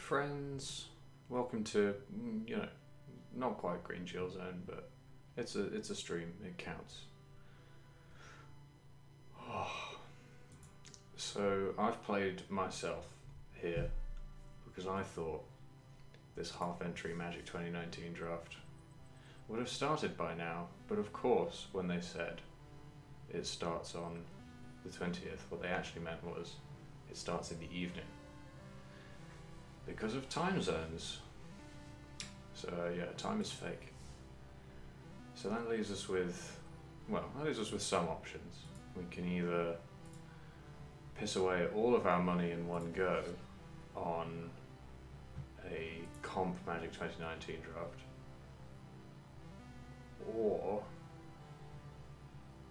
friends, welcome to, you know, not quite Green Chill Zone, but it's a stream, it counts. So I've played myself here because I thought this half-entry Magic 2019 draft would have started by now, but of course when they said it starts on the 20th, what they actually meant was it starts in the evening because of time zones. So yeah, time is fake. So that leaves us with, well, that leaves us with some options. We can either piss away all of our money in one go on a comp Magic 2019 draft, or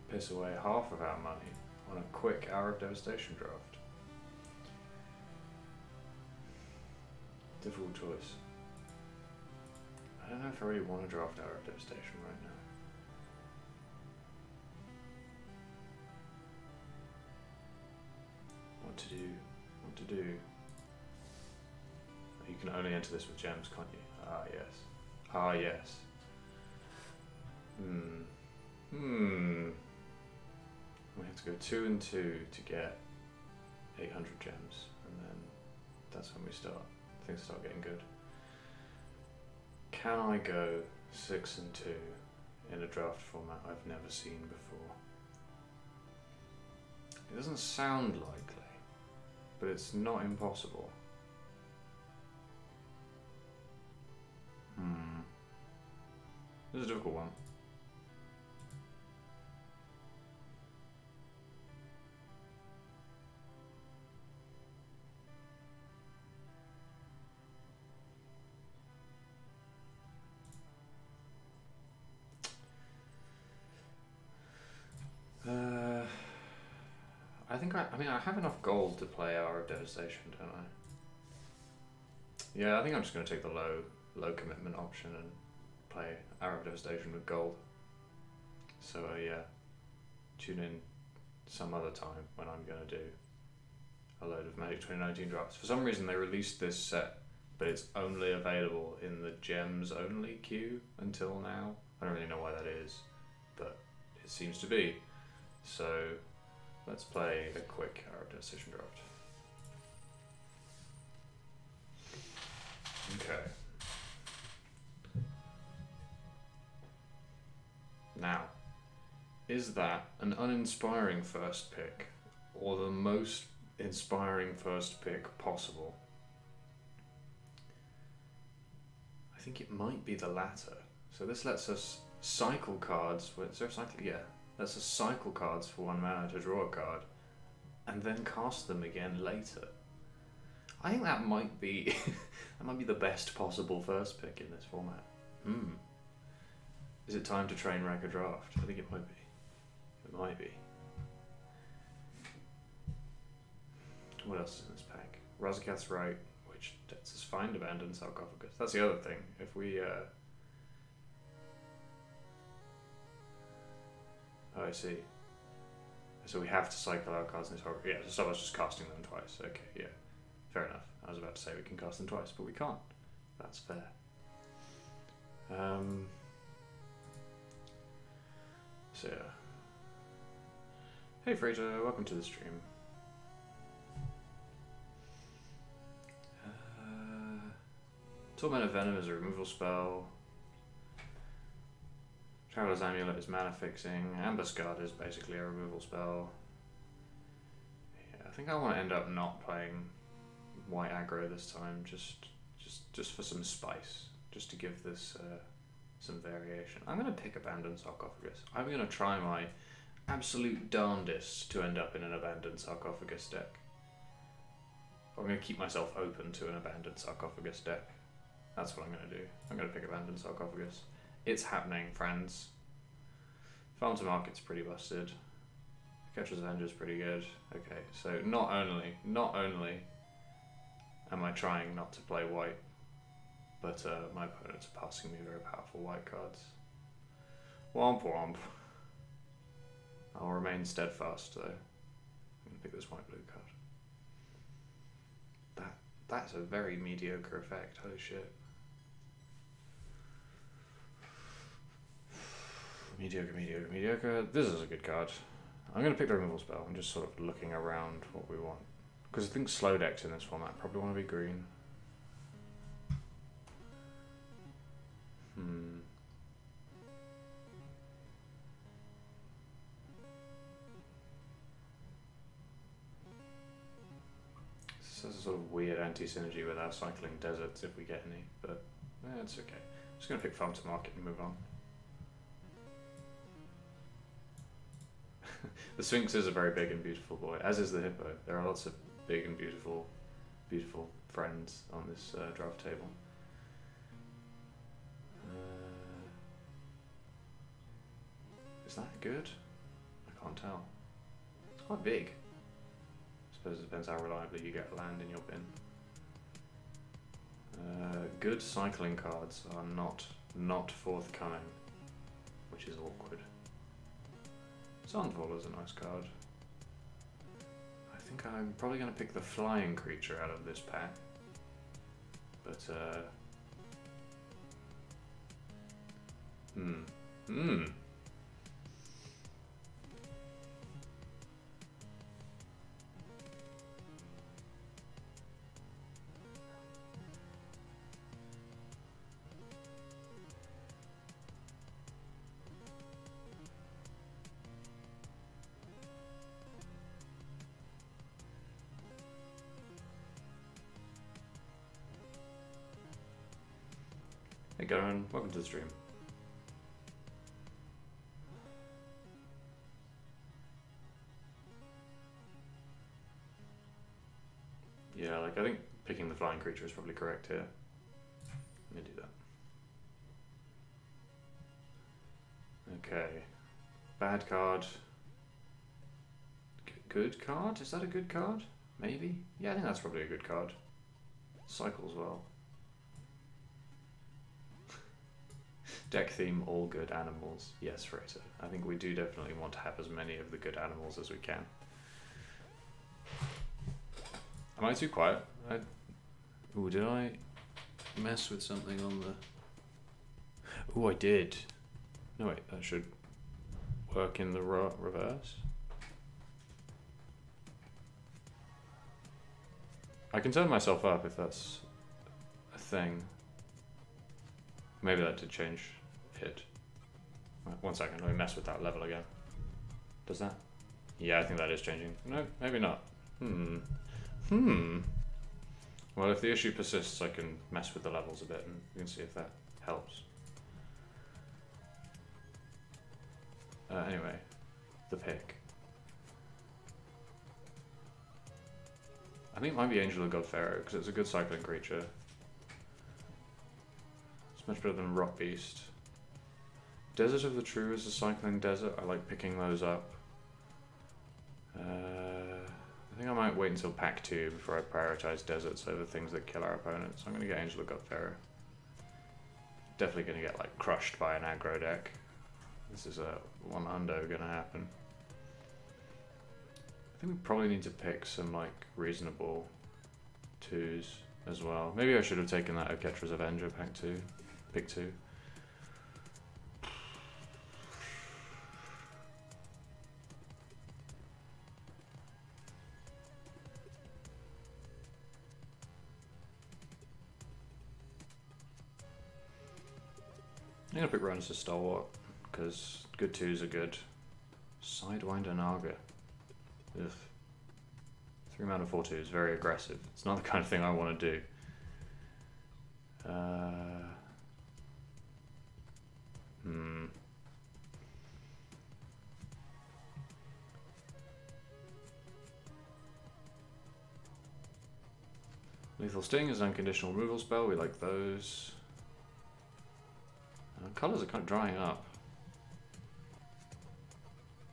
piss away half of our money on a quick Hour of Devastation draft. Difficult choice. I don't know if I really want to draft Hour of Devastation right now. What to do? What to do? You can only enter this with gems, can't you? Ah, yes. Ah, yes. We have to go 2 and 2 to get 800 gems, and then that's when things start getting good. Can I go 6 and 2 in a draft format I've never seen before? It doesn't sound likely, but it's not impossible. This is a difficult one. I mean, I have enough gold to play Hour of Devastation, don't I? Yeah, I think I'm just going to take the low commitment option and play Hour of Devastation with gold. So yeah, tune in some other time when I'm going to do a load of Magic 2019 drafts. For some reason they released this set, but it's only available in the gems only queue until now. I don't really know why that is, but it seems to be. So let's play a quick Hour of Devastation draft. Okay. Now, is that an uninspiring first pick or the most inspiring first pick possible? I think it might be the latter. So this lets us cycle cards. Is there a cycle? Yeah. Lets us cycle cards for 1 mana to draw a card and then cast them again later. I think that might be that might be the best possible first pick in this format. Is it time to train wreck a draft? I think it might be. It might be. What else is in this pack? Razaketh's Right, which lets us find Abandoned Sarcophagus. That's the other thing. If we oh, I see. So we have to cycle our cards in this horror. Yeah, to stop us just casting them twice. Okay, yeah. Fair enough. I was about to say we can cast them twice, but we can't. That's fair. So yeah. Hey Fraser, welcome to the stream. Torment of Venom is a removal spell. Traveler's Amulet is mana fixing. Ambuscade is basically a removal spell. Yeah, I think I want to end up not playing white aggro this time, just for some spice, just to give this some variation. I'm going to pick Abandoned Sarcophagus. I'm going to try my absolute darndest to end up in an Abandoned Sarcophagus deck. I'm going to keep myself open to an Abandoned Sarcophagus deck. That's what I'm going to do. I'm going to pick Abandoned Sarcophagus. It's happening, friends. Farm to Market's pretty busted. Catcher's Avenger's pretty good. Okay, so not only am I trying not to play white, but my opponents are passing me very powerful white cards. Womp womp. I'll remain steadfast though. I'm going to pick this white blue card. That's a very mediocre effect. Holy shit. Mediocre, mediocre, mediocre. This is a good card. I'm going to pick the removal spell. I'm just sort of looking around what we want. Because I think slow decks in this format probably want to be green. This has a sort of weird anti-synergy with our cycling deserts if we get any, but it's okay. I'm just going to pick Farm to Market and move on. The Sphinx is a very big and beautiful boy, as is the Hippo. There are lots of big and beautiful, beautiful friends on this draft table. Is that good? I can't tell. It's quite big. I suppose it depends how reliably you get land in your bin. Good cycling cards are not forthcoming, which is awkward. Sunfall is a nice card. I think I'm probably going to pick the flying creature out of this pack. But, Hey Garen, welcome to the stream. Yeah, like I think picking the flying creature is probably correct here. Let me do that. Okay. Bad card. Good card? Is that a good card? Maybe? Yeah, I think that's probably a good card. Cycles well. Deck theme, all good animals. Yes, Fraser. I think we do definitely want to have as many of the good animals as we can. Am I too quiet? Ooh, did I mess with something on the... Ooh, I did. No, wait, that should work in the reverse. I can turn myself up if that's a thing. Maybe that did change it. Right, 1 second, let me mess with that level again. Does that? Yeah, I think that is changing. No, maybe not. Well, if the issue persists, I can mess with the levels a bit and we can see if that helps. Anyway, the pick. I think it might be Angel of God Pharaoh because it's a good cycling creature. It's much better than Rot Beast. Desert of the True is a cycling desert. I like picking those up. I think I might wait until pack 2 before I prioritize deserts over things that kill our opponents. I'm going to get Angel of God Pharaoh. Definitely going to get like crushed by an aggro deck. This is a 1-hundo going to happen. I think we probably need to pick some like reasonable 2s as well. Maybe I should have taken that Oketra's Avenger pack 2. Pick 2. I'm going to pick Ronus as Stalwart, because good 2s are good. Sidewinder Naga. Ugh. 3 mana 4/2 is very aggressive. It's not the kind of thing I want to do. Lethal Sting is an unconditional removal spell. We like those. Colours are kind of drying up.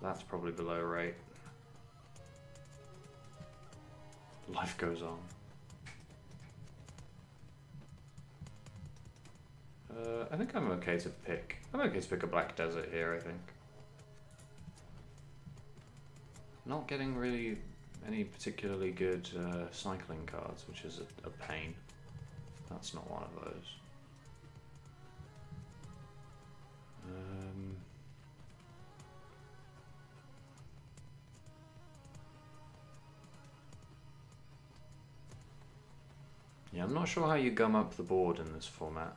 That's probably below rate. Life goes on. I think I'm okay to pick. I'm okay to pick a Black Desert here, I think. Not getting really any particularly good cycling cards, which is a pain. That's not one of those. Yeah, I'm not sure how you gum up the board in this format.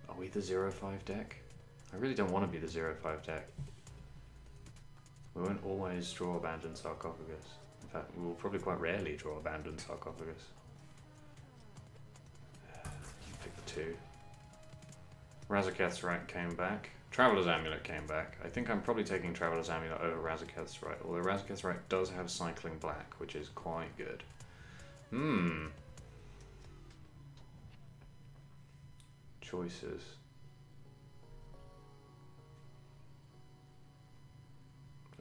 Are we the 0-5 deck? I really don't want to be the 0-5 deck. We won't always draw Abandoned Sarcophagus. In fact, we will probably quite rarely draw Abandoned Sarcophagus. Pick the 2. Razaketh's Right came back. Traveler's Amulet came back. I think I'm probably taking Traveler's Amulet over Razaketh's Right, although Razaketh's Right does have Cycling Black, which is quite good. Choices.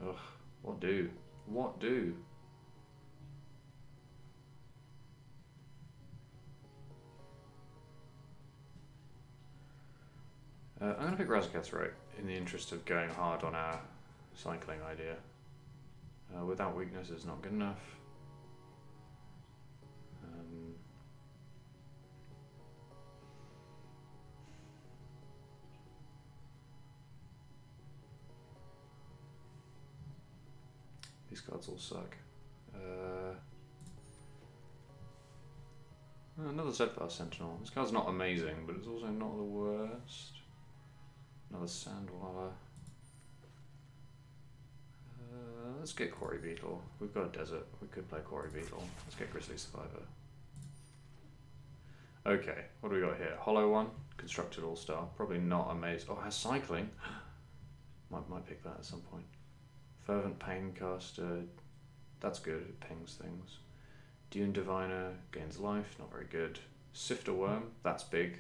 Ugh, what do? What do? I'm going to pick Razaketh's Right in the interest of going hard on our cycling idea. Without Weakness is not good enough. These cards all suck. Another Steadfast Sentinel. This card's not amazing, but it's also not the worst. Another Sandwalla. Let's get Quarry Beetle. We've got a desert. We could play Quarry Beetle. Let's get Grizzly Survivor. Okay, what do we got here? Hollow one. Constructed All-Star. Probably not amazing. Oh, it has Cycling. might pick that at some point. Fervent Paincaster. That's good. It pings things. Dune Diviner gains life. Not very good. Sifter Worm. That's big.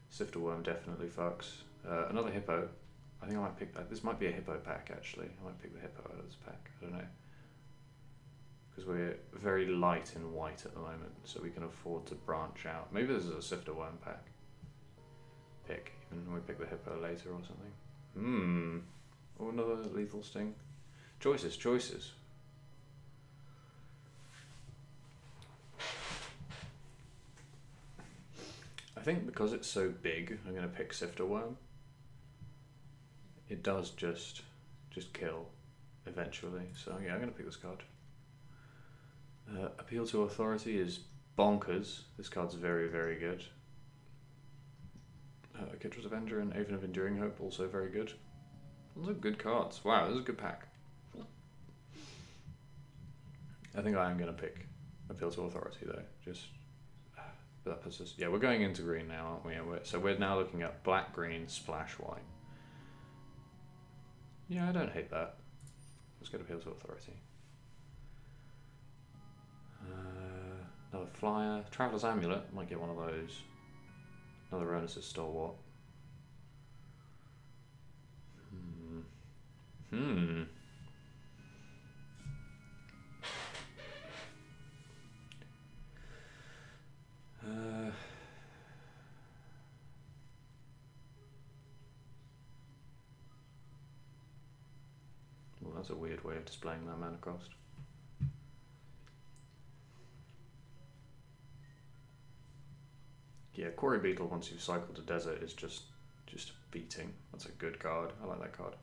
Sifter Worm definitely fucks. Another Hippo. I think I might pick that. This might be a Hippo pack, actually. I might pick the Hippo out of this pack. I don't know. Because we're very light in white at the moment, so we can afford to branch out. Maybe this is a Sifter Worm pack. Pick. Even when we pick the Hippo later or something. Or another Lethal Sting. Choices, choices. I think because it's so big, I'm going to pick Sifter Worm. It does just kill eventually. So yeah, I'm going to pick this card. Appeal to Authority is bonkers. This card's very, very good. Ketra's Avenger and Aven of Enduring Hope, also very good. Those are good cards. Wow, this is a good pack. I think I am going to pick Appeal to Authority though. That puts us. Yeah, we're going into green now, aren't we? So we're now looking at black, green, splash, white. Yeah, I don't hate that. Let's get Appeal to Authority. Another Flyer. Traveler's Amulet. Might get one of those. Another Ronus' Stalwart. Well, that's a weird way of displaying that mana cost. Yeah, Quarry Beetle, once you've cycled to Desert, is just beating. That's a good card. I like that card.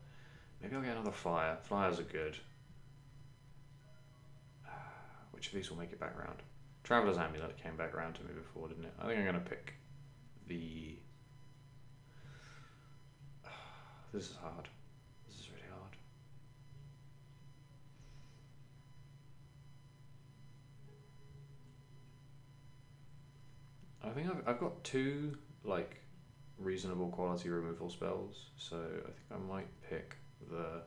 Maybe I'll get another Flyer. Flyers are good. Which of these will make it back round? Traveler's Amulet came back round to me before, didn't it? I think I'm going to pick the... This is hard. This is really hard. I think I've got two, like, reasonable quality removal spells, so I think I might pick the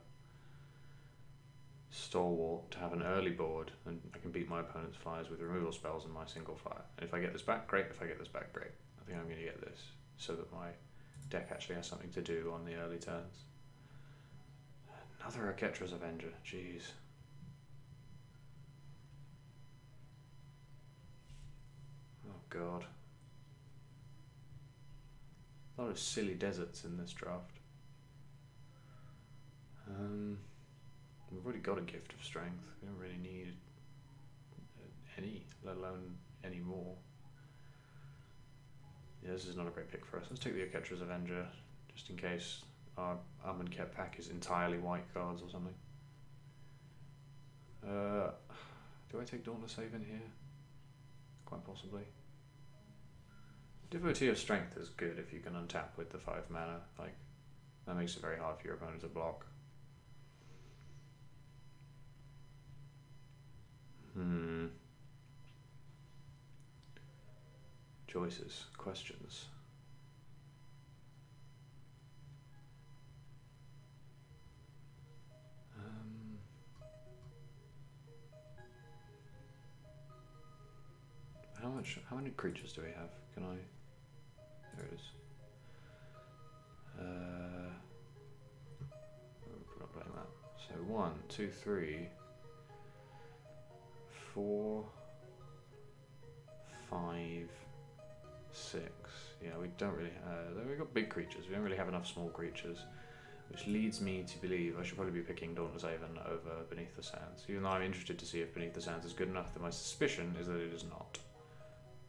Stalwart to have an early board, and I can beat my opponent's flyers with removal spells and my single flyer. And if I get this back, great. If I get this back, great. I think I'm going to get this, so that my deck actually has something to do on the early turns. Another Ketra's Avenger, jeez. Oh god. A lot of silly deserts in this draft. We've already got a Gift of Strength. We don't really need any, let alone any more. Yeah, this is not a great pick for us. Let's take the Oketra's Avenger, just in case our Amonkhet pack is entirely white cards or something. Do I take Dauntless Haven here? Quite possibly. Devotee of Strength is good if you can untap with the 5 mana. Like, that makes it very hard for your opponent to block. Choices, questions. How many creatures do we have? Can I? There it is. We're not playing that. So 1, 2, 3, 4, 5, 6. Yeah, we don't really. We've got big creatures. We don't really have enough small creatures, which leads me to believe I should probably be picking Dauntless Haven over Beneath the Sands. Even though I'm interested to see if Beneath the Sands is good enough, that my suspicion is that it is not.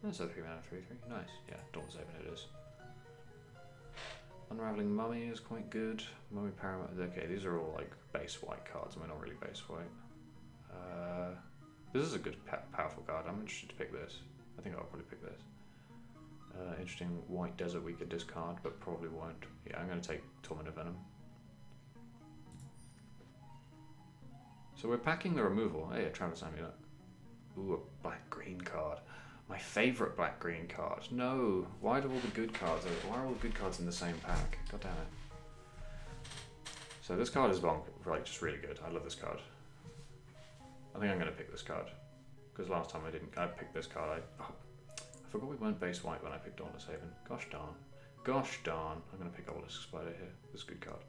That's a 3 mana 3/3. Nice. Yeah, Dauntless Haven it is. Unraveling Mummy is quite good. Mummy Paramount. Okay, these are all like base white cards, and we're not really base white. This is a good, powerful card. I'm interested to pick this. I think I'll probably pick this. Interesting white desert we could discard, but probably won't. Yeah, I'm going to take Torment of Venom. So we're packing the removal. Hey, a Travis Amulet. Ooh, a black-green card. My favourite black-green card. No, why do all the good cards? Why are all the good cards in the same pack? God damn it. So this card is like just really good. I love this card. I think I'm going to pick this card because last time I didn't. I picked this card. I forgot we weren't base white when I picked Dauntless Haven. Gosh darn. Gosh darn. I'm going to pick Obelisk Spider here. This is a good card.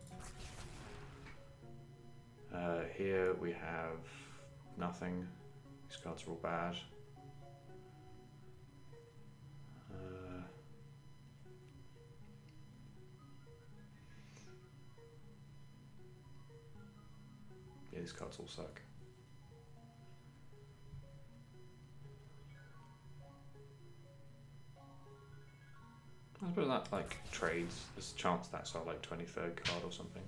Here we have nothing. These cards are all bad. Yeah, these cards all suck. Let's put that like trades. There's a chance that's our like 23rd card or something.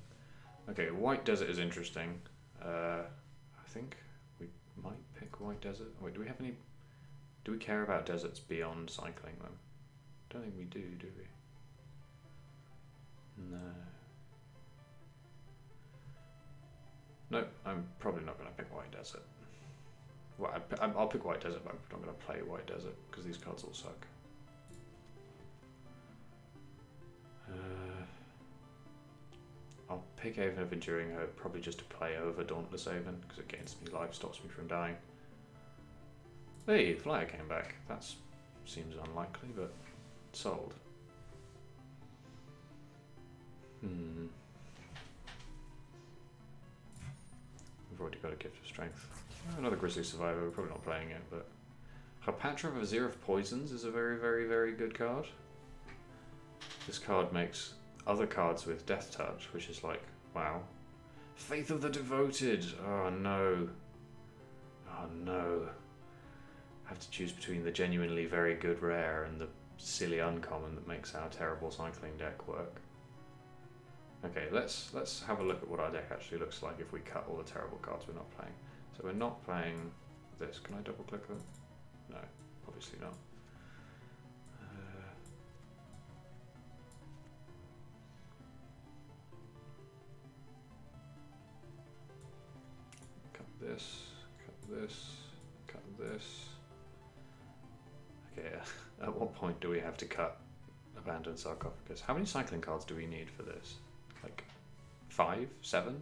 Okay, White Desert is interesting. I think we might pick White Desert. Wait, do we have any? Do we care about deserts beyond cycling them? Don't think we do we? No. Nope, I'm probably not going to pick White Desert. Well, I'll pick White Desert, but I'm not going to play White Desert because these cards all suck. I'll pick Haven of Enduring Hope, probably just to play over Dauntless Haven, because it gains me life, stops me from dying. Hey, Flyer came back. That seems unlikely, but sold. We've already got a Gift of Strength. Another Grizzly Survivor, we're probably not playing it, but... Cleopatra Vizier of Poisons is a very, very, very good card. This card makes other cards with Death Touch, which is like, wow. Faith of the Devoted! Oh no. Oh no. I have to choose between the genuinely very good rare and the silly uncommon that makes our terrible cycling deck work. Okay, let's have a look at what our deck actually looks like if we cut all the terrible cards we're not playing. So we're not playing this. Can I double click them? No, obviously not. Cut this. Okay, at what point do we have to cut Abandoned Sarcophagus? How many cycling cards do we need for this? Like 5? 7?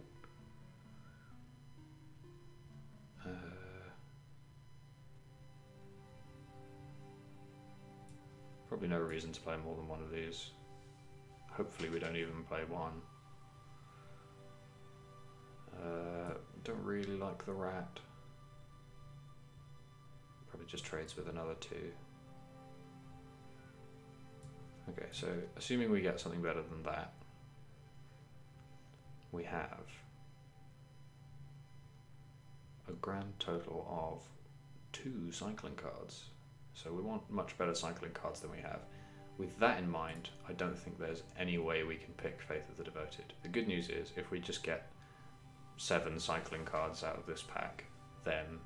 Probably no reason to play more than one of these. Hopefully we don't even play one. Don't really like the rat. Probably just trades with another 2. Okay, so assuming we get something better than that, we have a grand total of 2 cycling cards. So we want much better cycling cards than we have. With that in mind, I don't think there's any way we can pick Faith of the Devoted. The good news is, if we just get 7 cycling cards out of this pack, then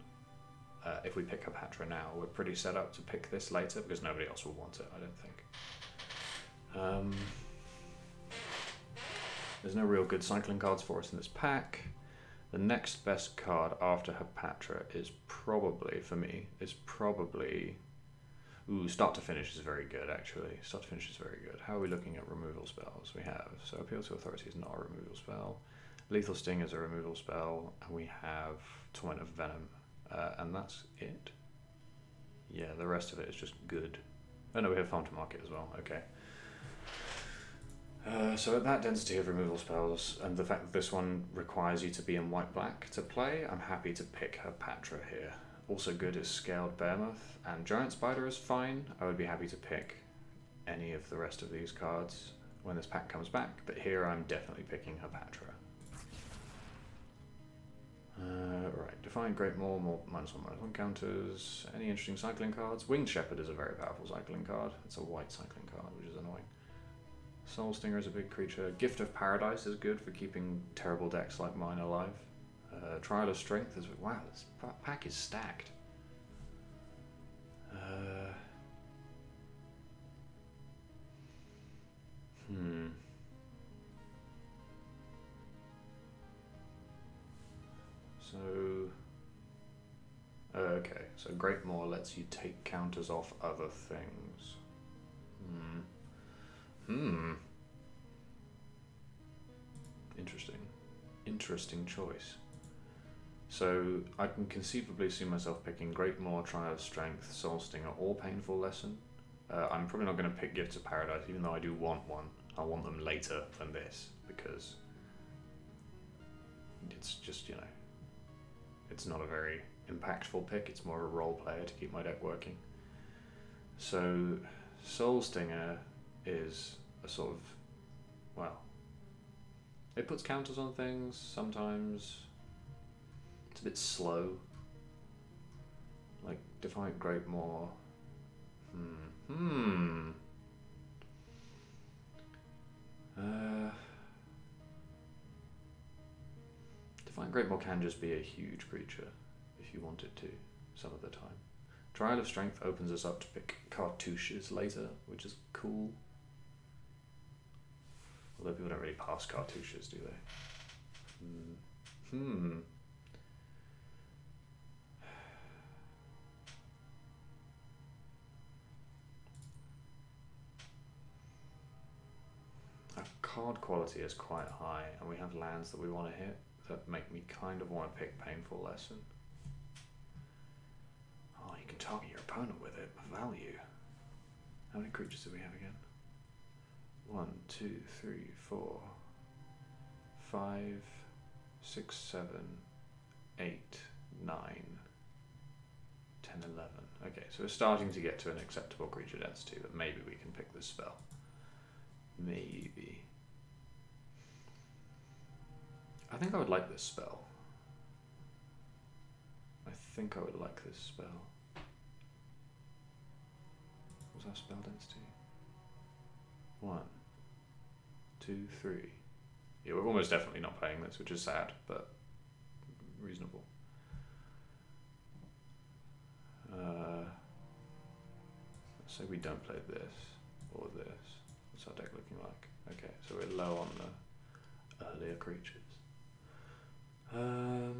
if we pick Hapatra now, we're pretty set up to pick this later, because nobody else will want it, I don't think. There's no real good cycling cards for us in this pack. The next best card after Hapatra is probably, for me, Ooh, Start to Finish is very good, actually. Start to Finish is very good. How are we looking at removal spells? We have, so Appeal to Authority is not a removal spell. Lethal Sting is a removal spell, and we have Torment of Venom, and that's it. Yeah, the rest of it is just good. Oh no, we have Farm to Market as well, okay. So at that density of removal spells, and the fact that this one requires you to be in white-black to play, I'm happy to pick Hapatra here. Also good is Scaled Behemoth, and Giant Spider is fine. I would be happy to pick any of the rest of these cards when this pack comes back, but here I'm definitely picking Hapatra. Right, Defiant Great Maw, -1/-1 counters. Any interesting cycling cards? Winged Shepherd is a very powerful cycling card. It's a white cycling card, which is annoying. Soul Stinger is a big creature. Gift of Paradise is good for keeping terrible decks like mine alive. Trial of Strength is... Wow, this pack is stacked. So... okay, so Great Maw lets you take counters off other things. Interesting. Interesting choice. So I can conceivably see myself picking Great Maw, Trial of Strength, Soul Stinger, or Painful Lesson. I'm probably not going to pick Gifts of Paradise, even though I do want one. I want them later than this, because it's just, you know, it's not a very impactful pick, it's more a role player to keep my deck working. So Soul Stinger is a sort of, well, it puts counters on things sometimes. It's a bit slow. Like Defiant Great Maw. Defiant Great Maw can just be a huge creature if you want it to, some of the time. Trial of Strength opens us up to pick cartouches later, which is cool. Although people don't really pass cartouches, do they? Our card quality is quite high, and we have lands that we want to hit that make me kind of want to pick Painful Lesson. Oh, you can target your opponent with it, value. How many creatures do we have again? 1, 2, 3, 4, 5, 6, 7, 8, 9, 10, 11. Okay, so we're starting to get to an acceptable creature density, but maybe we can pick this spell. Maybe. I think I would like this spell. I think I would like this spell. What's our spell density? 1, 2, 3. Yeah, we're almost definitely not playing this, which is sad, but reasonable. Let's say we don't play this or this. What's our deck looking like? Okay, so we're low on the earlier creatures. I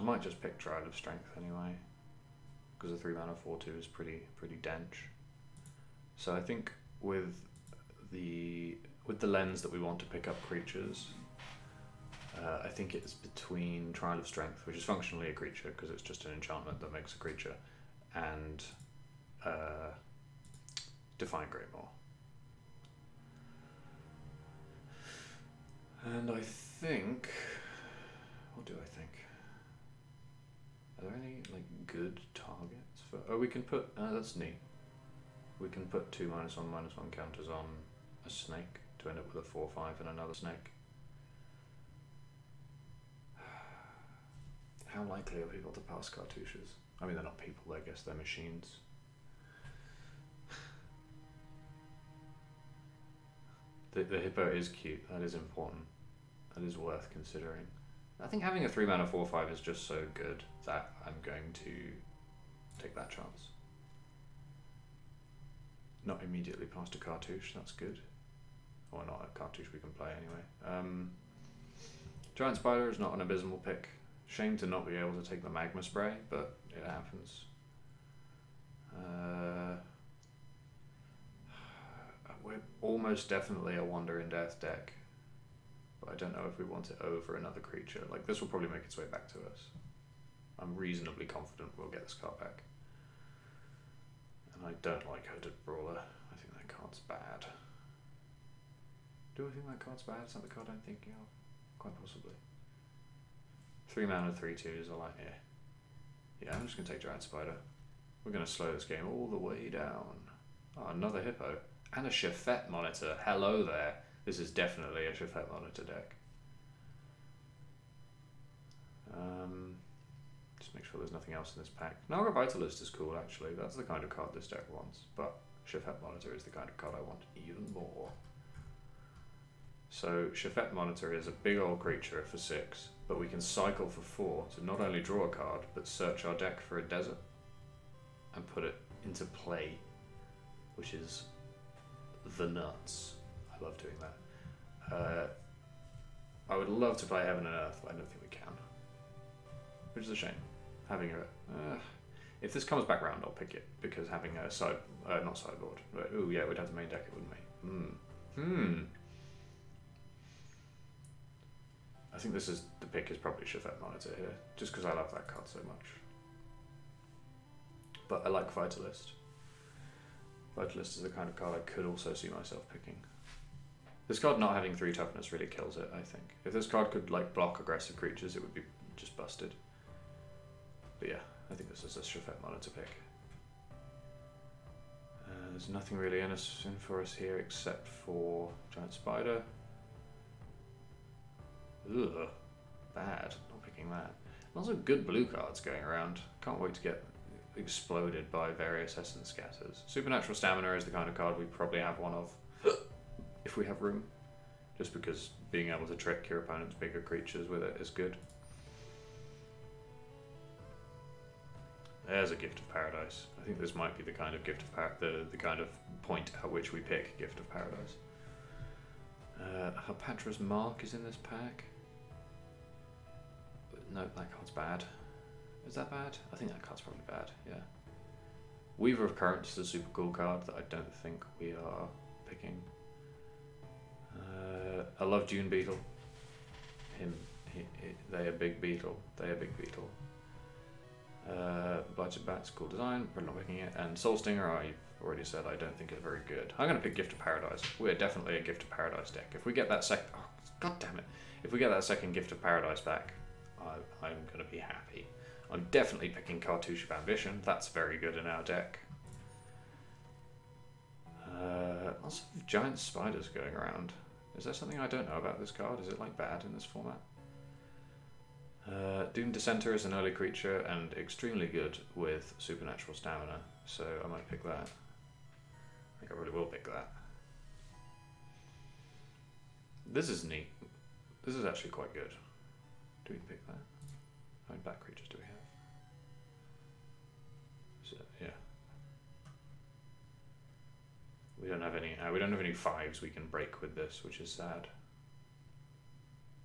might just pick Trial of Strength anyway, because the 3-mana 4/2 is pretty dench. So I think with the lens that we want to pick up creatures, I think it's between Trial of Strength, which is functionally a creature because it's just an enchantment that makes a creature, and Defiant Great Maw. And I think, what do I think? Are there any like good targets? Oh, we can put... that's neat. We can put 2 -1/-1 counters on a snake to end up with a 4/5 and another snake. How likely are people to pass cartouches? I mean, they're not people, I guess, they're machines. The hippo is cute, that is important. That is worth considering. I think having a 3-mana 4/5 is just so good that I'm going to take that chance. Not immediately past a cartouche, that's good. Or not a cartouche we can play anyway. Giant Spider is not an abysmal pick. Shame to not be able to take the Magma Spray, but it happens. We're almost definitely a Wander in Death deck, but I don't know if we want it over another creature. Like, this will probably make its way back to us. I'm reasonably confident we'll get this card back. And I don't like Hooded Brawler. I think that card's bad. Do I think that card's bad? Is that the card I'm thinking of? Quite possibly. 3 mana, 3/2s, I like it. Yeah, I'm just going to take Giant Spider. We're going to slow this game all the way down. Oh, another Hippo. And a Shafet Monitor. Hello there. This is definitely a Shafet Monitor deck. Just make sure there's nothing else in this pack. Naga Vitalist is cool, actually. That's the kind of card this deck wants. But Shafet Monitor is the kind of card I want even more. So Shafet Monitor is a big old creature for 6, but we can cycle for 4 to not only draw a card, but search our deck for a desert and put it into play, which is the nuts. I love doing that. I would love to play Heaven and Earth, but I don't think we can, which is a shame. Having a if this comes back round, I'll pick it, because having a not sideboard, but oh yeah, we'd have the main deck it, wouldn't we? I think this is the pick is probably Shafet Monitor here, just because I love that card so much. But I like Vitalist. Vitalist is the kind of card I could also see myself picking. This card not having 3 toughness really kills it, I think. If this card could like block aggressive creatures, it would be just busted. But yeah, I think this is a Shafet Monitor pick. There's nothing really in for us here except for Giant Spider. Ugh, bad. Not picking that. Lots of good blue cards going around. Can't wait to get exploded by various Essence Scatters. Supernatural Stamina is the kind of card we probably have one of, if we have room. Just because being able to trick your opponent's bigger creatures with it is good. There's a Gift of Paradise. I think this might be the kind of the kind of point at which we pick Gift of Paradise. Harpatra's Mark is in this pack. No, that card's bad. Is that bad? I think that card's probably bad, yeah. Weaver of Currents is a super cool card that I don't think we are picking. I love Dune Beetle. They a big beetle. Blighted Bat's cool design, but not picking it. And Soul Stinger, I've already said I don't think is very good. I'm going to pick Gift of Paradise. We're definitely a Gift of Paradise deck. If we get that god damn it. If we get that second Gift of Paradise back, I'm going to be happy. I'm definitely picking Cartouche of Ambition. That's very good in our deck. Lots of giant spiders going around. Is there something I don't know about this card? Is it like bad in this format? Doomed Dissenter is an early creature and extremely good with Supernatural Stamina, so I might pick that. I think I really will pick that. This is neat. This is actually quite good. Do we pick that? How many black creatures do we have? So, yeah. We don't have any. We don't have any 5s we can break with this, which is sad.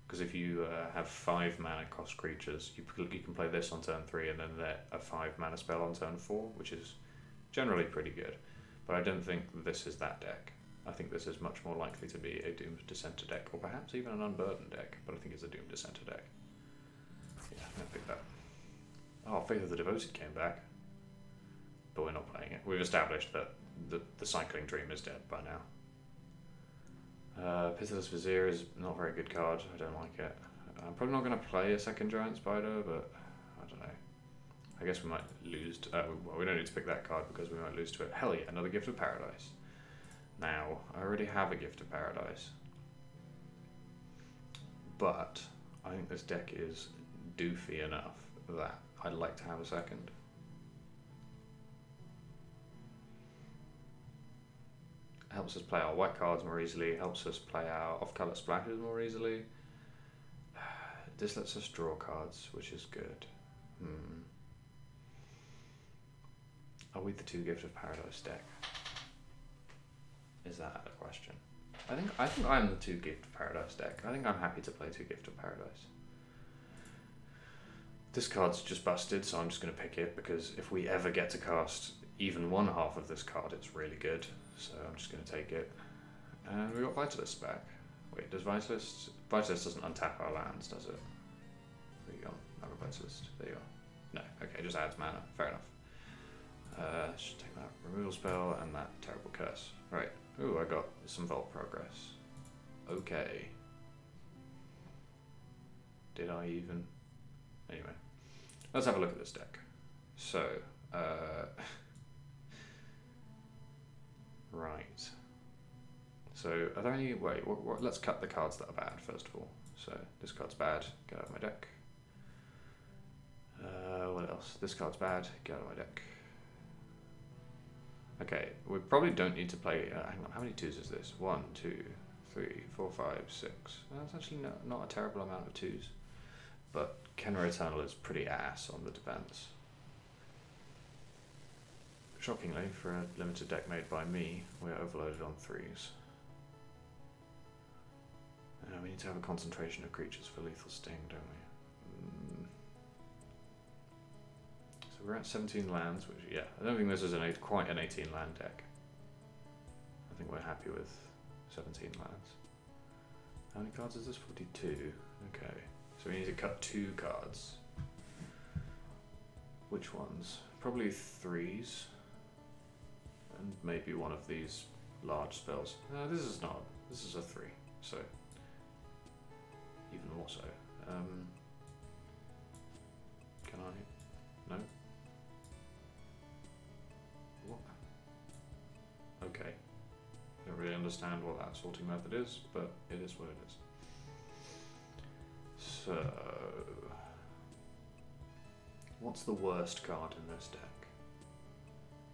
Because if you have 5 mana cost creatures, you can play this on turn 3 and then a 5 mana spell on turn 4, which is generally pretty good. But I don't think this is that deck. I think this is much more likely to be a Doomed Dissenter deck, or perhaps even an Unburdened deck, but I think it's a Doomed Dissenter deck. Yeah, I'm going to pick that. Oh, Faith of the Devoted came back. But we're not playing it. We've established that the Cycling Dream is dead by now. Pitiless Vizier is not a very good card. I don't like it. I'm probably not going to play a second Giant Spider, but I don't know. I guess we might lose. Well, we don't need to pick that card because we might lose to it. Hell yeah, another Gift of Paradise. Now, I already have a Gift of Paradise. But I think this deck is doofy enough that I'd like to have a second. Helps us play our white cards more easily, helps us play our off-color splashes more easily. This lets us draw cards, which is good. Are we the 2 Gift of Paradise deck? Is that a question? I think I'm the 2 Gift of Paradise deck. I think I'm happy to play 2 Gift of Paradise. This card's just busted, so I'm just going to pick it because if we ever get to cast even one half of this card, it's really good. So I'm just going to take it. And we got Vitalist back. Wait, does Vitalist... Vitalist doesn't untap our lands, does it? There you go. Have a Vitalist. There you go. No, okay, just adds mana. Fair enough. Should take that removal spell and that terrible curse. Right. Ooh, I got some Vault progress. Okay. Did I even? Anyway, let's have a look at this deck. So, right. So, are there any? Wait, let's cut the cards that are bad first of all. So, this card's bad. Get out of my deck. What else? This card's bad. Get out of my deck. Okay, we probably don't need to play. Hang on, how many 2s is this? 1, 2, 3, 4, 5, 6. That's actually not a terrible amount of 2s. But Khenra Eternal is pretty ass on the defense. Shockingly, for a limited deck made by me, we're overloaded on 3s. We need to have a concentration of creatures for Lethal Sting, don't we? So we're at 17 lands, which, yeah, I don't think this is quite an 18 land deck. I think we're happy with 17 lands. How many cards is this? 42. Okay, so we need to cut 2 cards. Which ones? Probably 3s. And maybe one of these large spells. No, this is not. This is a 3, so even more so. Can I? No? What? Okay. I don't really understand what that sorting method is, but it is what it is. So, what's the worst card in this deck?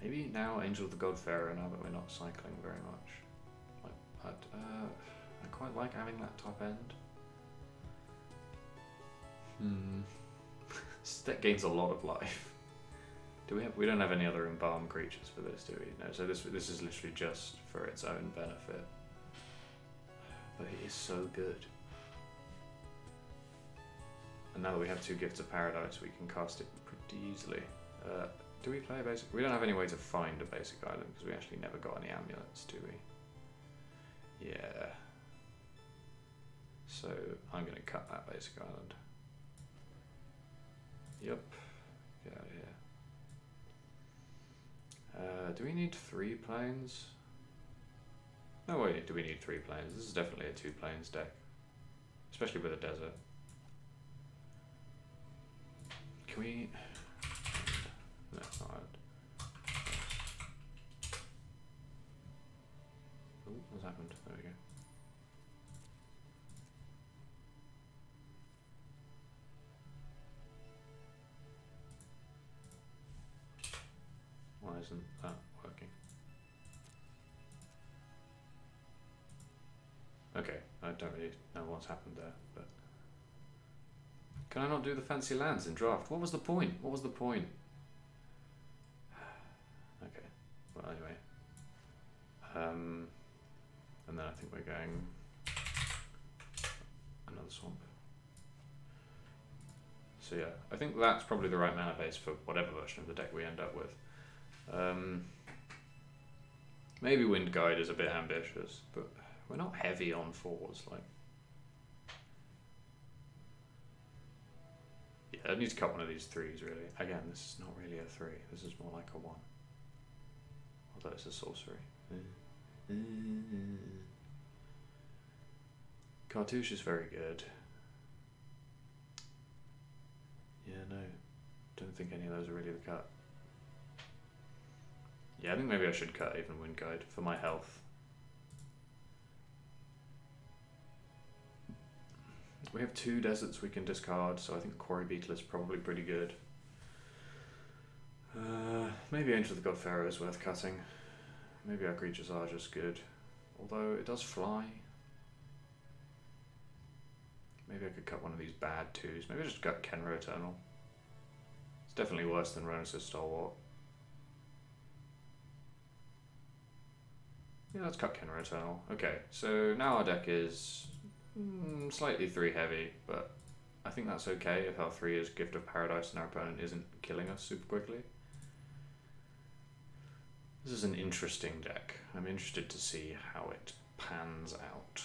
Maybe now Angel of the Godfarer, now that we're not cycling very much. I quite like having that top end. This deck gains a lot of life. We don't have any other embalm creatures for this, do we? No, so this is literally just for its own benefit. But it is so good. And now that we have 2 Gifts of Paradise, we can cast it pretty easily. Do we play a basic? We don't have any way to find a basic island because we actually never got any amulets, do we? Yeah. So I'm going to cut that basic island. Yep. Get out of here. Do we need 3 planes? No, wait, do we need 3 planes? This is definitely a 2 planes deck. Especially with a desert. Can we... No, it's not island. Oh, what's happened? There we go. Why isn't that working? Okay, I don't really know what's happened there, but... Can I not do the fancy lands in draft? What was the point? What was the point? Okay, well anyway. And then I think we're going... another swamp. So yeah, I think that's probably the right mana base for whatever version of the deck we end up with. Maybe Wind Guide is a bit ambitious, but we're not heavy on 4s. Like, yeah, I need to cut one of these 3s really. Again, this is not really a 3. This is more like a 1. Although it's a sorcery. Cartouche is very good. Yeah, no. Don't think any of those are really the cut. Yeah, I think maybe I should cut even Wind Guide for my health. We have 2 deserts we can discard, so I think Quarry Beetle is probably pretty good. Maybe Angel of the God Pharaoh is worth cutting. Maybe our creatures are just good. Although it does fly. Maybe I could cut one of these bad 2s. Maybe I just cut Kenra Eternal. It's definitely worse than Ronas' Stalwart. Yeah, let's cut Kenra Eternal. Okay, so now our deck is slightly 3 heavy, but I think that's okay if our 3 is Gift of Paradise and our opponent isn't killing us super quickly. This is an interesting deck. I'm interested to see how it pans out.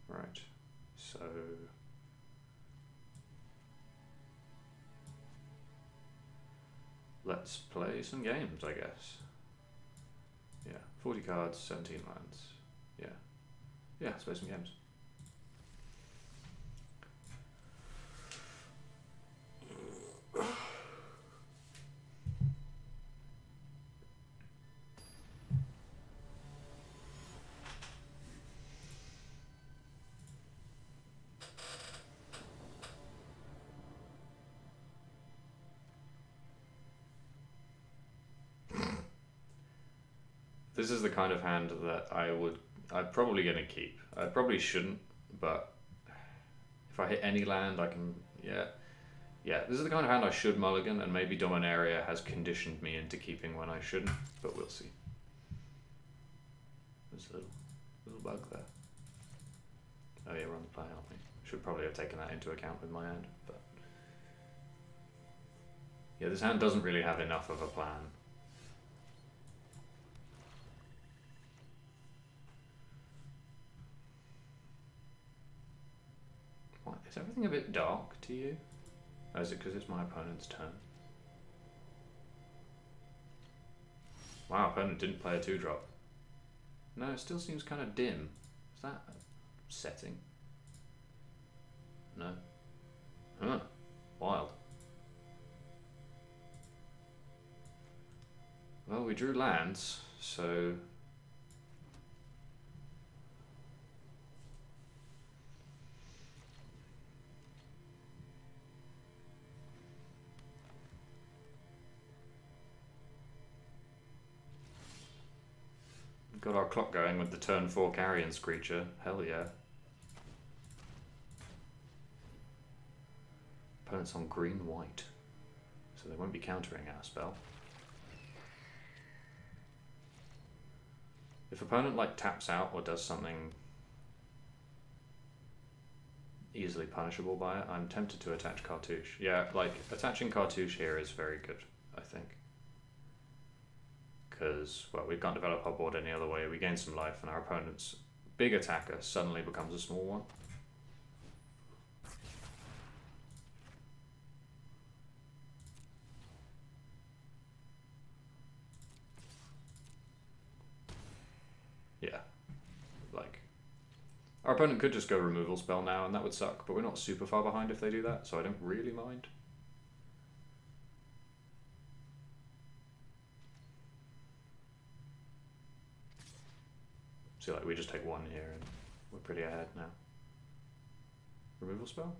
Right, so let's play some games, I guess. Yeah, 40 cards, 17 lands. Yeah. Yeah, let's play some games. This is the kind of hand that I'm probably going to keep. I probably shouldn't, but if I hit any land, I can, yeah. This is the kind of hand I should mulligan, and maybe Dominaria has conditioned me into keeping when I shouldn't, but we'll see. There's a little bug there. Oh yeah, we're on the play, aren't we? Should probably have taken that into account with my hand, but yeah, this hand doesn't really have enough of a plan. What, is everything a bit dark to you? Or is it because it's my opponent's turn? Wow, opponent didn't play a 2-drop. No, it still seems kind of dim. Is that a setting? No. Huh. Wild. Well, we drew lands, so... Got our clock going with the turn 4 Carrion Screecher. Hell yeah. Opponent's on green-white, so they won't be countering our spell. If opponent like taps out or does something easily punishable by it, I'm tempted to attach Cartouche. Yeah, like attaching Cartouche here is very good, I think. Because, well, we can't develop our board any other way. We gain some life and our opponent's big attacker suddenly becomes a small one. Yeah. Like, our opponent could just go removal spell now and that would suck, but we're not super far behind if they do that, so I don't really mind. So like we just take 1 here and we're pretty ahead now. Removal spell?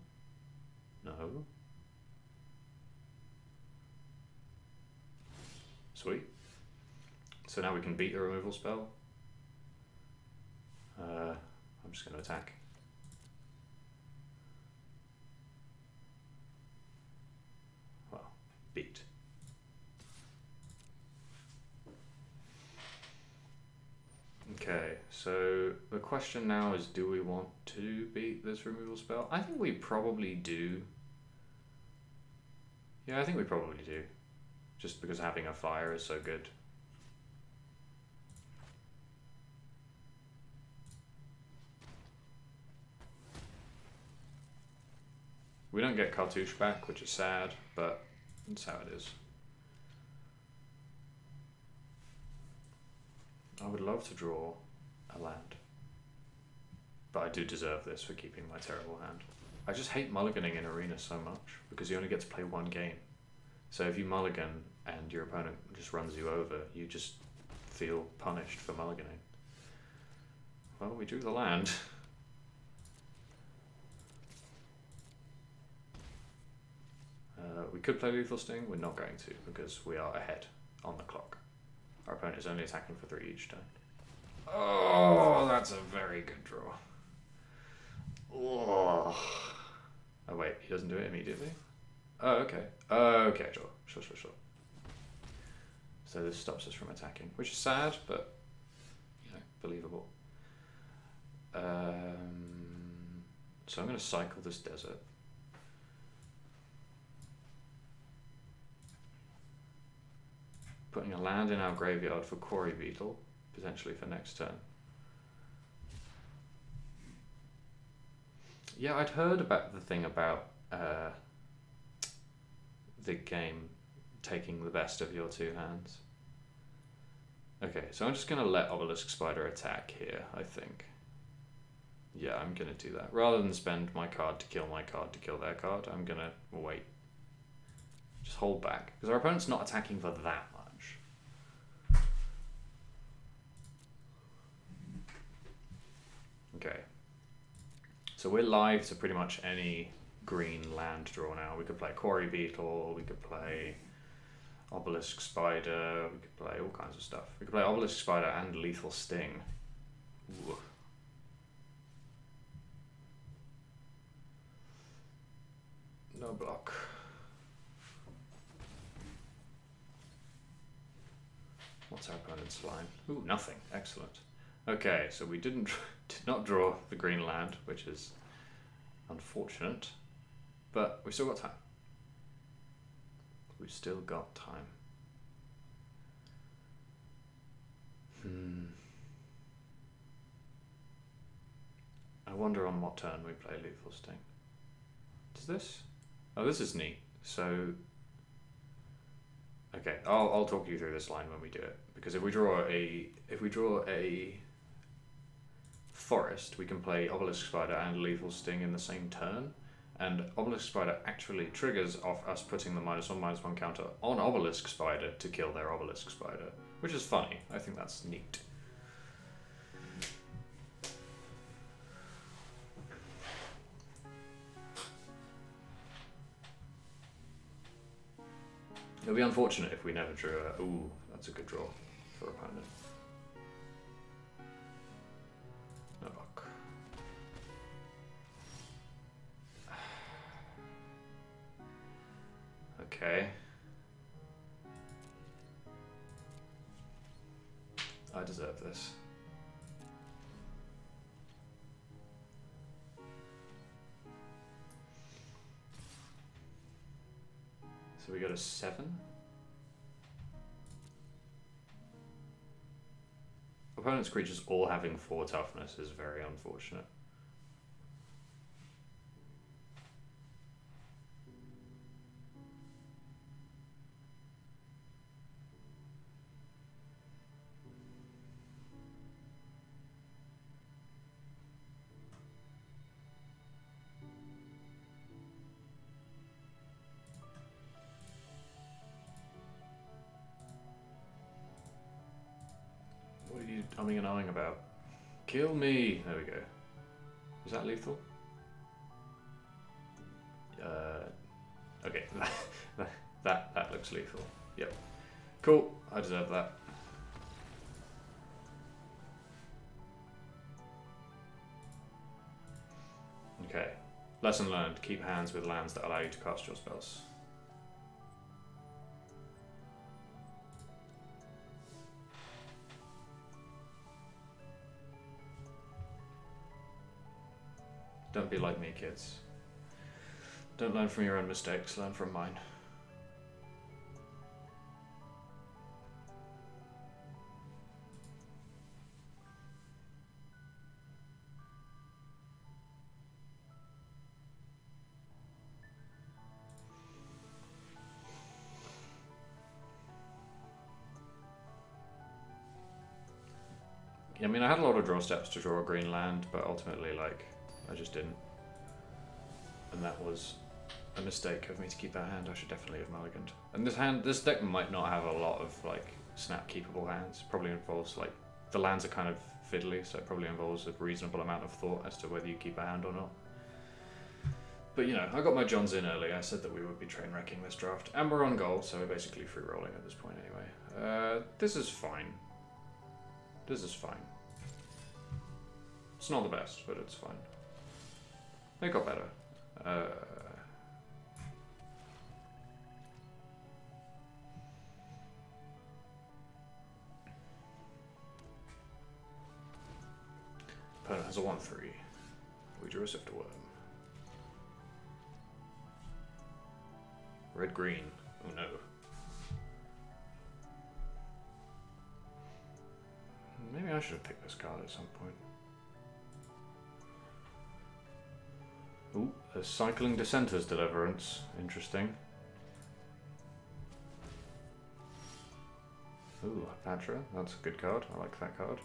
No. Sweet. So now we can beat the removal spell. I'm just going to attack. Well, beat. Okay, so the question now is, do we want to beat this removal spell? I think we probably do. Yeah, I think we probably do. Just because having a fire is so good. We don't get Cartouche back, which is sad, but that's how it is. I would love to draw a land, But I do deserve this for keeping my terrible hand. I just hate mulliganing in Arena so much, because you only get to play one game. So if you mulligan and your opponent just runs you over, you just feel punished for mulliganing. Well, we drew the land. We could play Lethal Sting, we're not going to, because we are ahead on the clock. Our opponent is only attacking for 3 each turn. Oh, that's a very good draw. Oh, wait, he doesn't do it immediately? Oh, okay. Okay, sure. So this stops us from attacking, which is sad, but, you know, believable. So I'm going to cycle this desert. Putting a land in our graveyard for Quarry Beetle, potentially for next turn. Yeah, I'd heard about the thing about the game taking the best of your 2 hands. Okay, so I'm just going to let Obelisk Spider attack here, I think. Yeah, I'm going to do that. Rather than spend my card to kill my card to kill their card, I'm going to wait. Just hold back, because our opponent's not attacking for that much. Okay. So we're live to pretty much any green land draw now. We could play Quarry Beetle, we could play Obelisk Spider, we could play all kinds of stuff. We could play Obelisk Spider and Lethal Sting. Ooh. No block. What's our opponent's line? Ooh, nothing. Excellent. Okay, so we did not draw the green land, which is unfortunate, but we've still got time. We've still got time. I wonder on what turn we play Lethal Sting. Does this? Oh, this is neat. So, okay, I'll talk you through this line when we do it, because if we draw a forest, we can play Obelisk Spider and Lethal Sting in the same turn, and Obelisk Spider actually triggers off us putting the -1/-1 counter on Obelisk Spider to kill their Obelisk Spider, which is funny. I think that's neat. It would be unfortunate if we never drew a... Ooh, that's a good draw for opponent. No luck. Okay. I deserve this. So we go to 7. Opponent's creatures all having 4 toughness is very unfortunate. Umming and ahhing about. Kill me! There we go. Is that lethal? Okay, that looks lethal. Yep. Cool, I deserve that. Okay. Lesson learned, keep hands with lands that allow you to cast your spells. Don't be like me, kids. Don't learn from your own mistakes, learn from mine. I mean, I had a lot of draw steps to draw a green land, but ultimately, like, I just didn't. And that was a mistake of me to keep that hand. I should definitely have mulliganed. And this deck might not have a lot of, like, snap keepable hands. Probably involves, like, the lands are kind of fiddly, so it probably involves a reasonable amount of thought as to whether you keep a hand or not. But, you know, I got my Johns in early. I said that we would be train wrecking this draft. And we're on goal, so we're basically free rolling at this point anyway. This is fine. This is fine. It's not the best, but it's fine. It got better. Opponent has a 1-3. We drew a Sifter Worm. Red-green. Oh no. Maybe I should have picked this card at some point. Ooh, a Cycling Dissenter's Deliverance. Interesting. Ooh, Patra. That's a good card. I like that card.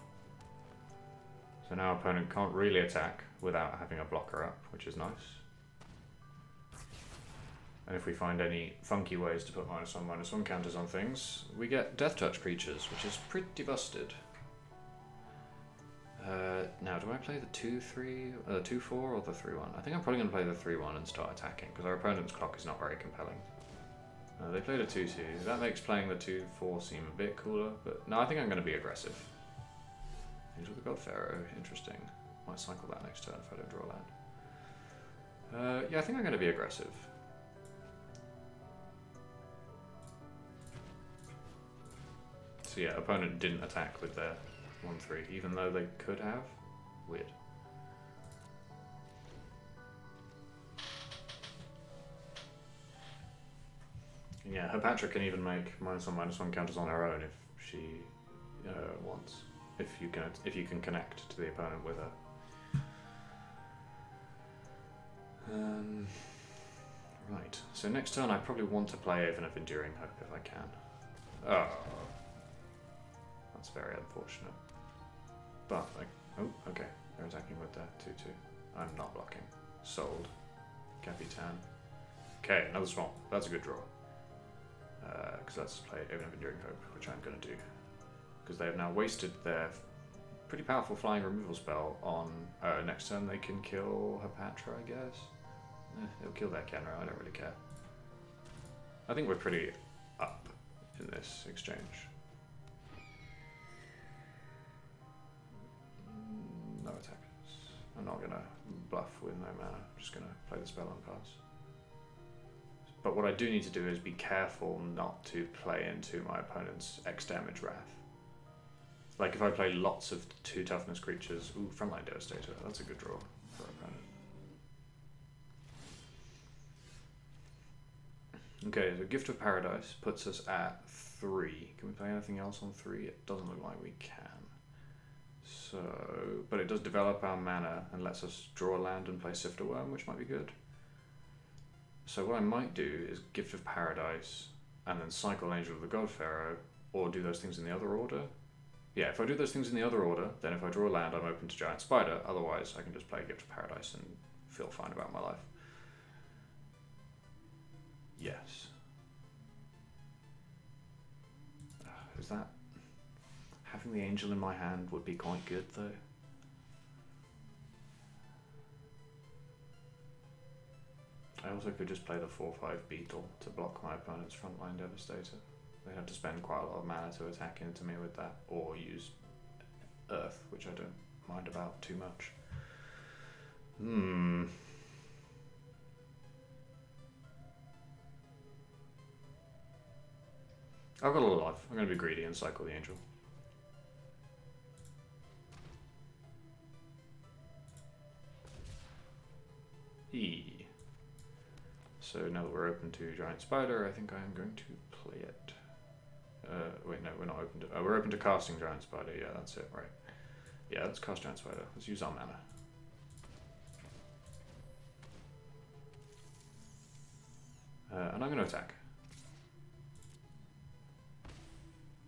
So now our opponent can't really attack without having a blocker up, which is nice. And if we find any funky ways to put -1/-1 counters on things, we get Death Touch creatures, which is pretty busted. Now, do I play the 2-3, 2-4, or the 3-1? I think I'm probably going to play the 3-1 and start attacking, because our opponent's clock is not very compelling. They played a 2-2. That makes playing the 2-4 seem a bit cooler, but no, I think I'm going to be aggressive. Angel of the God Pharaoh, interesting. Might cycle that next turn if I don't draw land. Yeah, I think I'm going to be aggressive. So yeah, opponent didn't attack with their 1-3, even though they could have. Weird. Yeah, her Patra can even make -1/-1 counters on her own if she wants. If you can connect to the opponent with her. Right. So next turn I probably want to play Haven of Enduring Hope if I can. Oh. That's very unfortunate. But, like, oh, okay. They're attacking with their 2-2. I'm not blocking. Sold. Capitan. Okay, another swamp. That's a good draw. Because let's play Haven of Enduring Hope, which I'm going to do. Because they have now wasted their pretty powerful flying removal spell on... next turn they can kill Hapatra, I guess. They'll kill their Kenra, I don't really care. I think we're pretty up in this exchange. No attackers. I'm not going to bluff with no mana. I'm just going to play the spell on pass. But what I do need to do is be careful not to play into my opponent's X damage Wrath. Like if I play lots of 2 toughness creatures, ooh, Frontline Devastator, that's a good draw for our opponent. Okay, so Gift of Paradise puts us at 3. Can we play anything else on 3? It doesn't look like we can. So, but it does develop our mana and lets us draw a land and play Sifter Worm, which might be good. So what I might do is Gift of Paradise and then cycle Angel of the God Pharaoh, or do those things in the other order. Yeah, if I do those things in the other order, then if I draw a land, I'm open to Giant Spider. Otherwise, I can just play Gift of Paradise and feel fine about my life. Yes. Is that... Having the Angel in my hand would be quite good, though. I also could just play the 4-5 Beetle to block my opponent's Frontline Devastator. They'd have to spend quite a lot of mana to attack into me with that, or use Earth, which I don't mind about too much. I've got a lot of life. I'm going to be greedy and cycle the Angel. So now that we're open to Giant Spider, I think I am going to play it. Wait, no, we're not open to... we're open to casting Giant Spider. Yeah, that's it, right. Yeah, let's cast Giant Spider. Let's use our mana. And I'm going to attack.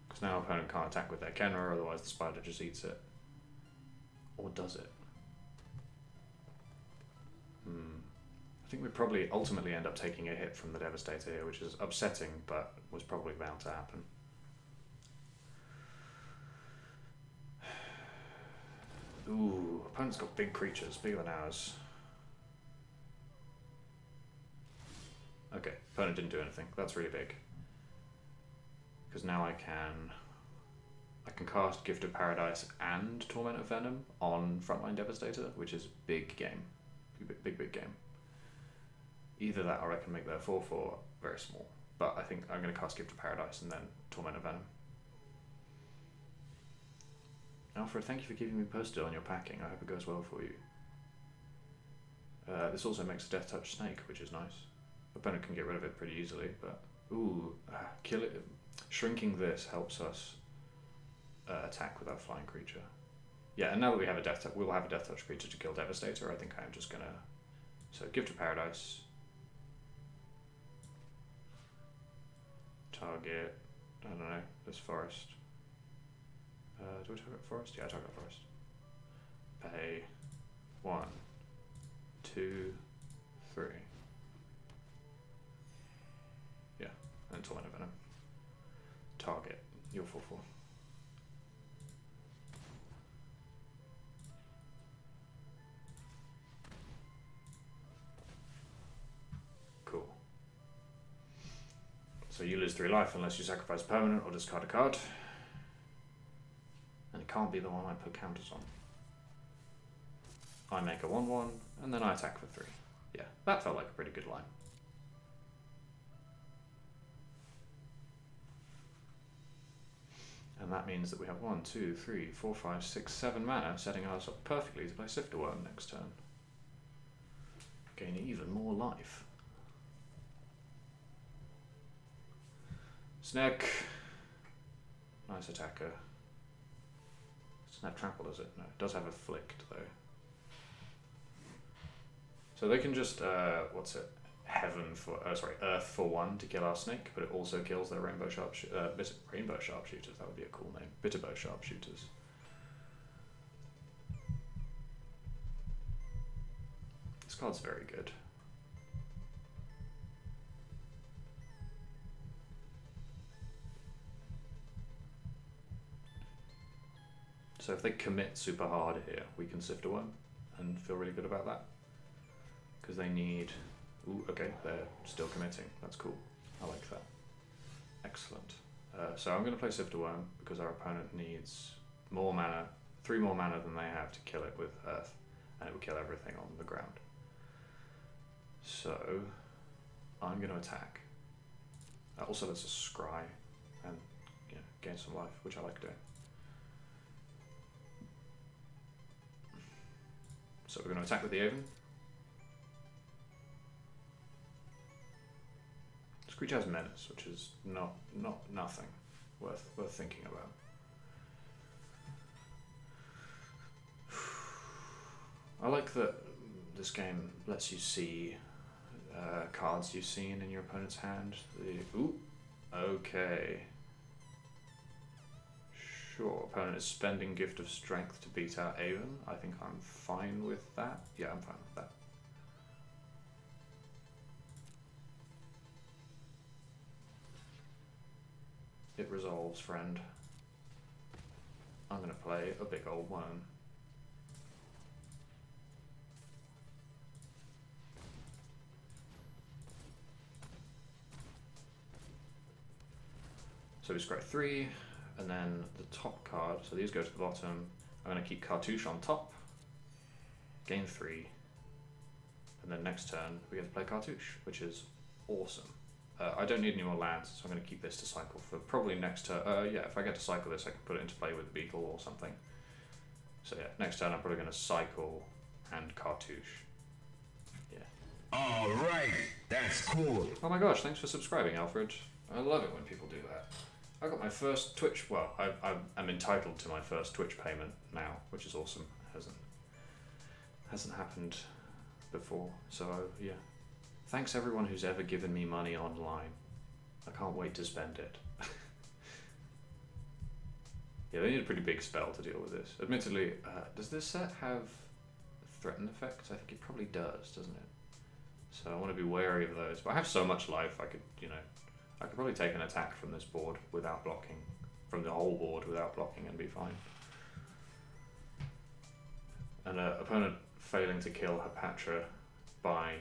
Because now our opponent can't attack with their Kenra, otherwise the spider just eats it. Or does it? I think we'd probably ultimately end up taking a hit from the Devastator here, which is upsetting, but was probably bound to happen. Ooh, opponent's got big creatures, bigger than ours. Okay, opponent didn't do anything. That's really big. Because now I can cast Gift of Paradise and Torment of Venom on Frontline Devastator, which is big game. Big game. Either that or I can make their 4/4 very small. But I think I'm going to cast Gift of Paradise and then Torment of Venom. Alfred, thank you for keeping me posted on your packing. I hope it goes well for you. This also makes a Death Touch snake, which is nice. Opponent can get rid of it pretty easily, but ooh, kill it. Shrinking this helps us attack with our flying creature. Yeah, and now that we have a Death Touch, we'll have a Death Touch creature to kill Devastator. I think I'm just gonna Gift of Paradise. Target. I don't know this forest. Do I target forest? Yeah, I target forest. Pay 1, 2, 3. Yeah, and Torment of Venom. Target. You're 4/4. Cool. So you lose 3 life unless you sacrifice a permanent or discard a card. And it can't be the one I put counters on. I make a 1/1, and then I attack for 3. Yeah, that felt like a pretty good line. And that means that we have 1, 2, 3, 4, 5, 6, 7 mana, setting us up perfectly to play Sifter Worm next turn. Gain even more life. Snake. Nice attacker. Snap Trample, does it? No, it does have Afflict though. So they can just, what's it? Earth for 1 to kill our snake, but it also kills their Rainbow Sharpshooters. Rainbow Sharpshooters, that would be a cool name. Bitterbow Sharpshooters. This card's very good. So if they commit super hard here, we can Sifter Worm and feel really good about that. Because they need... Ooh, okay, they're still committing. That's cool. I like that. Excellent. So I'm going to play Sifter Worm because our opponent needs more mana, 3 more mana than they have to kill it with Earth, and it will kill everything on the ground. So I'm going to attack. Also, there's a Scry and gain some life, which I like doing. So we're going to attack with the Aven. This creature has Menace, which is nothing worth thinking about. I like that this game lets you see cards you've seen in your opponent's hand. Ooh, okay. Sure, opponent is spending Gift of Strength to beat out Aven. I think I'm fine with that. Yeah, I'm fine with that. It resolves, friend. I'm gonna play a big old one. So we scry 3. And then the top card, so these go to the bottom. I'm going to keep Cartouche on top, gain 3, and then next turn we get to play Cartouche, which is awesome. I don't need any more lands, so I'm going to keep this to cycle for probably next turn. Yeah, if I get to cycle this, I can put it into play with the Beagle or something. So yeah, next turn I'm probably going to cycle and Cartouche. Yeah. Alright, that's cool. Oh my gosh, thanks for subscribing, Alfred. I love it when people do that. I got my first Twitch, well, I'm entitled to my first Twitch payment now, which is awesome. It hasn't happened before, so yeah. Thanks everyone who's ever given me money online. I can't wait to spend it. Yeah, they need a pretty big spell to deal with this. Admittedly, does this set have threaten effects? I think it probably does, doesn't it? So I want to be wary of those. But I have so much life, I could, you know, I could probably take an attack from this board without blocking, from the whole board without blocking, and be fine. And opponent failing to kill Hapatra by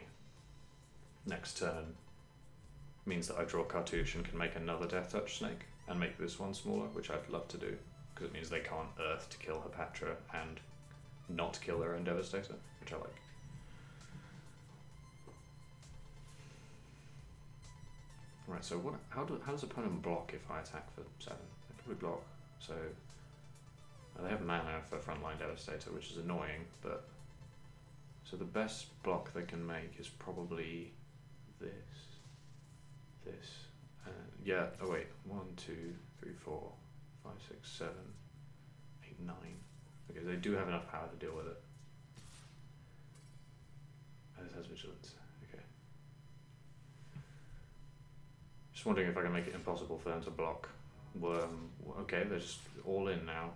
next turn means that I draw Cartouche and can make another Death Touch snake and make this one smaller, which I'd love to do, because it means they can't Earth to kill Hapatra and not kill their own Devastator, which I like. Right, so what? How does opponent block if I attack for 7? They probably block. So they have mana for Frontline Devastator, which is annoying, but so the best block they can make is probably this. Yeah. Oh wait, 1, 2, 3, 4, 5, 6, 7, 8, 9. Okay, they do have enough power to deal with it. And this has vigilance. Okay. Just wondering if I can make it impossible for them to block Worm. Okay, they're just all in now.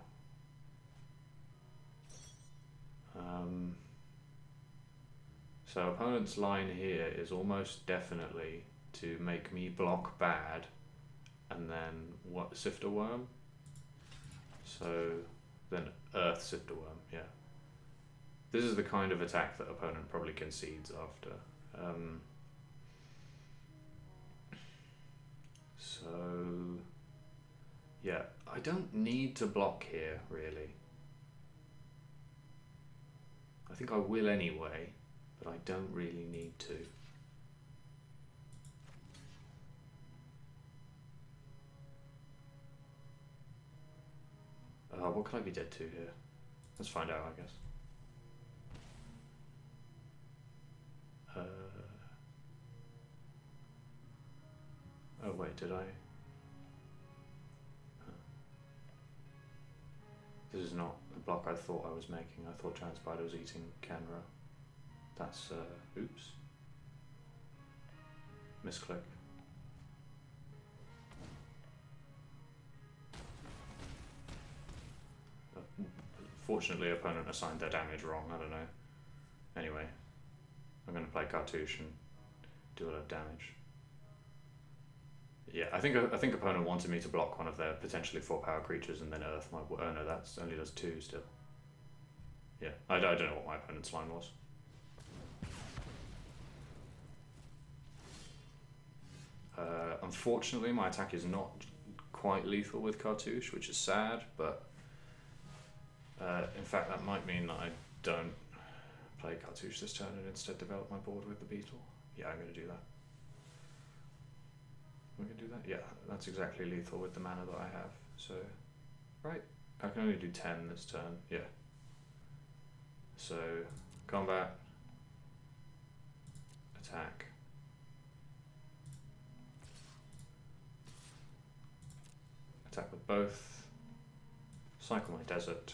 So opponent's line here is almost definitely to make me block bad and then what, Sifter Worm? So then Earth Sifter Worm, yeah. This is the kind of attack that opponent probably concedes after. So yeah, I don't need to block here really. I think I will anyway, but I don't really need to. What could I be dead to here? Let's find out, I guess. Oh wait, did I? This is not the block I thought I was making. I thought Giant Spider was eating Kenra. That's, oops. Misclick. Fortunately, opponent assigned their damage wrong, I don't know. Anyway, I'm going to play Cartouche and do a lot of damage. Yeah, I think opponent wanted me to block one of their potentially 4-power creatures and then Earth my... Oh no, that's only does 2 still. Yeah, I don't know what my opponent's line was. Unfortunately, my attack is not quite lethal with Cartouche, which is sad, but in fact that might mean that I don't play Cartouche this turn and instead develop my board with the Beetle. Yeah, I'm going to do that. We can do that? Yeah, that's exactly lethal with the mana that I have. So, right, I can only do 10 this turn, yeah. So, combat, attack. Attack with both, cycle my desert.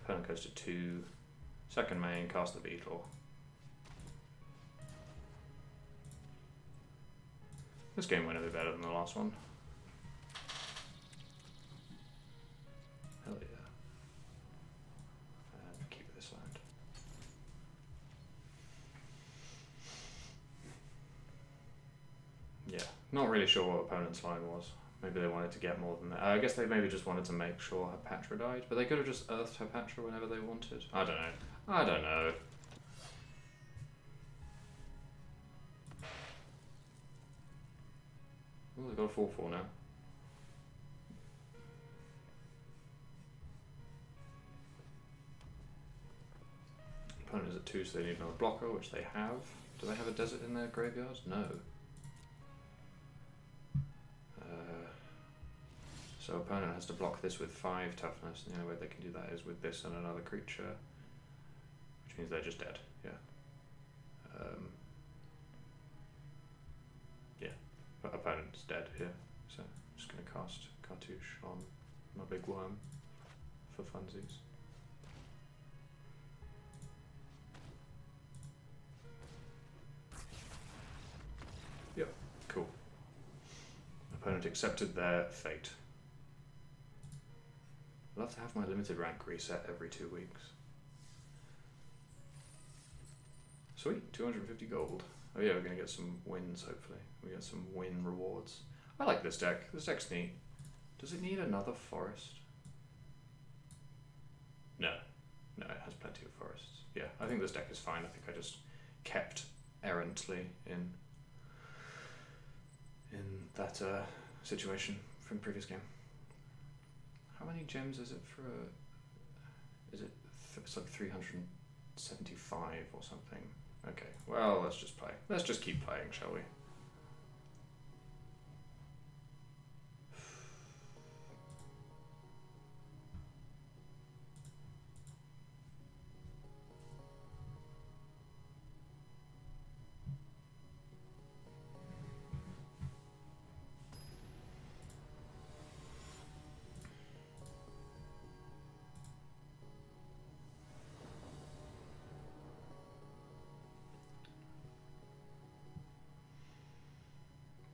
Opponent goes to 2. Second main, cast the Beetle. This game went a bit better than the last one. Hell yeah. And keep this land. Yeah, not really sure what opponent's line was. Maybe they wanted to get more than that. I guess they maybe just wanted to make sure Hapatra died, but they could have just earthed Hapatra whenever they wanted. I don't know. I don't know. Oh, they've got a 4/4 now. Opponent is at 2, so they need another blocker, which they have. Do they have a desert in their graveyard? No. So opponent has to block this with 5 toughness, and the only way they can do that is with this and another creature, which means they're just dead, yeah. Yeah, but opponent's dead here, so I'm just going to cast Cartouche on my big worm for funsies. opponent accepted their fate. I'd love to have my limited rank reset every 2 weeks. Sweet, 250 gold. Oh yeah, we're going to get some wins, hopefully. We get some win rewards. I like this deck. This deck's neat. Does it need another forest? No. No, it has plenty of forests. Yeah, I think this deck is fine. I think I just kept errantly in that situation from the previous game. How many gems is it for a... Is it... It's like 375 or something. Okay, well, let's just play. Let's just keep playing, shall we?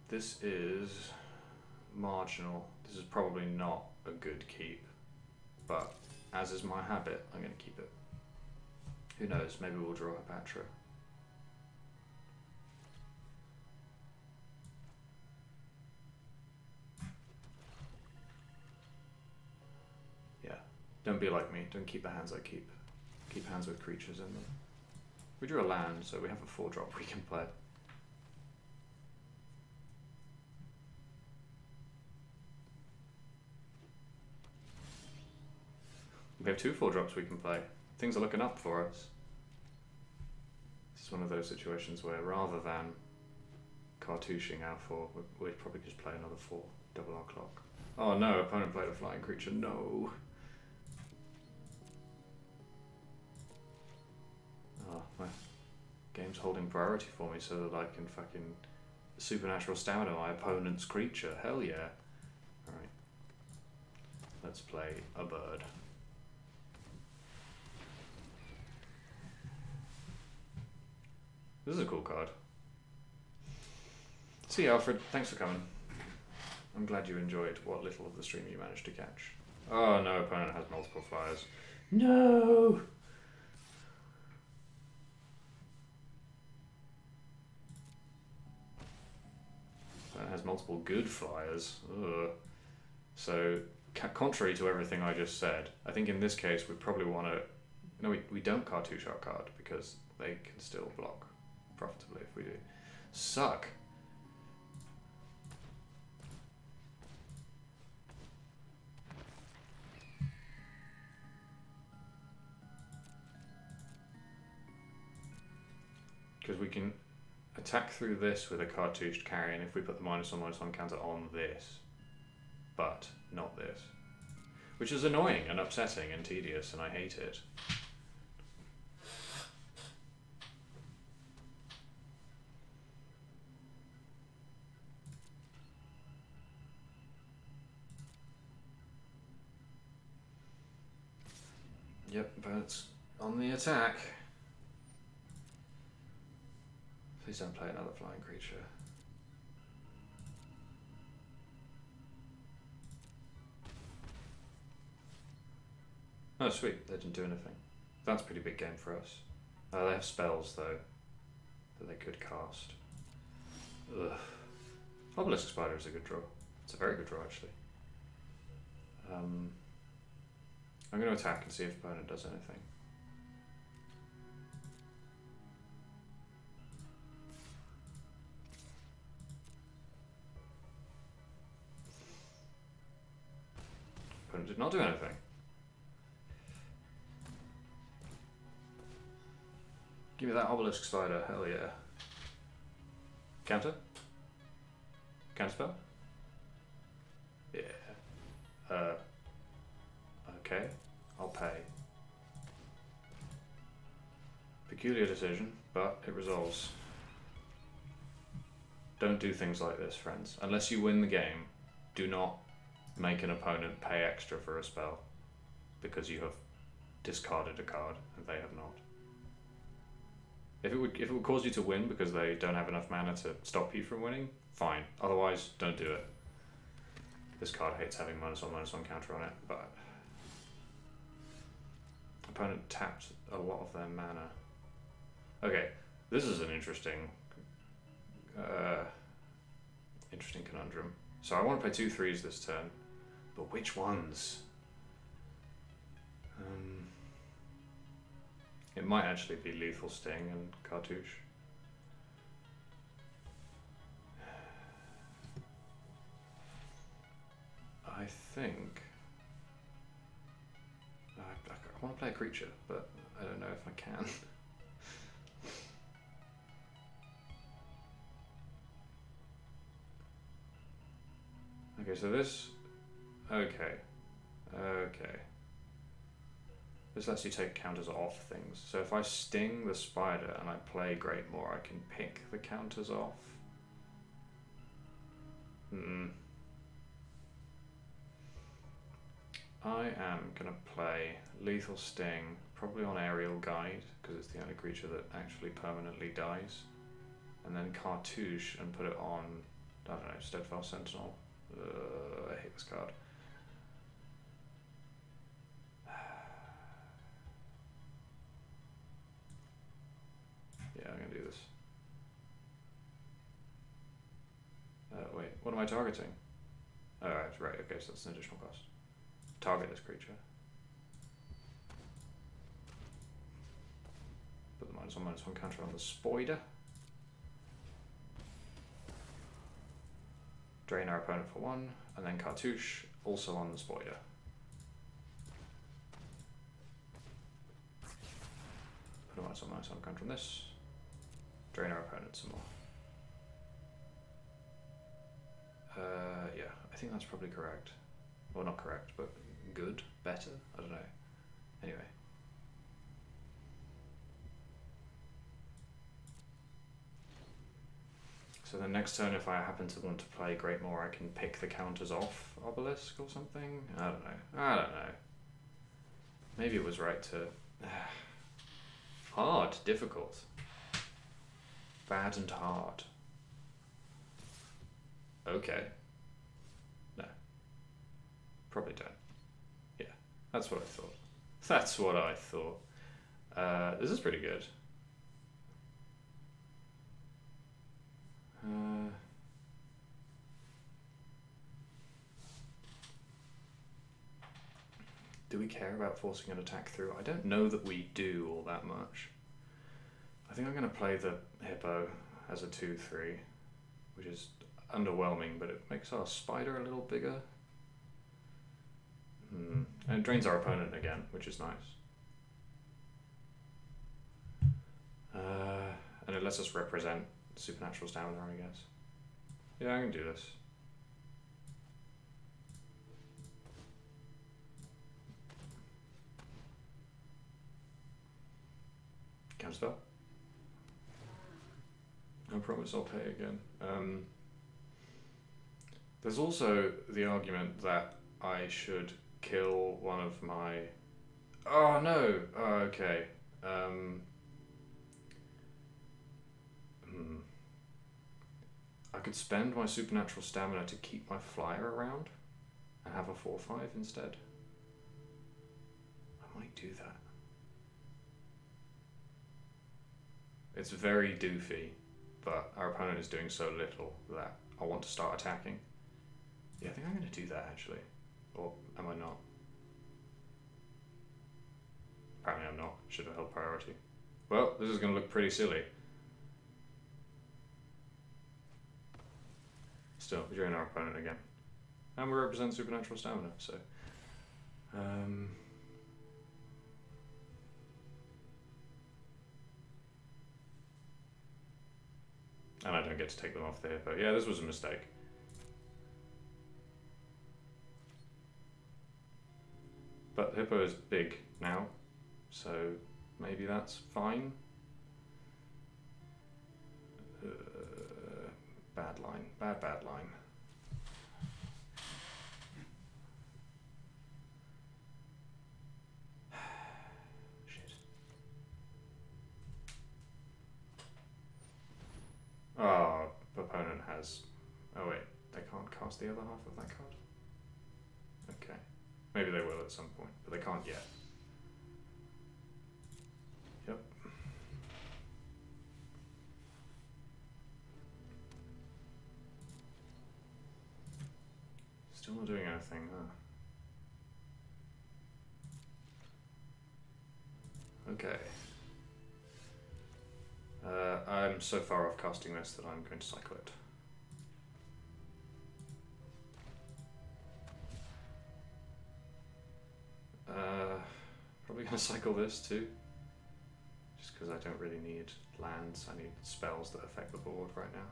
This is marginal. This is probably not a good keep, but as is my habit, I'm going to keep it. Who knows, maybe we'll draw a Patra. Yeah, don't be like me, don't keep the hands I keep. Keep hands with creatures in them. We drew a land, so we have a 4-drop we can play. We have 2 4-drops we can play. Things are looking up for us. This is one of those situations where rather than cartouching our 4, we'd probably just play another 4, double our clock. Oh no, opponent played a flying creature, no. Oh, my game's holding priority for me so that I can fucking supernatural stamina my opponent's creature. Hell yeah. Alright. Let's play a bird. This is a cool card. See you, Alfred. Thanks for coming. I'm glad you enjoyed what little of the stream you managed to catch. Oh no, opponent has multiple flyers. No! Opponent has multiple good flyers. Ugh. So, contrary to everything I just said, I think in this case we probably want to... No, we don't cartouche our card because they can still block profitably if we do. Suck. Because we can attack through this with a cartouched carry, and if we put the -1/-1 counter on this, but not this. Which is annoying and upsetting and tedious, and I hate it. Yep, but it's on the attack. Please don't play another flying creature. Oh sweet, they didn't do anything. That's a pretty big game for us. They have spells though, that they could cast. Ugh. Obelisk Spider is a good draw. It's a very good draw actually. I'm going to attack and see if opponent does anything. Opponent did not do anything. Give me that Obelisk Spider, hell yeah. Counter? Counterspell? Yeah. Okay, I'll pay. Peculiar decision, but it resolves. Don't do things like this, friends. Unless you win the game, do not make an opponent pay extra for a spell because you have discarded a card and they have not. If it would cause you to win because they don't have enough mana to stop you from winning, fine. Otherwise, don't do it. This card hates having -1/-1 counter on it, but opponent tapped a lot of their mana. Okay, this is an interesting conundrum. So I want to play 2 3s this turn, but which ones? It might actually be Lethal Sting and Cartouche. I think I want to play a creature, but I don't know if I can. Okay, so this... Okay. This lets you take counters off things. So if I sting the spider and I play Greatmoor, I can pick the counters off. I am going to play Lethal Sting, probably on Aerial Guide, because it's the only creature that actually permanently dies. And then Cartouche and put it on, I don't know, Steadfast Sentinel. I hate this card. Yeah, I'm going to do this. Wait, what am I targeting? Alright, right, okay, so that's an additional cost. Target this creature. Put the -1/-1 counter on the Spoider. Drain our opponent for 1, and then Cartouche also on the Spoider. Put a -1/-1 counter on this. Drain our opponent some more. Yeah, I think that's probably correct. Well, not correct, but good, better, I don't know. Anyway. So the next turn, if I happen to want to play Greatmoor, I can pick the counters off Obelisk or something? I don't know. Maybe it was right to... Hard, difficult. Bad and hard. Okay. No. Probably don't. Yeah, that's what I thought. That's what I thought. This is pretty good. Do we care about forcing an attack through? I don't know that we do all that much. I think I'm going to play the Hippo as a 2/3, which is underwhelming, but it makes our spider a little bigger. And it drains our opponent again, which is nice. And it lets us represent supernatural stamina, I guess. Yeah, I can do this. Counterspell. I promise I'll pay again. There's also the argument that I should kill one of my... Oh no! Oh, okay. I could spend my supernatural stamina to keep my flyer around and have a 4/5 instead. I might do that. It's very doofy, but our opponent is doing so little that I want to start attacking. Yeah, I think I'm going to do that actually. Or am I not? Apparently I'm not. Should have held priority. Well, this is going to look pretty silly. Still, we drain our opponent again. And we represent supernatural stamina, so... And I don't get to take them off the Hippo. Yeah, this was a mistake. But the Hippo is big now, so maybe that's fine. Bad line. Bad line. Shit. Oh, opponent has... Oh wait, they can't cast the other half of that card? Maybe they will at some point, but they can't yet. Yep. Still not doing anything, huh? Okay. I'm so far off casting this that I'm going to cycle it. Probably going to cycle this too. Just because I don't really need lands, I need spells that affect the board right now.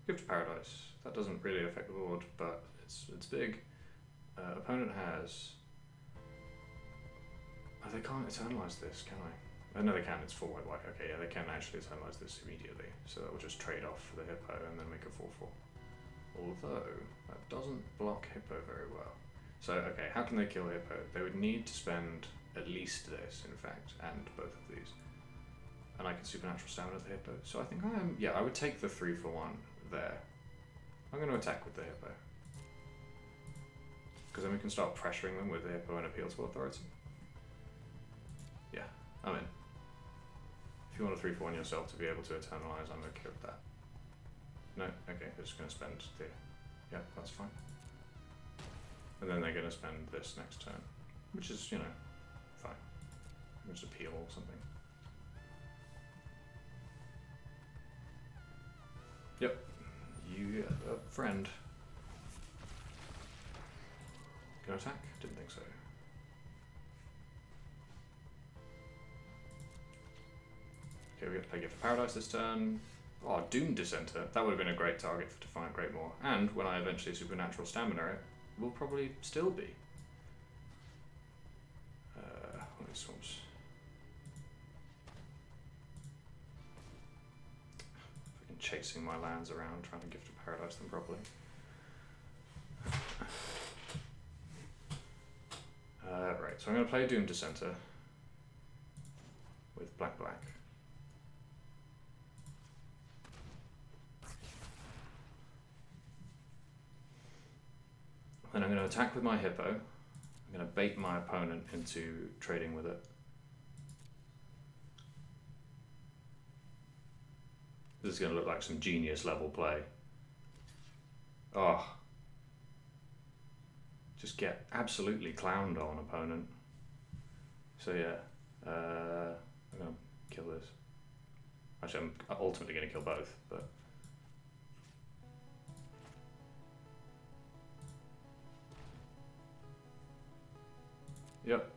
Gift of Paradise. That doesn't really affect the board, but it's big. Opponent has... Oh, they can't eternalize this, can I? Oh, no, they can. It's 4 white. Okay, yeah, they can actually eternalize this immediately. So that will just trade off for the Hippo and then make a 4/4. Although, that doesn't block Hippo very well. So, okay, how can they kill Hippo? They would need to spend at least this, in fact, and both of these. And I can Supernatural Stamina the Hippo. So I think I would take the 3-for-1 there. I'm going to attack with the Hippo. Because then we can start pressuring them with the Hippo and Appeal to Authority. Yeah, I'm in. If you want a 3-for-1 yourself to be able to eternalize, I'm okay with that. No? Okay, they're just going to spend the... Yeah, that's fine. And then they're going to spend this next turn. Which is, you know, fine. Just appeal or something. Yep. You get a friend. Gonna attack? Didn't think so. Okay, we got to play Gift of Paradise this turn. Oh, Doom Dissenter. That would have been a great target for Defiant Greatmaw. And when I eventually Supernatural Stamina it, will probably still be. What are these swaps? Fucking chasing my lands around, trying to Gift of Paradise them properly. Right, so I'm going to play Doom Dissenter with black. Then I'm going to attack with my Hippo. I'm going to bait my opponent into trading with it. This is going to look like some genius level play. Oh. Just get absolutely clowned on, opponent. So yeah, I'm going to kill this. Actually, I'm ultimately going to kill both, but... Yep.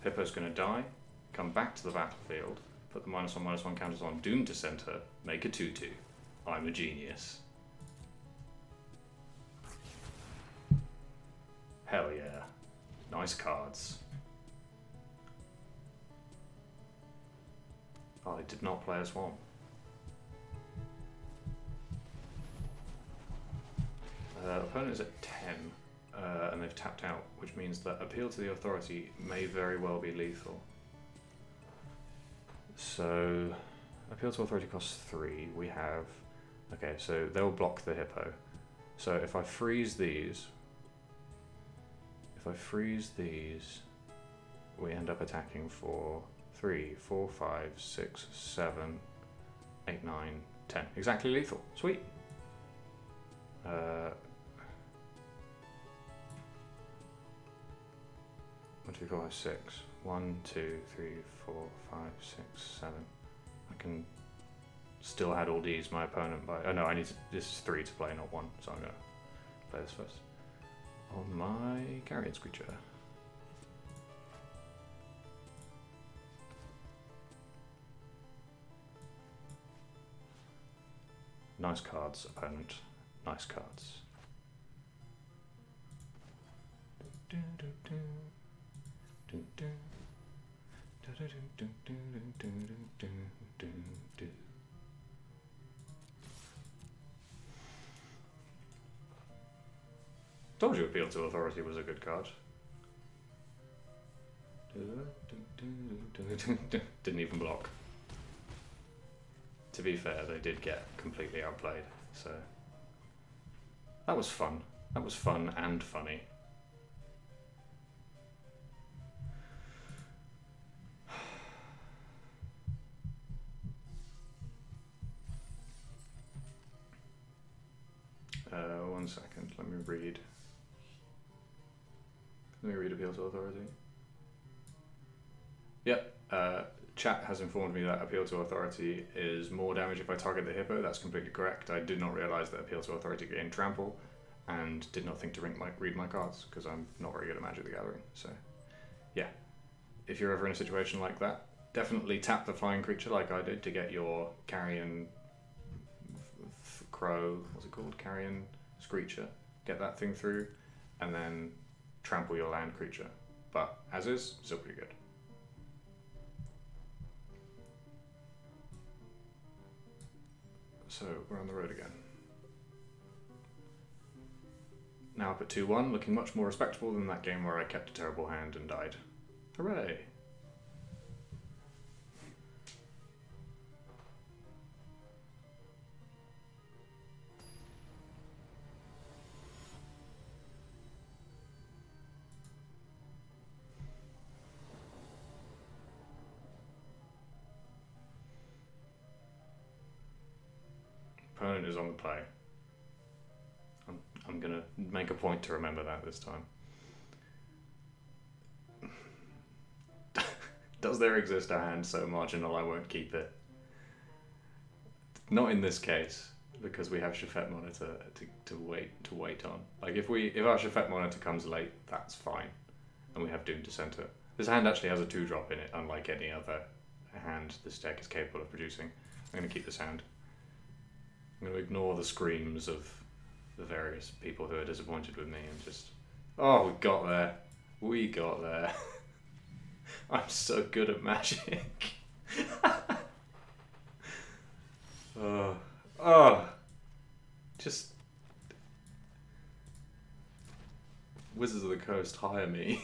Hippo's going to die, come back to the battlefield, put the -1/-1 counters on Doom Dissenter, make a 2/2. I'm a genius. Hell yeah. Nice cards. Oh, they did not play a Swamp. Opponent is at 10, and they've tapped out, which means that Appeal to the Authority may very well be lethal. So, Appeal to Authority costs 3. We have... Okay, so they'll block the Hippo. So if I freeze these... we end up attacking for 3, 4, 5, 6, 7, 8, 9, 10. Exactly lethal. Sweet. 1, 2, 4, 5, 6. 1, 2, 3, 4, 5, 6, 7. I can still add all these. My opponent by... Oh no, I need to... This is 3 to play, not 1. So I'm going to play this first. On my Carrion Screecher. Nice cards, opponent. Nice cards. Told you Appeal to Authority was a good card. Didn't even block. To be fair, they did get completely outplayed, so that was fun. That was fun and funny. One second, let me read. Appeal to Authority. Yep, chat has informed me that Appeal to Authority is more damage if I target the hippo. That's completely correct. I did not realise that Appeal to Authority gained trample, and did not think to read my cards, because I'm not very good at Magic the Gathering. So, yeah. If you're ever in a situation like that, definitely tap the flying creature like I did to get your Carrion Crow, what's it called? Carrion Screecher. Get that thing through, and then trample your land creature. But, as is, still pretty good. So, we're on the road again. Now up at 2-1, looking much more respectable than that game where I kept a terrible hand and died. Hooray! Opponent is on the play. I'm gonna make a point to remember that this time. Does there exist a hand so marginal I won't keep it? Not in this case, because we have Shafet Monitor to wait on. Like if our Shafet Monitor comes late, that's fine, and we have Doom Dissenter. This hand actually has a 2-drop in it, unlike any other hand this deck is capable of producing. I'm gonna keep this hand. I'm going to ignore the screams of the various people who are disappointed with me and just... Oh, we got there. We got there. I'm so good at Magic. Just... Wizards of the Coast, hire me.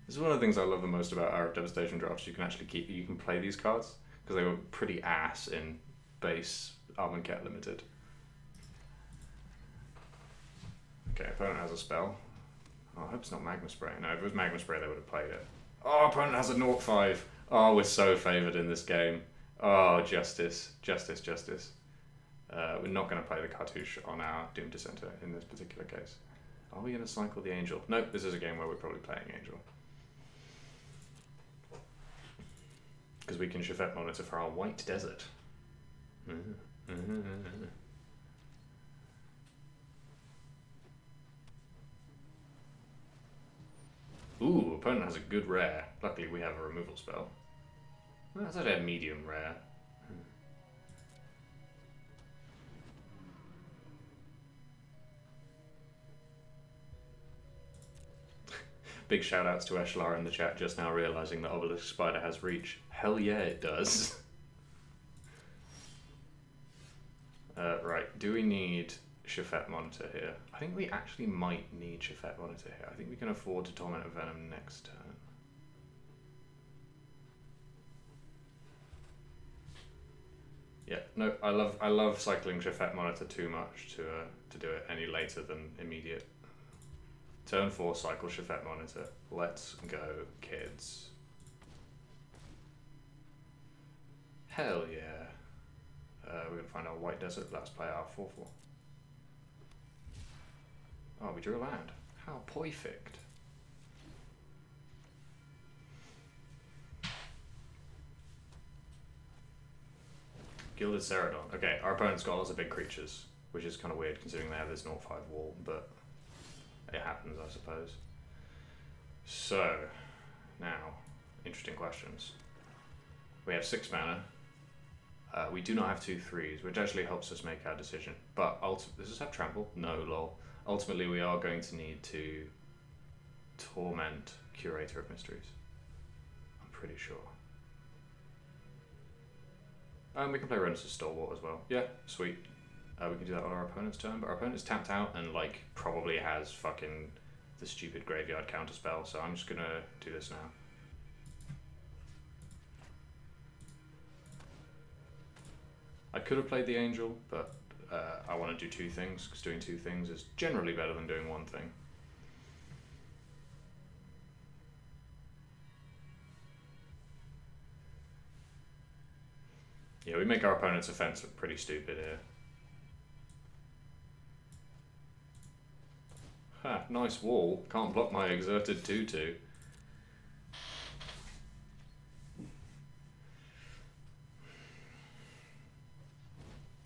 This is one of the things I love the most about Hour of Devastation drafts. You can play these cards, because they were pretty ass in base Armenket Limited. Okay, opponent has a spell. Oh, I hope it's not Magma Spray. No, if it was Magma Spray, they would have played it. Oh, opponent has a 0-5. Oh, we're so favoured in this game. Oh, justice. Justice, justice. We're not going to play the Cartouche on our Doom Dissenter in this particular case. Are we going to cycle the Angel? Nope, this is a game where we're probably playing Angel. Because we can Shafet Monitor for our White Desert. Ooh, opponent has a good rare. Luckily we have a removal spell. Well, that's actually a medium rare. Big shout outs to Eshlar in the chat just now realising that Obelisk Spider has reach. Hell yeah, it does. Right, do we need Shafet Monitor here? I think we actually might need Shafet Monitor here. I think we can afford to Torment of Venom next turn. Yeah, no, I love cycling Shafet Monitor too much to do it any later than immediate. Turn 4, cycle Shafet Monitor. Let's go, kids. Hell yeah. We're going to find our White Desert. Let's play our 4-4. Oh, we drew a land. How perfect. Gilded Ceradon. Okay, our opponent's got lots of big creatures, which is kind of weird considering they have this 0-5 wall, but it happens, I suppose. So, now, interesting questions. We have 6 mana. We do not have 2/3s, which actually helps us make our decision. But does this have trample? No, lol. Ultimately, we are going to need to torment Curator of Mysteries. I'm pretty sure. We can play Renaissance Stalwart as well. Yeah, sweet. We can do that on our opponent's turn, but our opponent's tapped out and like probably has fucking the stupid graveyard counterspell, so I'm just gonna do this now. I could have played the Angel, but I want to do two things, because doing two things is generally better than doing one thing. Yeah, we make our opponent's offense look pretty stupid here. Ha, nice wall. Can't block my exerted 2-2.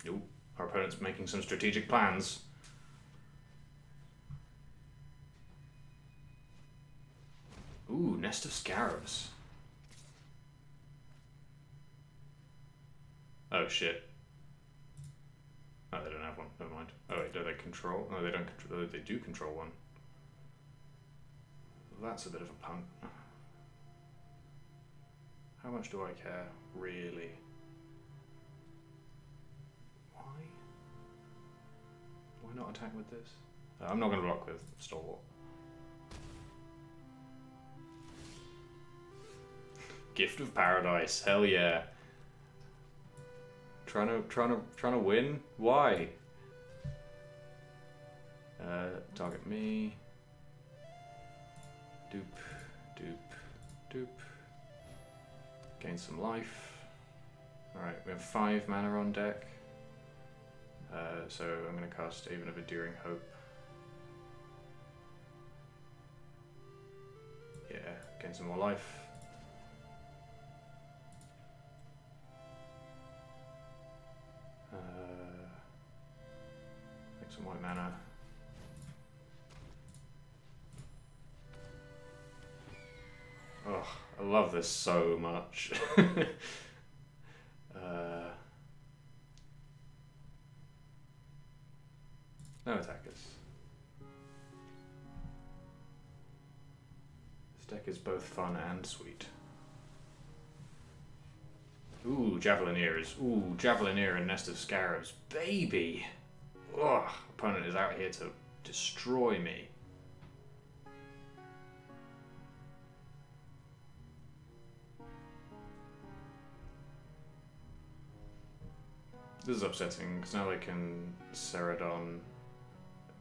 Ooh, our opponent's making some strategic plans. Ooh, Nest of Scarabs. Oh shit. Oh, they don't have one. Never mind. Oh wait, do they control? No, they don't control. Oh, they do control one. Well, that's a bit of a punt. How much do I care, really? Why? Why not attack with this? I'm not going to block with Stalwart. Gift of Paradise. Hell yeah. Trying to win? Why? Target me. Doop, doop, doop. Gain some life. Alright, we have 5 mana on deck. So I'm going to cast Haven of Enduring Hope. Yeah, gain some more life. Make some white mana. Oh, I love this so much. No attackers. This deck is both fun and sweet. Ooh, Javelineers. Ooh, Javelineer and Nest of Scarabs. Baby! Ugh, opponent is out here to destroy me. This is upsetting, because now they can Ceradon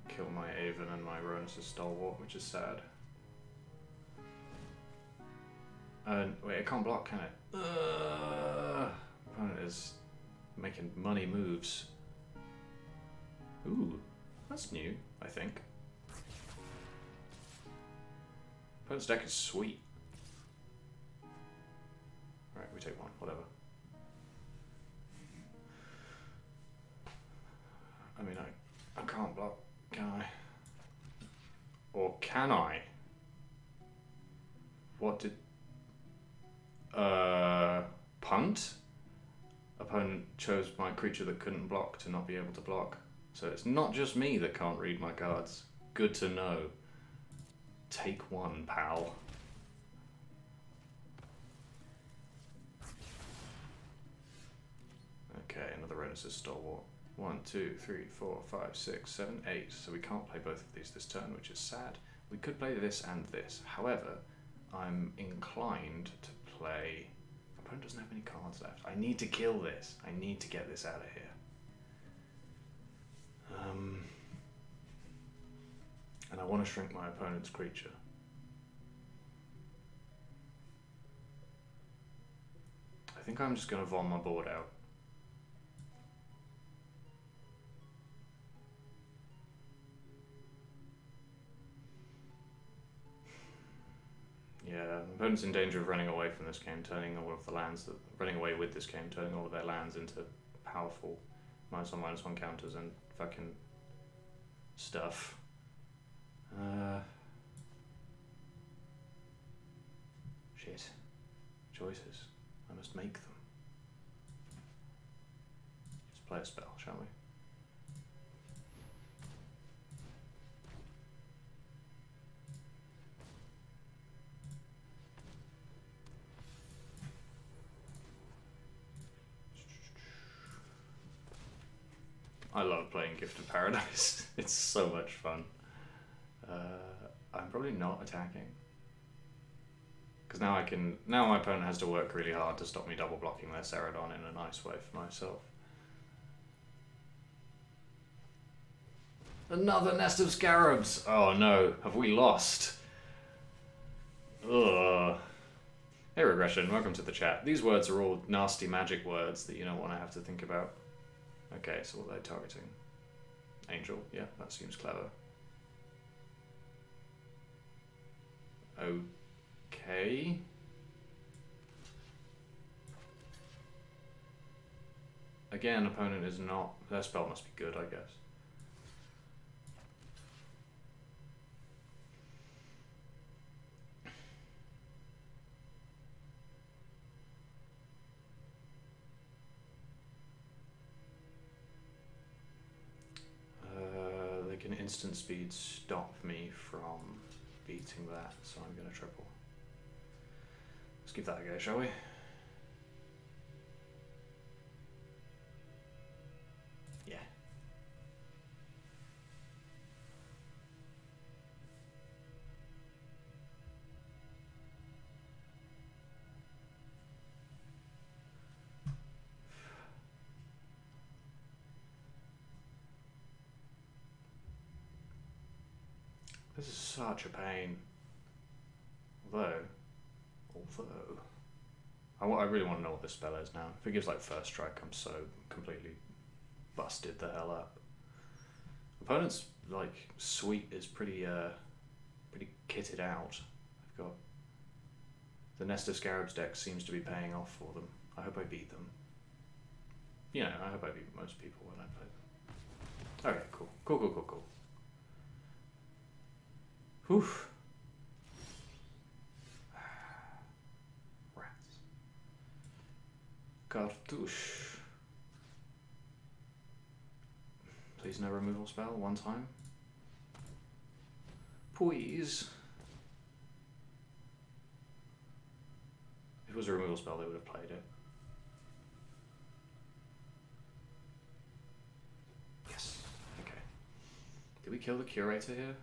kill my Haven and my Ronus' Stalwart, which is sad. Wait, it can't block, can it? Opponent is making money moves. Ooh, that's new, I think. Opponent's deck is sweet. Alright, we take one, whatever. I mean, I can't block, can I? Or can I? What did... punt? Opponent chose my creature that couldn't block to not be able to block. So it's not just me that can't read my cards. Good to know. Take one, pal. Okay, another Ronus' Stalwart. 1, 2, 3, 4, 5, 6, 7, 8. So we can't play both of these this turn, which is sad. We could play this and this. However, I'm inclined to play... Opponent doesn't have any cards left. I need to kill this. I need to get this out of here. And I want to shrink my opponent's creature. I think I'm just going to Von my board out. Yeah, the opponent's in danger of running away from this game, turning all of the lands, running away with this game, turning all of their lands into powerful -1/-1 counters and fucking stuff. Shit. Choices. I must make them. Let's play a spell, shall we? I love playing Gift of Paradise. It's so much fun. I'm probably not attacking. Because now my opponent has to work really hard to stop me double blocking their Ceradon in a nice way for myself. Another nest of scarabs! Oh no, have we lost? Ugh. Hey Regression, welcome to the chat. These words are all nasty magic words that you don't want to have to think about. Okay, so what are they targeting? Angel, yeah, that seems clever. Okay. Again, opponent is not... Their spell must be good, I guess. They can instant speed stop me from beating that, so I'm going to triple. Let's give that a go, shall we? Yeah. This is such a pain. Although, I really want to know what this spell is now. If it gives like first strike, I'm so completely busted the hell up. Opponent's like suite is pretty kitted out. I've got the Nest of Scarabs deck seems to be paying off for them. I hope I beat them. You know, I hope I beat most people when I play them. Okay, cool. Cool. Whew. Rats. Cartouche. Please no removal spell, one time. Please. If it was a removal spell, they would have played it. Yes. Okay. Did we kill the Curator here?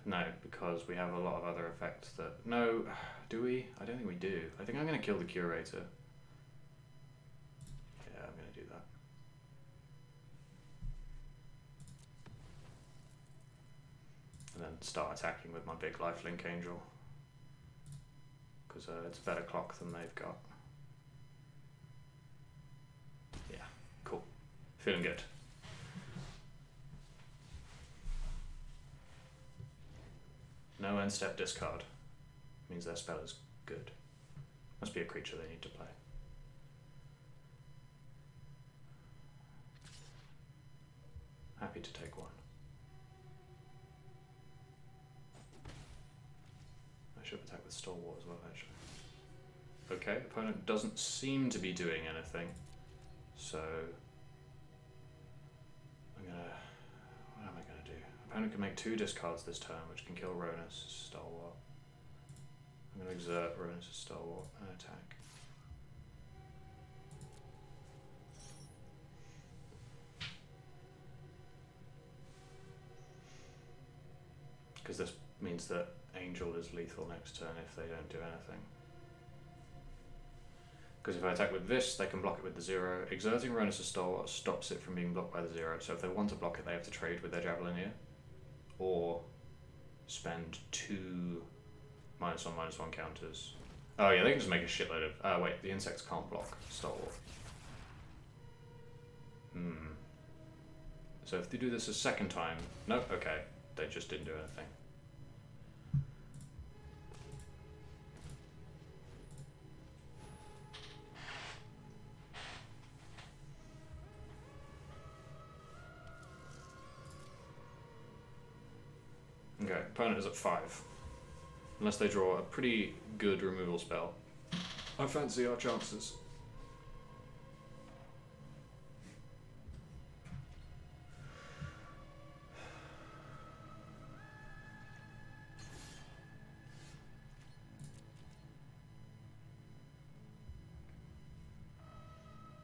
No, because we have a lot of other effects that... No, do we? I don't think we do. I think I'm going to kill the Curator. Yeah, I'm going to do that. And then start attacking with my big lifelink angel. Because it's a better clock than they've got. Yeah, cool. Feeling good. No end step discard. Means their spell is good. Must be a creature they need to play. Happy to take one. I should attack with Stalwart as well, actually. Okay, opponent doesn't seem to be doing anything. So... What am I going to do? Opponent can make 2 discards this turn, which can kill Ronus' Stalwart. I'm going to exert Ronus' Stalwart and attack. Because this means that Angel is lethal next turn if they don't do anything. Because if I attack with this, they can block it with the 0. Exerting Ronus' Stalwart stops it from being blocked by the 0, so if they want to block it, they have to trade with their Javelineer. Or spend 2 -1/-1 counters. Oh yeah, they can just make a shitload of... wait, the insects can't block Stalwart. So if they do this a second time... Nope, okay. They just didn't do anything. Okay, opponent is at 5. Unless they draw a pretty good removal spell. I fancy our chances.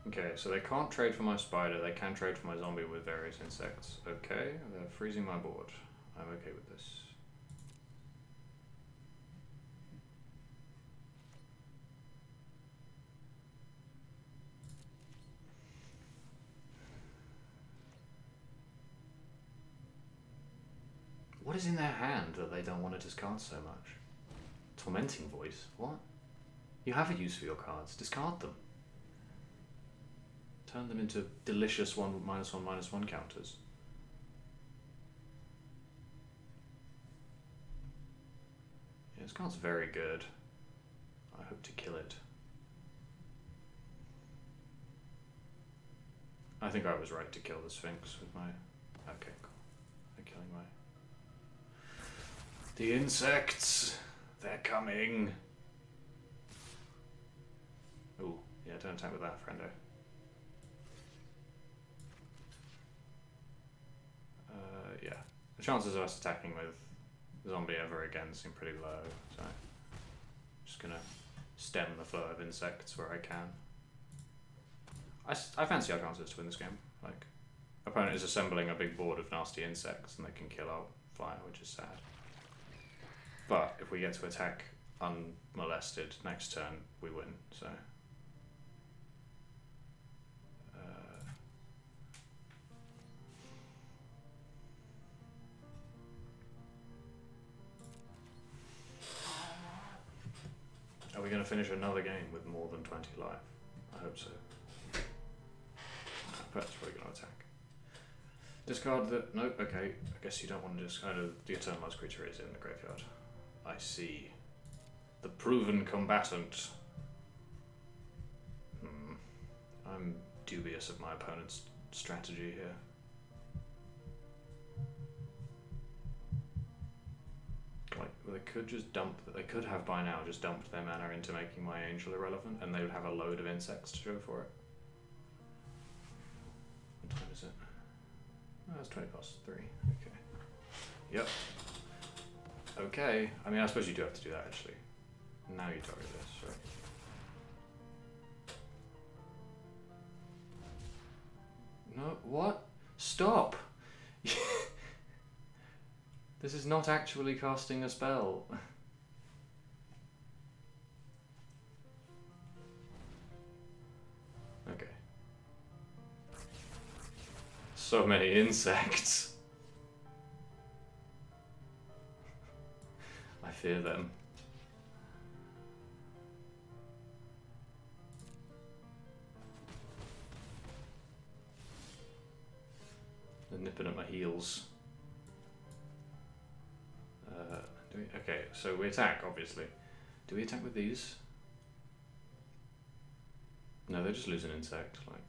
Okay, so they can't trade for my spider, they can trade for my zombie with various insects. Okay, they're freezing my board. I'm okay with this. What is in their hand that they don't want to discard so much? Tormenting Voice? What? You have a use for your cards. Discard them. Turn them into delicious 1/1/1 counters. Yeah, this card's very good. I hope to kill it. I think I was right to kill the Sphinx with my... Okay, cool. I'm killing my... The insects! They're coming! Ooh, yeah, don't attack with that, friendo. Yeah. The chances of us attacking with zombie ever again seem pretty low, so... Just gonna stem the flow of insects where I can. I fancy our chances to win this game. Like, opponent is assembling a big board of nasty insects and they can kill our flyer, which is sad. But if we get to attack unmolested next turn, we win, so... Are we going to finish another game with more than 20 life? I hope so. Perhaps we're going to attack. Discard the... Nope, okay. I guess you don't want to discard... Oh, the Eternalized creature is in the graveyard. I see. The proven combatant. I'm dubious of my opponent's strategy here. Like, they could just dump... They could have by now just dumped their mana into making my Angel irrelevant, and they would have a load of insects to go for it. What time is it? Oh, it's 20 past 3. Okay. Yep. Okay. I mean, I suppose you do have to do that, actually. Now you target this, right? No, what? Stop! This is not actually casting a spell. Okay. So many insects. I fear them. They're nipping at my heels. Okay, so we attack, obviously. Do we attack with these? No, they just lose an insect, like.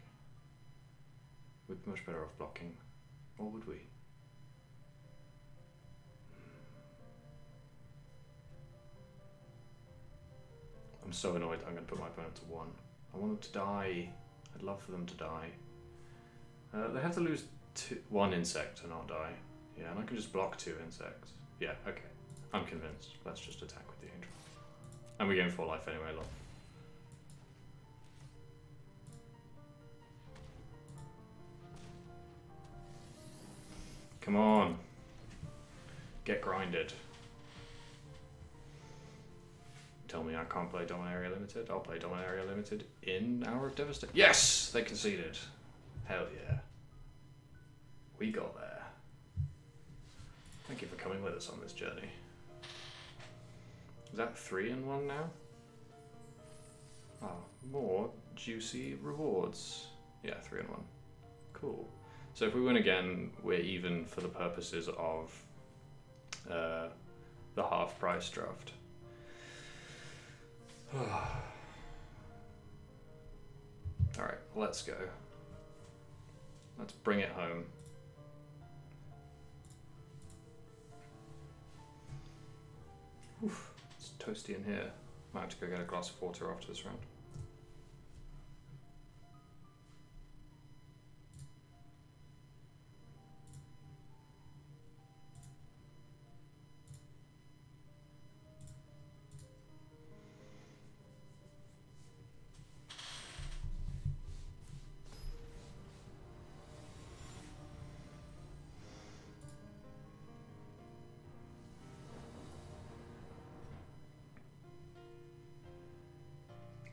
We'd be much better off blocking. Or would we? I'm so annoyed that I'm going to put my opponent to 1. I want them to die. I'd love for them to die. They have to lose 1 insect to not die. Yeah, and I can just block 2 insects. Yeah, okay. I'm convinced. Let's just attack with the Angel. And we gain 4 life anyway, look. Come on. Get grinded. Tell me I can't play Dominaria Limited. I'll play Dominaria Limited in Hour of Devastation. Yes! They conceded. Hell yeah. We got there. Thank you for coming with us on this journey. Is that 3 in 1 now? Oh, more juicy rewards. Yeah, 3 in 1. Cool. So if we win again, we're even for the purposes of the half price draft. Alright, let's go. Let's bring it home. Oof. It's toasty in here. Might have to go get a glass of water after this round.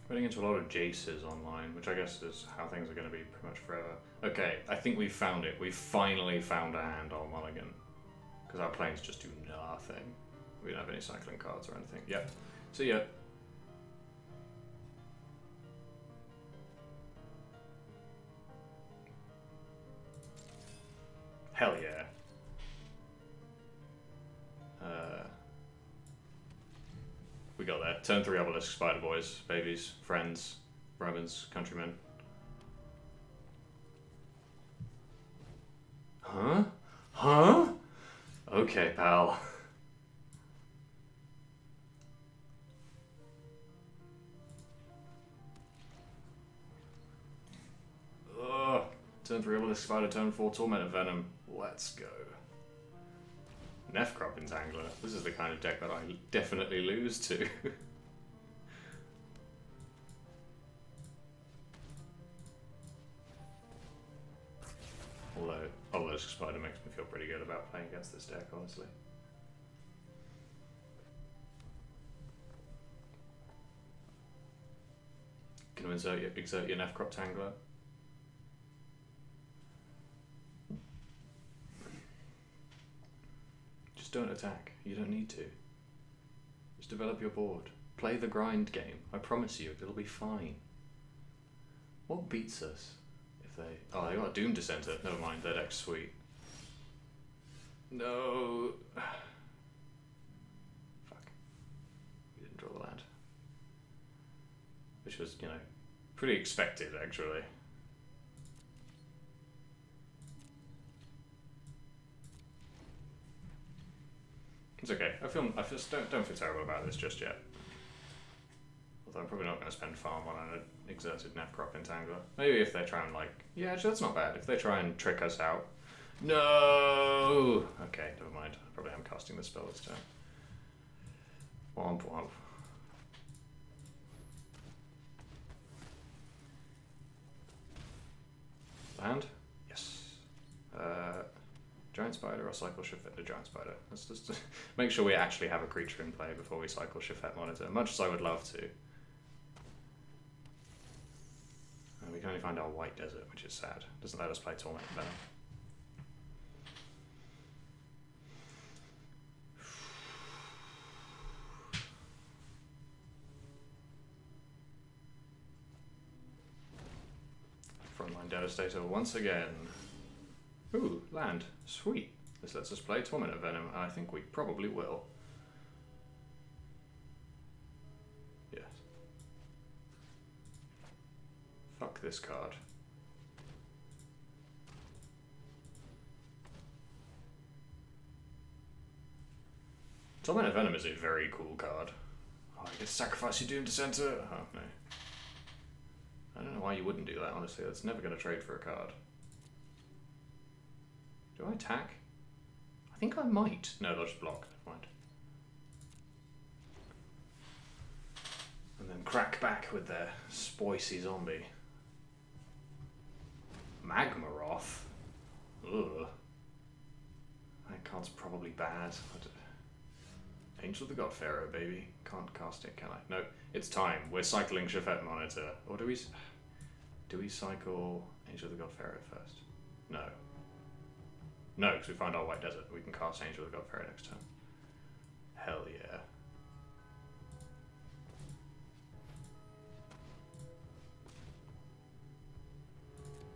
Running into a lot of Jaces online, which I guess is how things are going to be pretty much forever. Okay, I think we've found it. We've finally found a hand on Mulligan. Because our planes just do nothing. We don't have any cycling cards or anything. Yep. See ya. Hell yeah. We got there. Turn 3 obelisk, spider boys, babies, friends, Romans, countrymen. Huh? Huh? Okay, pal. Ugh. Turn 3 obelisk, spider, turn 4 torment of venom. Let's go. Nefkrop Entangler. This is the kind of deck that I definitely lose to. Although, Obelisk Spider makes me feel pretty good about playing against this deck, honestly. Can you exert your Nefkrop Tangler? Just don't attack. You don't need to. Just develop your board. Play the grind game. I promise you, it'll be fine. What beats us? If they... Oh, they got a Doom Dissenter. Never mind, their deck's sweet. No. Fuck. We didn't draw the land. Which was, you know, pretty expected, actually. It's okay. I just don't feel terrible about this just yet. Although I'm probably not going to spend farm on an exerted Nefkrop Entangler. Maybe if they try and like... Yeah, actually that's not bad. If they try and trick us out. No! Okay, never mind. I probably am casting the spell this turn. Womp womp. Land? Yes. Giant Spider or cycle Shafet the Giant Spider. Let's just make sure we actually have a creature in play before we cycle Shafet Monitor, much as I would love to. And we can only find our White Desert, which is sad. Doesn't let us play Torment and Venom. Frontline Devastator once again. Ooh, land. Sweet. This lets us play Torment of Venom, and I think we probably will. Yes. Fuck this card. Torment of Venom is a very cool card. Oh, you get to sacrifice your Doom Dissenter? Oh, no. I don't know why you wouldn't do that, honestly. That's never going to trade for a card. Do I attack? I think I might. No, they'll just block. Never mind. And then crack back with their spicy zombie. Magmaroth? Ugh. That card's probably bad. Angel of the God Pharaoh, baby. Can't cast it, can I? No, it's time. We're cycling Shafet Monitor. Or do we cycle Angel of the God Pharaoh first? No. No, because we find our White Desert. We can cast Angel of the God Pharaoh next turn. Hell yeah.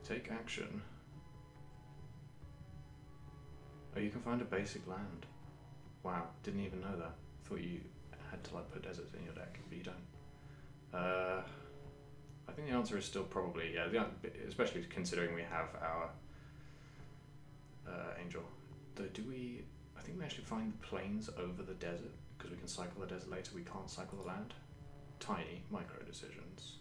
Take action. Oh, you can find a basic land. Wow, didn't even know that. Thought you had to like put deserts in your deck, but you don't. I think the answer is still probably, yeah, especially considering we have our Angel. Do we... I think we actually find the plains over the desert, because we can cycle the desert later. We can't cycle the land. Tiny micro decisions.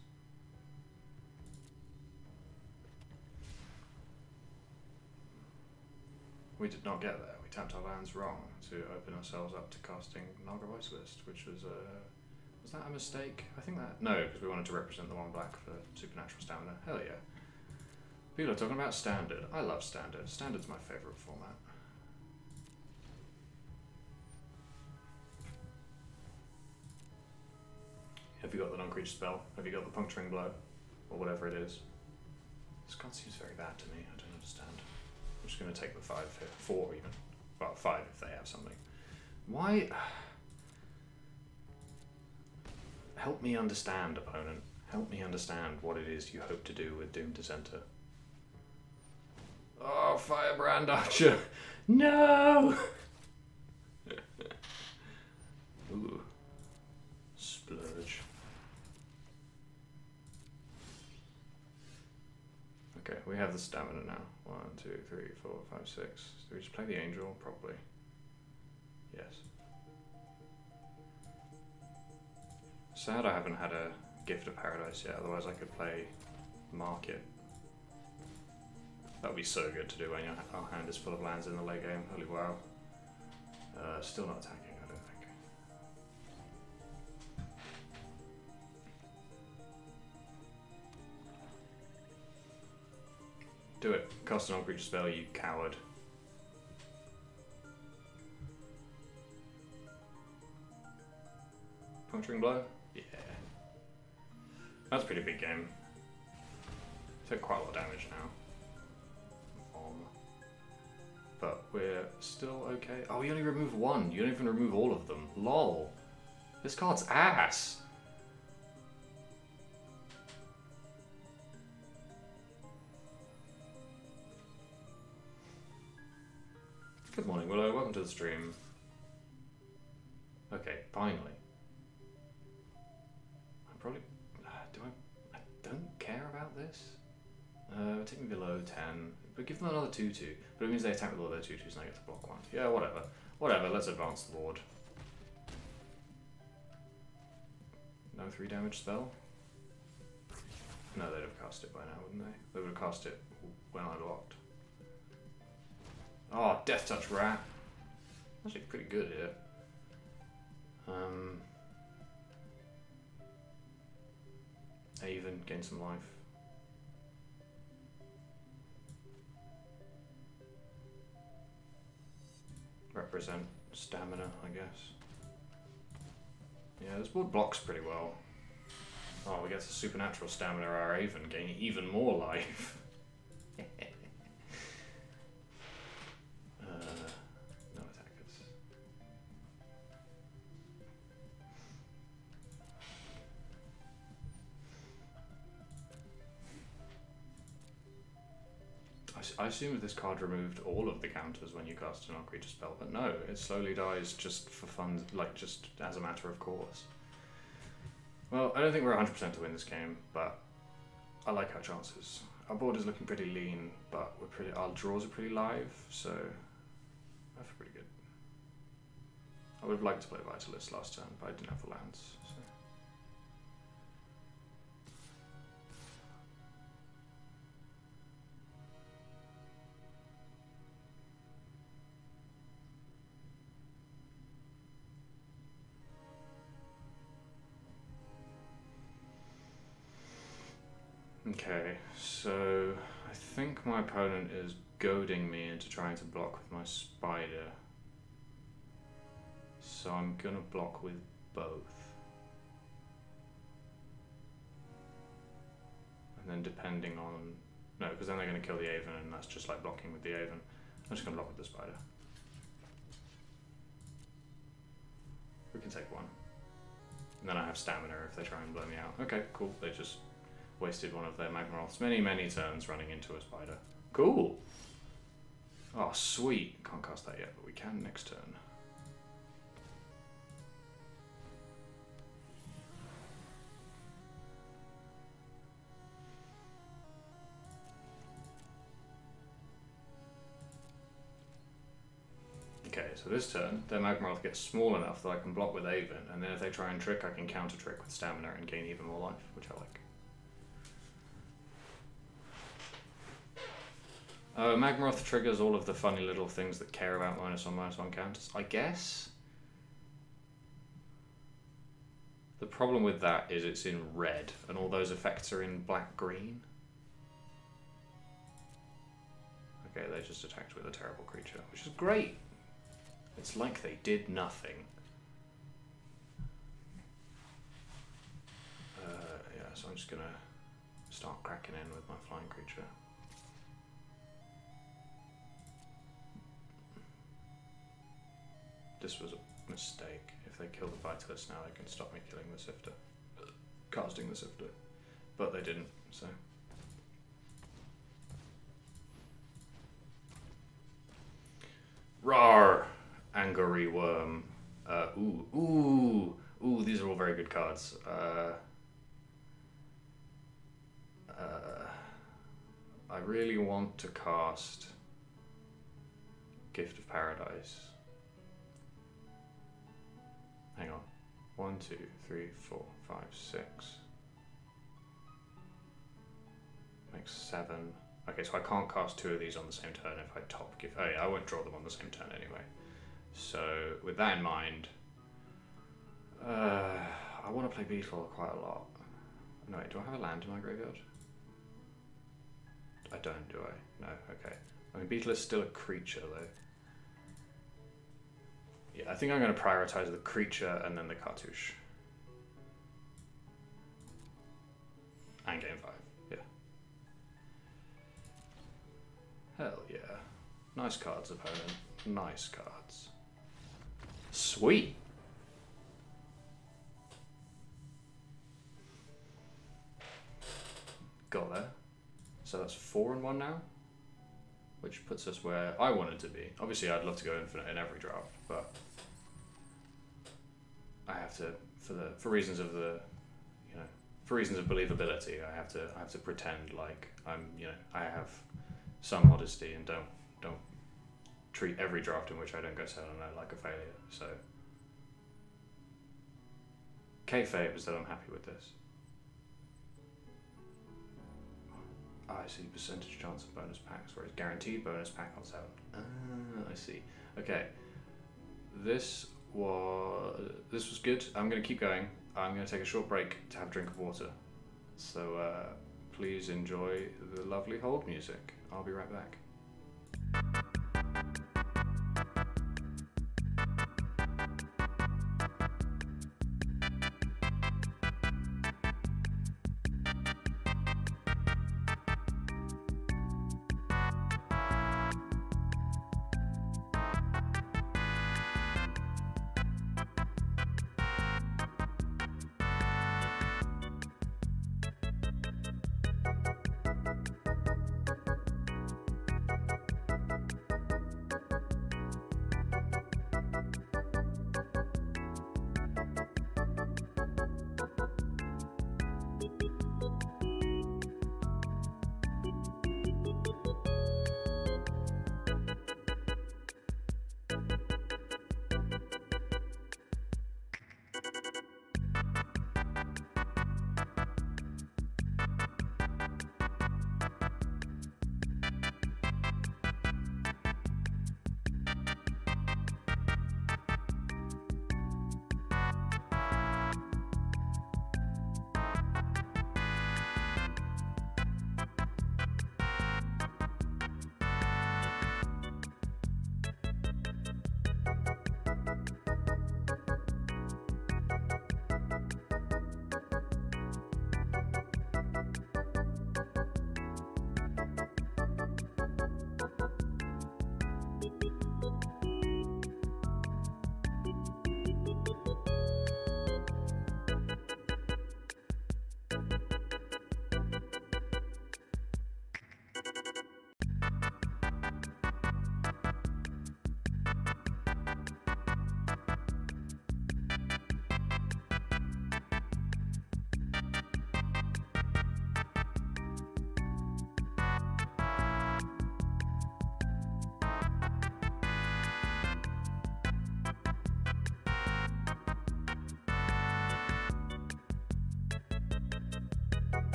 We did not get there. We tapped our lands wrong to open ourselves up to casting Naga Voice List, which was that a mistake? I think that... No, because we wanted to represent the 1 black for supernatural stamina. Hell yeah. People are talking about Standard. I love Standard. Standard's my favourite format. Have you got the non-creature spell? Have you got the Puncturing Blow? Or whatever it is? This card seems very bad to me. I don't understand. I'm just going to take the 5 here. 4 even. Well, 5 if they have something. Why? Help me understand, opponent. Help me understand what it is you hope to do with Doom Dissenter. Oh, Firebrand Archer! No! Ooh. Splurge. Okay, we have the stamina now. 1, 2, 3, 4, 5, 6. Do we just play the angel? Probably. Yes. Sad I haven't had a Gift of Paradise yet, otherwise I could play Market. That would be so good to do when your hand is full of lands in the late game. Holy wow. Still not attacking, I don't think. Do it. Cast an on-creature spell, you coward. Puncturing blow? Yeah. That's a pretty big game. Took quite a lot of damage now. But we're still okay. Oh, you only remove one. You don't even remove all of them. LOL. This card's ass. Good morning, Willow. Welcome to the stream. Okay, finally. I'm probably... I don't care about this. Take me below 10. But give them another 2-2. But it means they attack with all their 2-2s and I get to block one. Yeah, whatever. Whatever, let's advance the board. No 3 damage spell? No, they'd have cast it by now, wouldn't they? They would have cast it when I blocked. Oh, Death Touch Rat. Actually pretty good here. Even gain some life. Represent stamina, I guess. Yeah, this board blocks pretty well. Oh, we get the supernatural stamina, our Aven gain even more life. No attackers. I assumed this card removed all of the counters when you cast an on-creature spell, but no, it slowly dies just for fun, like just as a matter of course. Well, I don't think we're 100% to win this game, but I like our chances. Our board is looking pretty lean, but our draws are pretty live, so I feel pretty good. I would have liked to play Vitalist last turn, but I didn't have the lands. So. Okay, so I think my opponent is goading me into trying to block with my spider. So I'm gonna block with both. And then depending on... No, because then they're gonna kill the Aven and that's just like blocking with the Aven. I'm just gonna block with the spider. We can take one. And then I have stamina if they try and blow me out. Okay, cool. They just wasted one of their Magmaroths many turns running into a spider. Cool! Oh, sweet. Can't cast that yet, but we can next turn. Okay, so this turn, their Magmaroth gets small enough that I can block with Aven, and then if they try and trick, I can counter trick with stamina and gain even more life, which I like. Magmaroth triggers all of the funny little things that care about -1/-1 counters, I guess. The problem with that is it's in red, and all those effects are in black-green. Okay, they just attacked with a terrible creature, which is great. It's like they did nothing. Yeah, so I'm just gonna start cracking in with my flying creature. this was a mistake. If they kill the Vitalist now, they can stop me killing the Sifter. Casting the Sifter. But they didn't, so... Rawr! Angry Worm. Ooh, these are all very good cards. I really want to cast Gift of Paradise. Hang on. 1, 2, 3, 4, 5, 6. Makes 7. Okay, so I can't cast 2 of these on the same turn if I top gift. Oh yeah, I won't draw them on the same turn anyway. So with that in mind, I want to play Beetle quite a lot. No, wait, do I have a land in my graveyard? I don't, do I? No, okay. I mean, Beetle is still a creature though. Yeah, I think I'm going to prioritize the creature and then the cartouche. And game 5, yeah. Hell yeah. Nice cards, opponent. Nice cards. Sweet! Got there. So that's 4 and 1 now, which puts us where I wanted to be. Obviously, I'd love to go infinite in every draft, but I have to, for reasons of the, you know, for reasons of believability, I have to pretend like I'm, you know, I have some modesty and don't treat every draft in which I don't go 7-0 like a failure. So, kayfabe is that I'm happy with this. I see percentage chance of bonus packs, whereas guaranteed bonus pack on 7. I see. Okay, this was good. I'm going to keep going. I'm going to take a short break to have a drink of water. So please enjoy the lovely hold music. I'll be right back.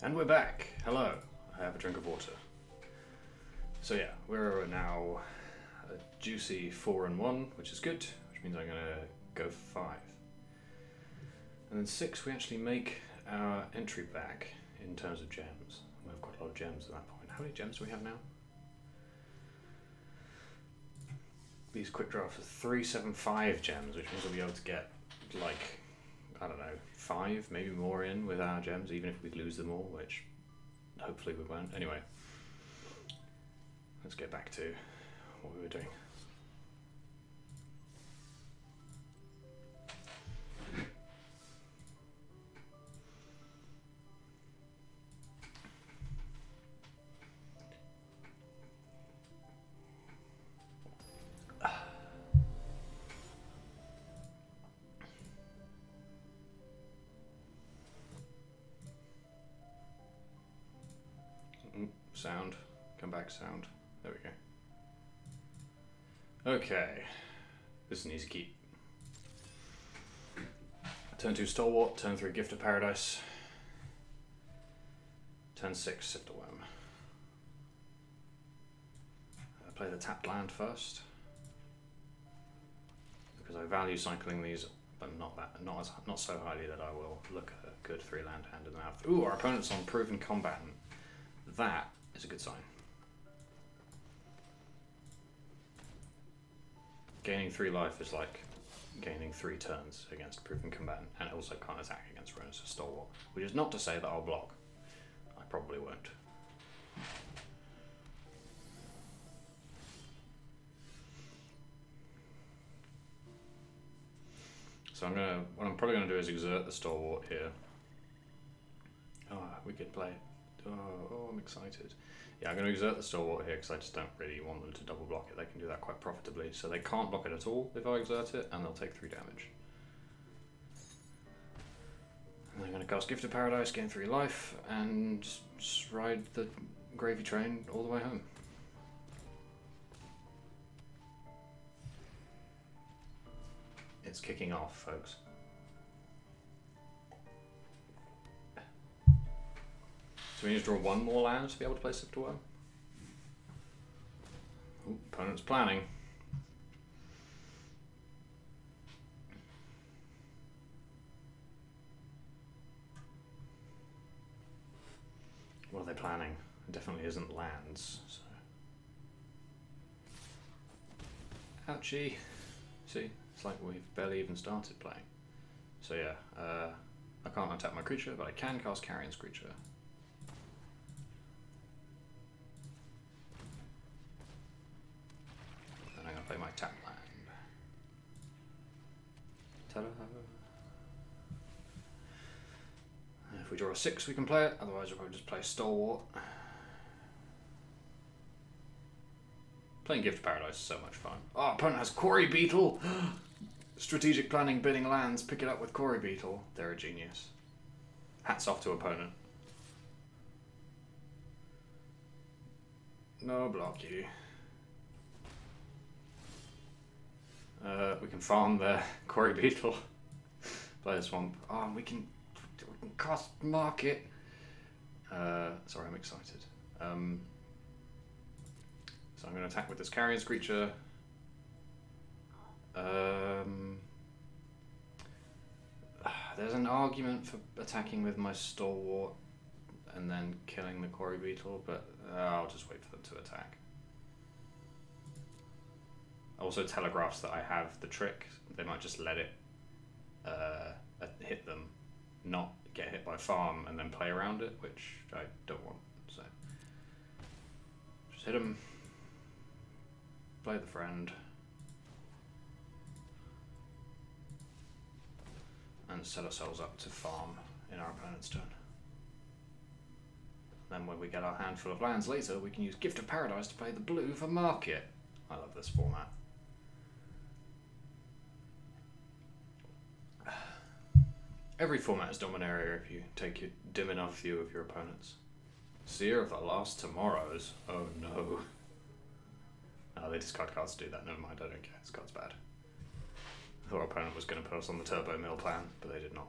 And we're back. Hello. I have a drink of water. So yeah, we're now a juicy 4 and 1, which is good, which means I'm going to go for 5. And then 6, we actually make our entry back in terms of gems. We've got a lot of gems at that point. How many gems do we have now? These quick drafts are 375 gems, which means we'll be able to get, like, I don't know, 5, maybe more in with our gems, even if we lose them all, which hopefully we won't. Anyway, let's get back to what we were doing. back sound. There we go. Okay. This is an easy keep. Turn 2 Stalwart, turn 3 Gift of Paradise. Turn 6 Sifter Worm. Play the tapped land first. Because I value cycling these, but not so highly that I will look at a good 3 land hand in the mouth. Ooh, our opponent's on Proven Combatant. That is a good sign. Gaining 3 life is like gaining 3 turns against Proven Combatant, and it also can't attack against Ruinous Stalwart. Which is not to say that I'll block. I probably won't. So what I'm probably gonna do is exert the Stalwart here. Oh, we could play. Oh, I'm excited. Yeah, I'm gonna exert the Stalwart here because I just don't really want them to double block it. They can do that quite profitably. So they can't block it at all if I exert it, and they'll take 3 damage. And I'm gonna cast Gift of Paradise, gain 3 life, and just ride the gravy train all the way home. It's kicking off, folks. So we need to draw 1 more land to be able to play Sifter Worm. Ooh, opponent's planning. What are they planning? It definitely isn't lands, so. Ouchie. See? It's like we've barely even started playing. So yeah, I can't untap my creature, but I can cast Carrion Screecher. And I'm going to play my tap land. Ta-da! If we draw a 6 we can play it, otherwise we'll probably just play Stalwart. Playing Gift of Paradise is so much fun. Oh, opponent has Quarry Beetle! Strategic planning, bidding lands, pick it up with Quarry Beetle. They're a genius. Hats off to opponent. No block you. We can farm the Quarry Beetle. Play the Swamp. Oh, we can cast Market. Sorry, I'm excited. So I'm going to attack with this Carrion Screecher. There's an argument for attacking with my Stalwart and then killing the Quarry Beetle, but I'll just wait for them to attack. Also telegraphs that I have the trick. They might just let it hit them, not get hit by farm and then play around it, which I don't want. So just hit them, play the friend, and set ourselves up to farm in our opponent's turn. Then when we get our handful of lands later, we can use Gift of Paradise to play the blue for Market. I love this format. Every format is Dominaria if you take your dim enough view of your opponents. Seer of the Last Tomorrows. Oh no. Oh, they discard cards to do that. Never mind, I don't care. This card's bad. I thought our opponent was going to put us on the Turbo Mill plan, but they did not.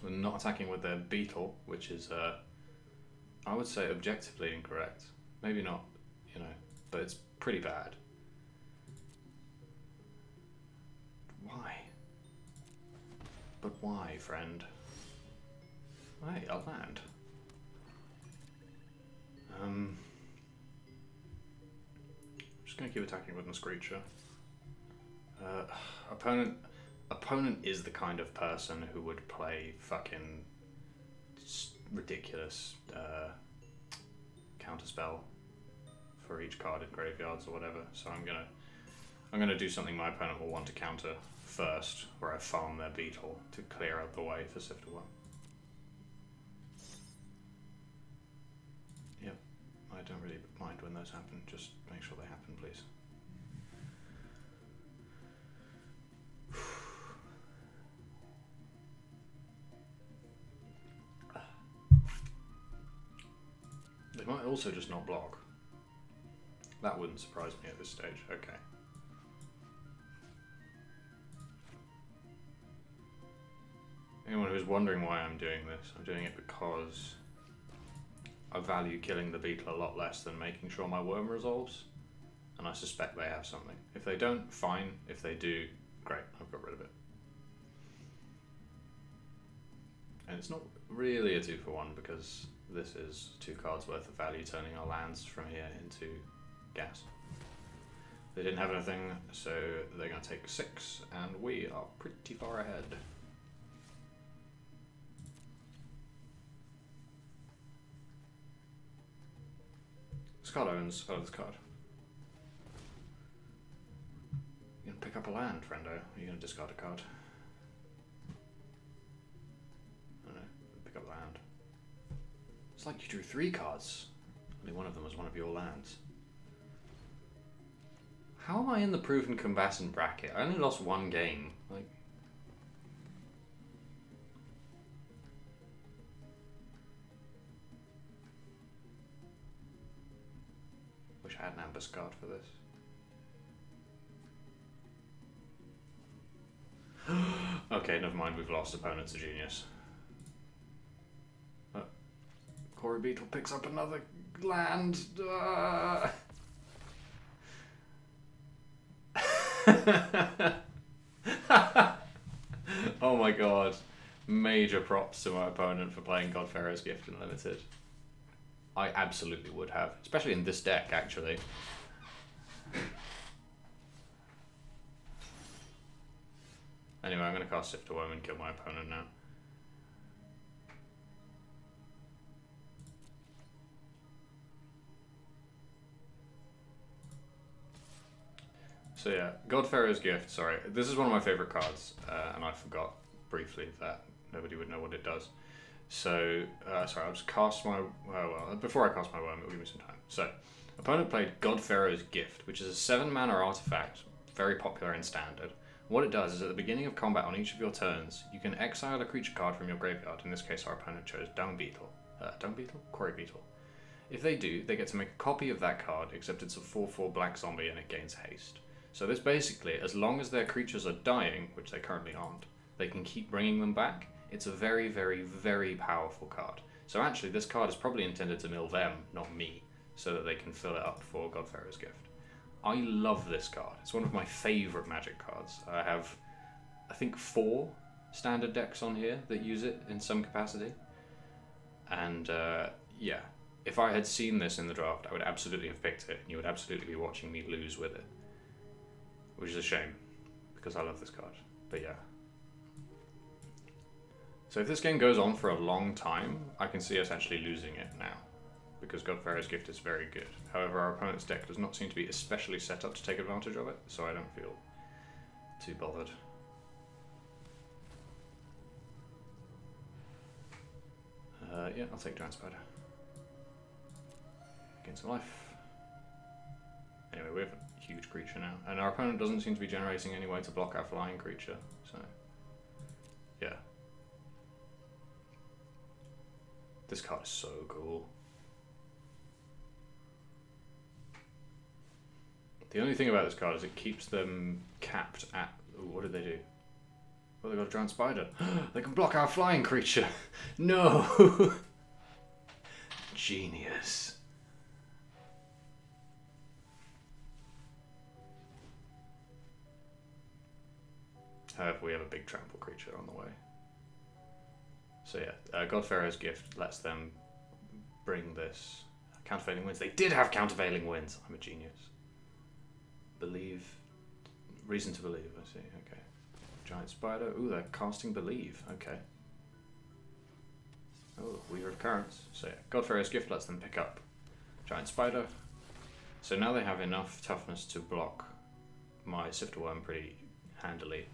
We're not attacking with their Beetle, which is, I would say, objectively incorrect. Maybe not, you know, but it's pretty bad. Why? But why, friend? Hey, I'll land. I'm just going to keep attacking with my Screecher. Opponent is the kind of person who would play fucking ridiculous counterspell for each card in graveyards or whatever. So I'm gonna do something my opponent will want to counter first, where I farm their Beetle to clear out the way for Sifter Worm. Yep, I don't really mind when those happen. Just make sure they happen, please. They might also just not block. That wouldn't surprise me at this stage. Okay. Anyone who's wondering why I'm doing this, I'm doing it because I value killing the beetle a lot less than making sure my worm resolves. And I suspect they have something. If they don't, fine. If they do, great, I've got rid of it. And it's not really a 2-for-1 because this is 2 cards worth of value turning our lands from here into gas. They didn't have anything, so they're going to take 6, and we are pretty far ahead. This card owns. Oh, this card. You're going to pick up a land, friendo. Or are you going to discard a card? Oh no, pick up land. It's like you drew 3 cards. Only one of them was one of your lands. How am I in the proven combatant bracket? I only lost 1 game. Like, wish I had an ambush card for this. Okay, never mind. We've lost. Opponent's a genius. Cory Beetle picks up another land. Oh my god. Major props to my opponent for playing Godfarrow's Gift in Limited. I absolutely would have. Especially in this deck, actually. Anyway, I'm going to cast Sift to Worm and kill my opponent now. So yeah, Godfarrow's Gift, sorry. This is one of my favourite cards, and I forgot briefly that nobody would know what it does. So, sorry, I'll just cast my... well, before I cast my worm, it'll give me some time. So, opponent played Godfarrow's Gift, which is a 7-mana artifact, very popular in Standard. What it does is at the beginning of combat on each of your turns, you can exile a creature card from your graveyard. In this case, our opponent chose Dung Beetle. Dung Beetle? Cory Beetle. If they do, they get to make a copy of that card, except it's a 4/4 black zombie and it gains haste. So this basically, as long as their creatures are dying, which they currently aren't, they can keep bringing them back. It's a very, very, very powerful card. So actually, this card is probably intended to mill them, not me, so that they can fill it up for Godfarrow's Gift. I love this card. It's one of my favourite Magic cards. I have, I think, 4 standard decks on here that use it in some capacity. And yeah, if I had seen this in the draft, I would absolutely have picked it, and you would absolutely be watching me lose with it. Which is a shame, because I love this card. But yeah. So if this game goes on for a long time, I can see us actually losing it now, because Godfarrow's Gift is very good. However, our opponent's deck does not seem to be especially set up to take advantage of it, so I don't feel too bothered. Yeah, I'll take Giant Spider. Gain some life. Anyway, we have a huge creature now, and our opponent doesn't seem to be generating any way to block our flying creature, so yeah. This card is so cool. The only thing about this card is it keeps them capped at... Ooh, what did they do? Well, they got a Giant Spider. They can block our flying creature! No! Genius. However, we have a big trample creature on the way. So yeah, Godfarrow's Gift lets them bring this. Countervailing Winds. They did have Countervailing Winds. I'm a genius. Believe. Reason to believe, I see. Okay. Giant Spider. Ooh, they're casting Believe. Okay. Oh, Weaver of Currents. So yeah, Godfarrow's Gift lets them pick up Giant Spider. So now they have enough toughness to block my Sifter Worm pretty handily.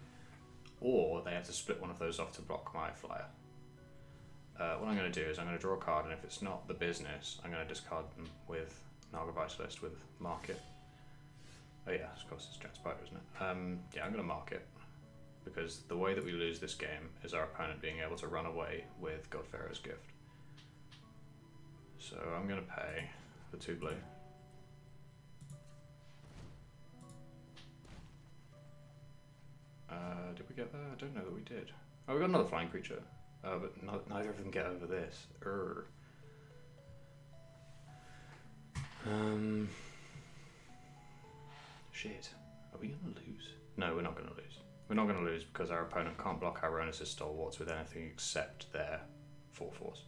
Or they have to split one of those off to block my flyer. What I'm going to do is I'm going to draw a card, and if it's not the business, I'm going to discard them with Naga Vitalist with Mark It. Oh yeah, of course it's Giant Spider, isn't it? Yeah, I'm going to mark it, because the way that we lose this game is our opponent being able to run away with Godfarrow's Gift. So I'm going to pay for 2 blue. Did we get there? I don't know that we did. Oh, we got another flying creature. But neither of them get over this. Shit. Are we going to lose? No, we're not going to lose. We're not going to lose because our opponent can't block our Aeronis' Stalwarts with anything except their 4/4s.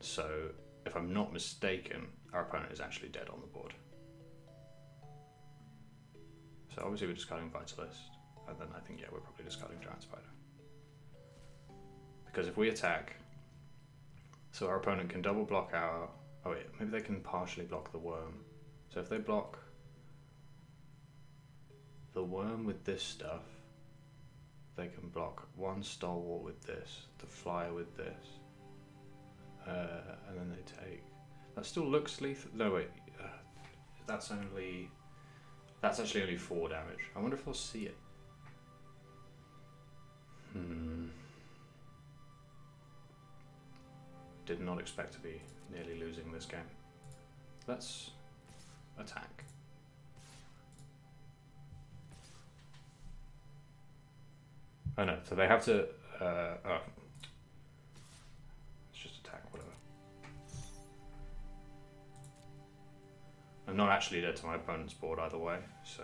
So, if I'm not mistaken, our opponent is actually dead on the board. So obviously we're discarding Vitalist, and then I think, yeah, we're probably discarding Giant Spider. Because if we attack, so our opponent can double block our... Oh wait, maybe they can partially block the worm. So if they block the worm with this stuff, they can block 1 Stalwart with this, the Flyer with this, and then they take... That still looks lethal. No wait, that's actually only 4 damage. I wonder if I'll see it. Did not expect to be nearly losing this game. Let's attack. Oh no, so they have to... let's just attack, whatever. I'm not actually dead to my opponent's board either way, so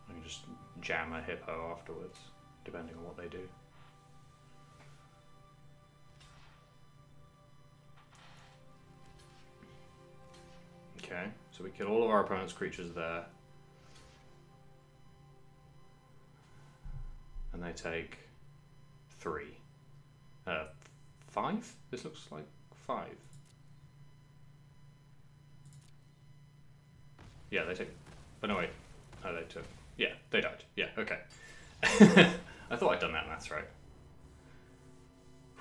I can just jam a Hippo afterwards, depending on what they do. Okay, so we kill all of our opponent's creatures there. And they take 3. 5? This looks like 5. Yeah, they take... Oh, no, wait. Oh, they took... Yeah, they died. Yeah, okay. I thought I'd done that maths right.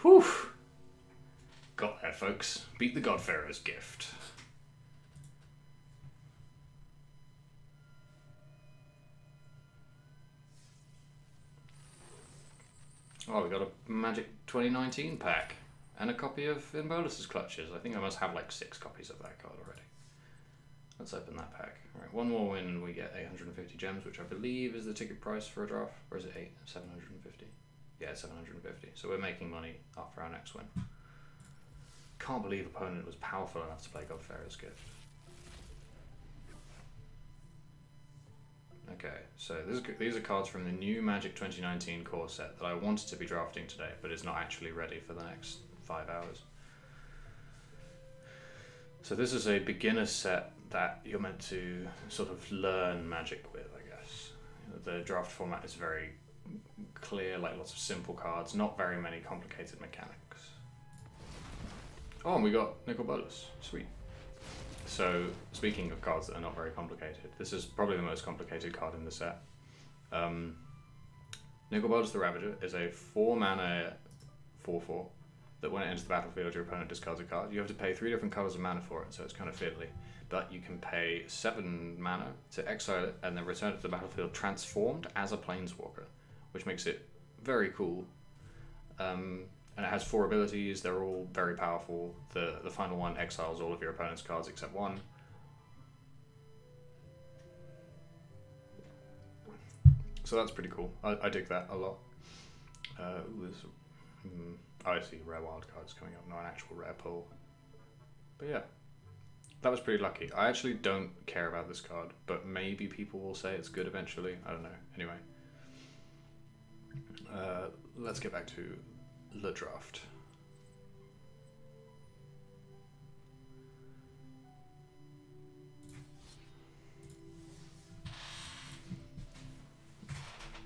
Whew! Got there, folks. Beat the Godfarer's gift. Oh, we got a Magic 2019 pack. And a copy of Imbolus's Clutches. I think I must have like 6 copies of that card already. Let's open that pack. Alright, 1 more win and we get 850 gems, which I believe is the ticket price for a draft. Or is it 750? Yeah, 750. So we're making money after our next win. Can't believe opponent was powerful enough to play Godfarer's Gift. Okay, so these are cards from the new Magic 2019 core set that I wanted to be drafting today, but is not actually ready for the next 5 hours. So this is a beginner set that you're meant to sort of learn Magic with, I guess. The draft format is very clear, like lots of simple cards, not very many complicated mechanics. Oh, and we got Nicol Bolas. Sweet. So, speaking of cards that are not very complicated, this is probably the most complicated card in the set. Nicol Bolas the Ravager is a 4-mana 4/4 that when it enters the battlefield, your opponent discards a card. You have to pay 3 different colors of mana for it, so it's kind of fiddly. But you can pay 7 mana to exile it and then return it to the battlefield transformed as a Planeswalker, which makes it very cool. And it has 4 abilities, they're all very powerful. The final one exiles all of your opponent's cards except 1. So that's pretty cool. I dig that a lot. I see rare wild cards coming up, not an actual rare pull. But yeah, that was pretty lucky. I actually don't care about this card, but maybe people will say it's good eventually. I don't know. Anyway, let's get back to the draft.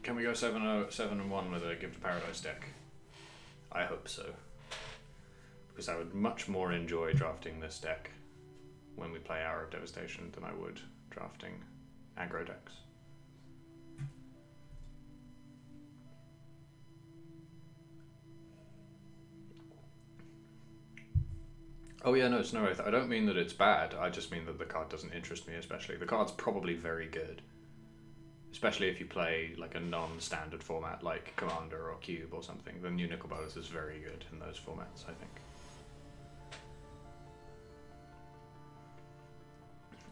Can we go 7-1 with a Gift of Paradise deck? I hope so. Because I would much more enjoy drafting this deck when we play Hour of Devastation than I would drafting aggro decks. Oh yeah, no, Snow Wraith. I don't mean that it's bad, I just mean that the card doesn't interest me especially. The card's probably very good. Especially if you play like a non-standard format like Commander or Cube or something. The new Nicol Bolas is very good in those formats, I think.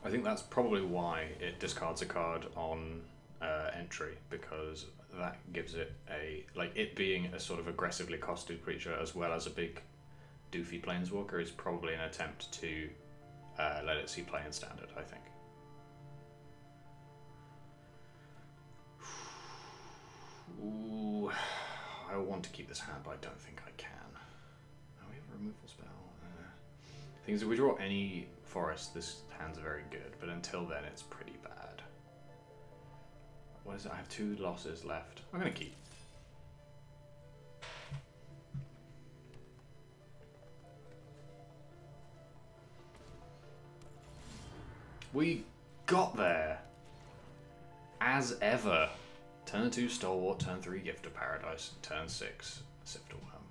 I think that's probably why it discards a card on entry, because that gives it a, like, it being a sort of aggressively costed creature as well as a big doofy planeswalker is probably an attempt to let it see play in standard, I think. Ooh, I want to keep this hand, but I don't think I can. Oh, we have a removal spell. Things if we draw any forest, this hand's very good, but until then it's pretty bad. What is it? I have 2 losses left. I'm gonna keep. We got there! As ever! Turn 2 Stalwart, turn 3 Gift of Paradise, turn 6 Sifter Worm.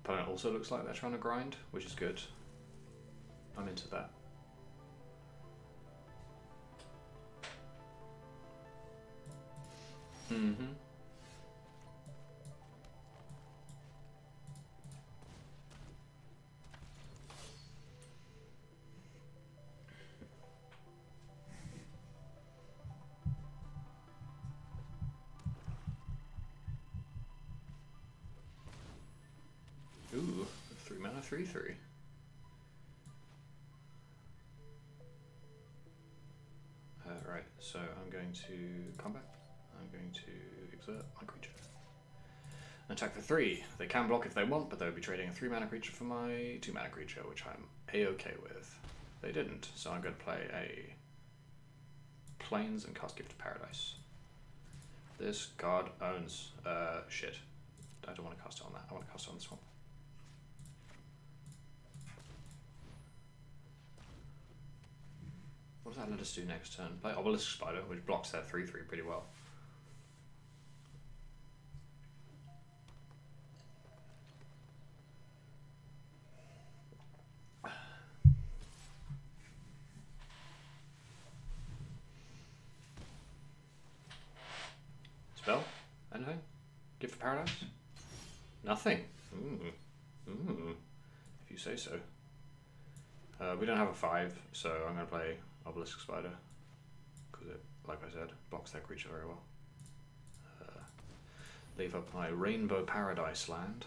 Opponent also looks like they're trying to grind, which is good. I'm into that. Mm-hmm. Ooh, 3 mana, 3/3. Right, so I'm going to combat. I'm going to exert my creature. Attack for 3. They can block if they want, but they'll be trading a 3 mana creature for my 2 mana creature, which I'm a-okay with. They didn't, so I'm going to play a Plains and cast Gift of Paradise. This card owns shit. I don't want to cast it on that. I want to cast it on the swamp. What does that let us do next turn? Play Obelisk Spider, which blocks their 3/3 pretty well. Spell? Anything? Gift of Paradise? Nothing. If you say so. We don't have a 5, so I'm going to play Obelisk Spider, because it, like I said, blocks that creature very well. Leave up my Rainbow Paradise land.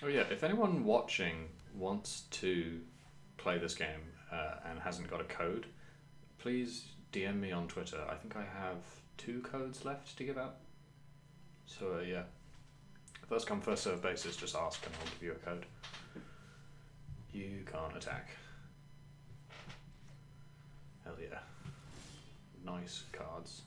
Oh yeah, if anyone watching wants to play this game and hasn't got a code, please DM me on Twitter. I think I have 2 codes left to give out. So yeah, first come first serve basis, just ask and I'll give you a code. You can't attack. Hell yeah. Nice cards.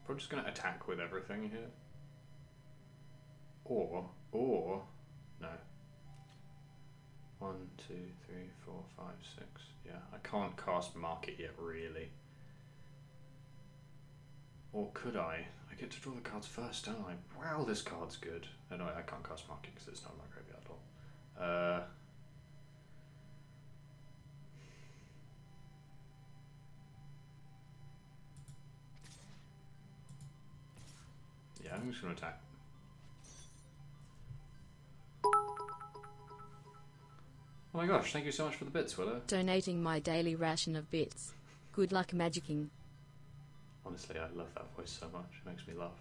Probably just going to attack with everything here. Or, no. 1, 2, 3, 4, 5, 6. Yeah, I can't cast Market yet, really. Or could I? I get to draw the cards first, don't I? Wow, this card's good. Oh, no, I can't cast Market because it's not in my graveyard at all. Yeah, I'm just going to attack. Oh my gosh, thank you so much for the bits, Willow. Donating my daily ration of bits. Good luck magicking. Honestly, I love that voice so much. It makes me laugh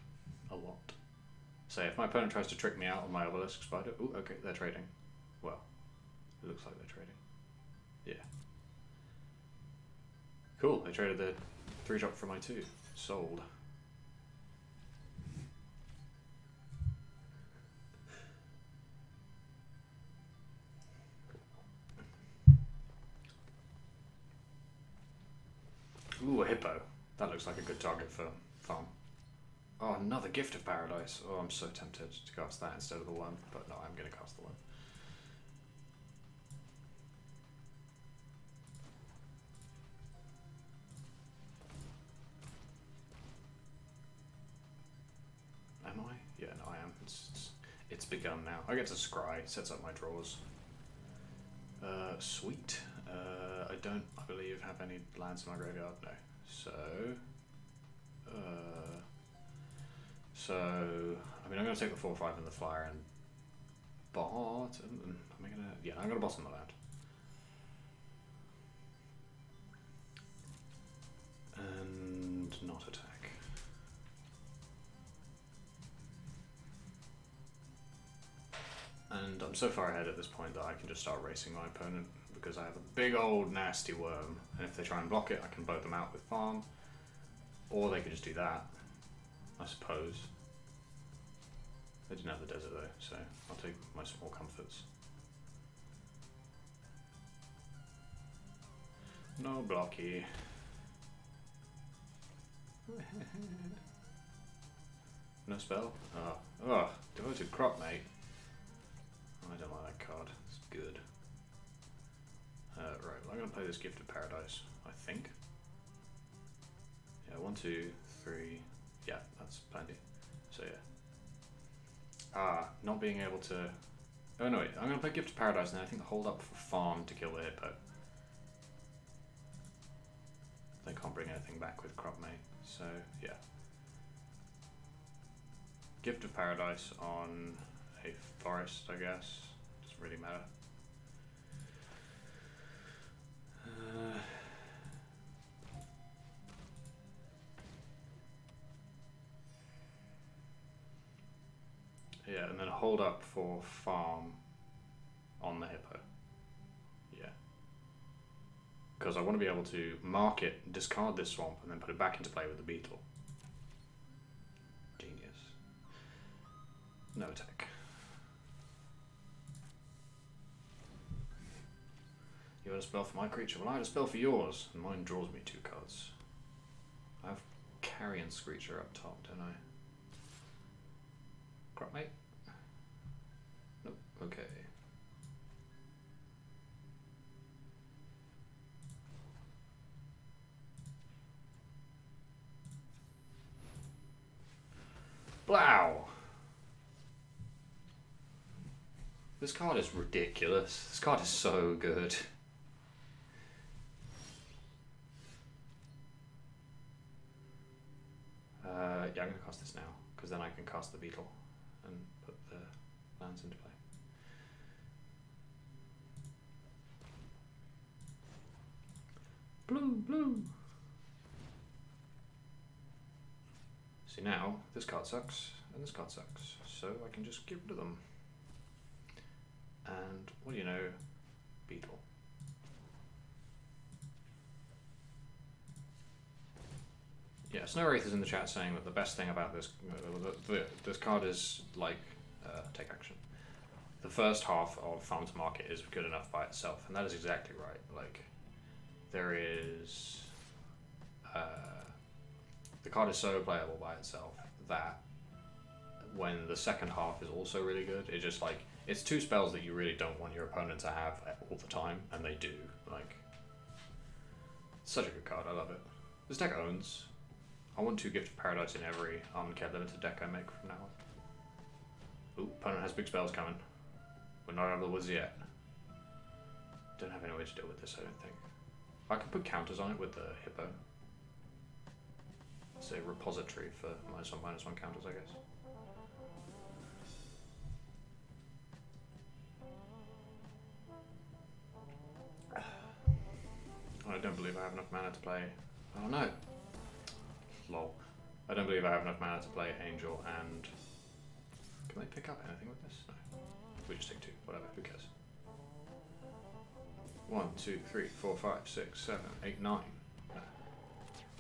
a lot. So if my opponent tries to trick me out on my Obelisk Spider... Ooh, okay, they're trading. Well, it looks like they're trading. Yeah. Cool, they traded the 3-drop for my 2. Sold. Ooh, a hippo. That looks like a good target for farm. Oh, another Gift of Paradise. Oh, I'm so tempted to cast that instead of the worm, but no, I'm going to cast the worm. It's begun now. I get to scry, sets up my drawers. Sweet. I don't, I believe, have any lands in my graveyard. No. So, I mean, I'm going to take the 4/5 and the flyer and bottom. Am I going to? Yeah, I'm going to bottom the land. And not attack. And I'm so far ahead at this point that I can just start racing my opponent because I have a big old nasty worm, and if they try and block it, I can bow them out with farm. Or they could just do that, I suppose. They didn't have the desert though, so I'll take my small comforts. No blocky. No spell? Oh, devoted crop, mate. I don't like that card. It's good. Right, I'm going to play this Gift of Paradise, I think. Yeah, 1, 2, 3. Yeah, that's plenty. So yeah. Not being able to... Oh no, wait, I'm going to play Gift of Paradise and then I think hold up for farm to kill the hippo. They can't bring anything back with crop mate, so yeah. Gift of Paradise on a forest, I guess. Doesn't really matter. Yeah, and then hold up for farm on the hippo. Yeah. Because I want to be able to mark it, discard this swamp, and then put it back into play with the beetle. Genius. No attack. You had a spell for my creature. Well, I had a spell for yours, and mine draws me 2 cards. I have Carrion Screecher up top, don't I? Crop mate? Nope. Okay. Blow! This card is ridiculous. This card is so good. Yeah, I'm going to cast this now, because then I can cast the beetle and put the lands into play. Blue, blue! See now, this card sucks, and this card sucks, so I can just get rid of them. And, what do you know? Beetle. Yeah, Snow Wraith is in the chat saying that the best thing about this this card is like take action. The first half of Farm to Market is good enough by itself, and that is exactly right. Like, there is the card is so playable by itself that when the second half is also really good, it just like it's 2 spells that you really don't want your opponent to have all the time, and they do. Like, such a good card. I love it. This deck owns. I want 2 Gift of Paradise in every Armageddon limited deck I make from now on. Ooh, opponent has big spells coming. We're not out of the woods yet. Don't have any way to deal with this, I don't think. I can put counters on it with the hippo. It's a repository for -1/-1 counters, I guess. I don't believe I have enough mana to play. Oh no! Lol. I don't believe I have enough mana to play Angel and... Can they pick up anything with this? No. We just take 2. Whatever, who cares? 1, 2, 3, 4, 5, 6, 7, 8, 9. No.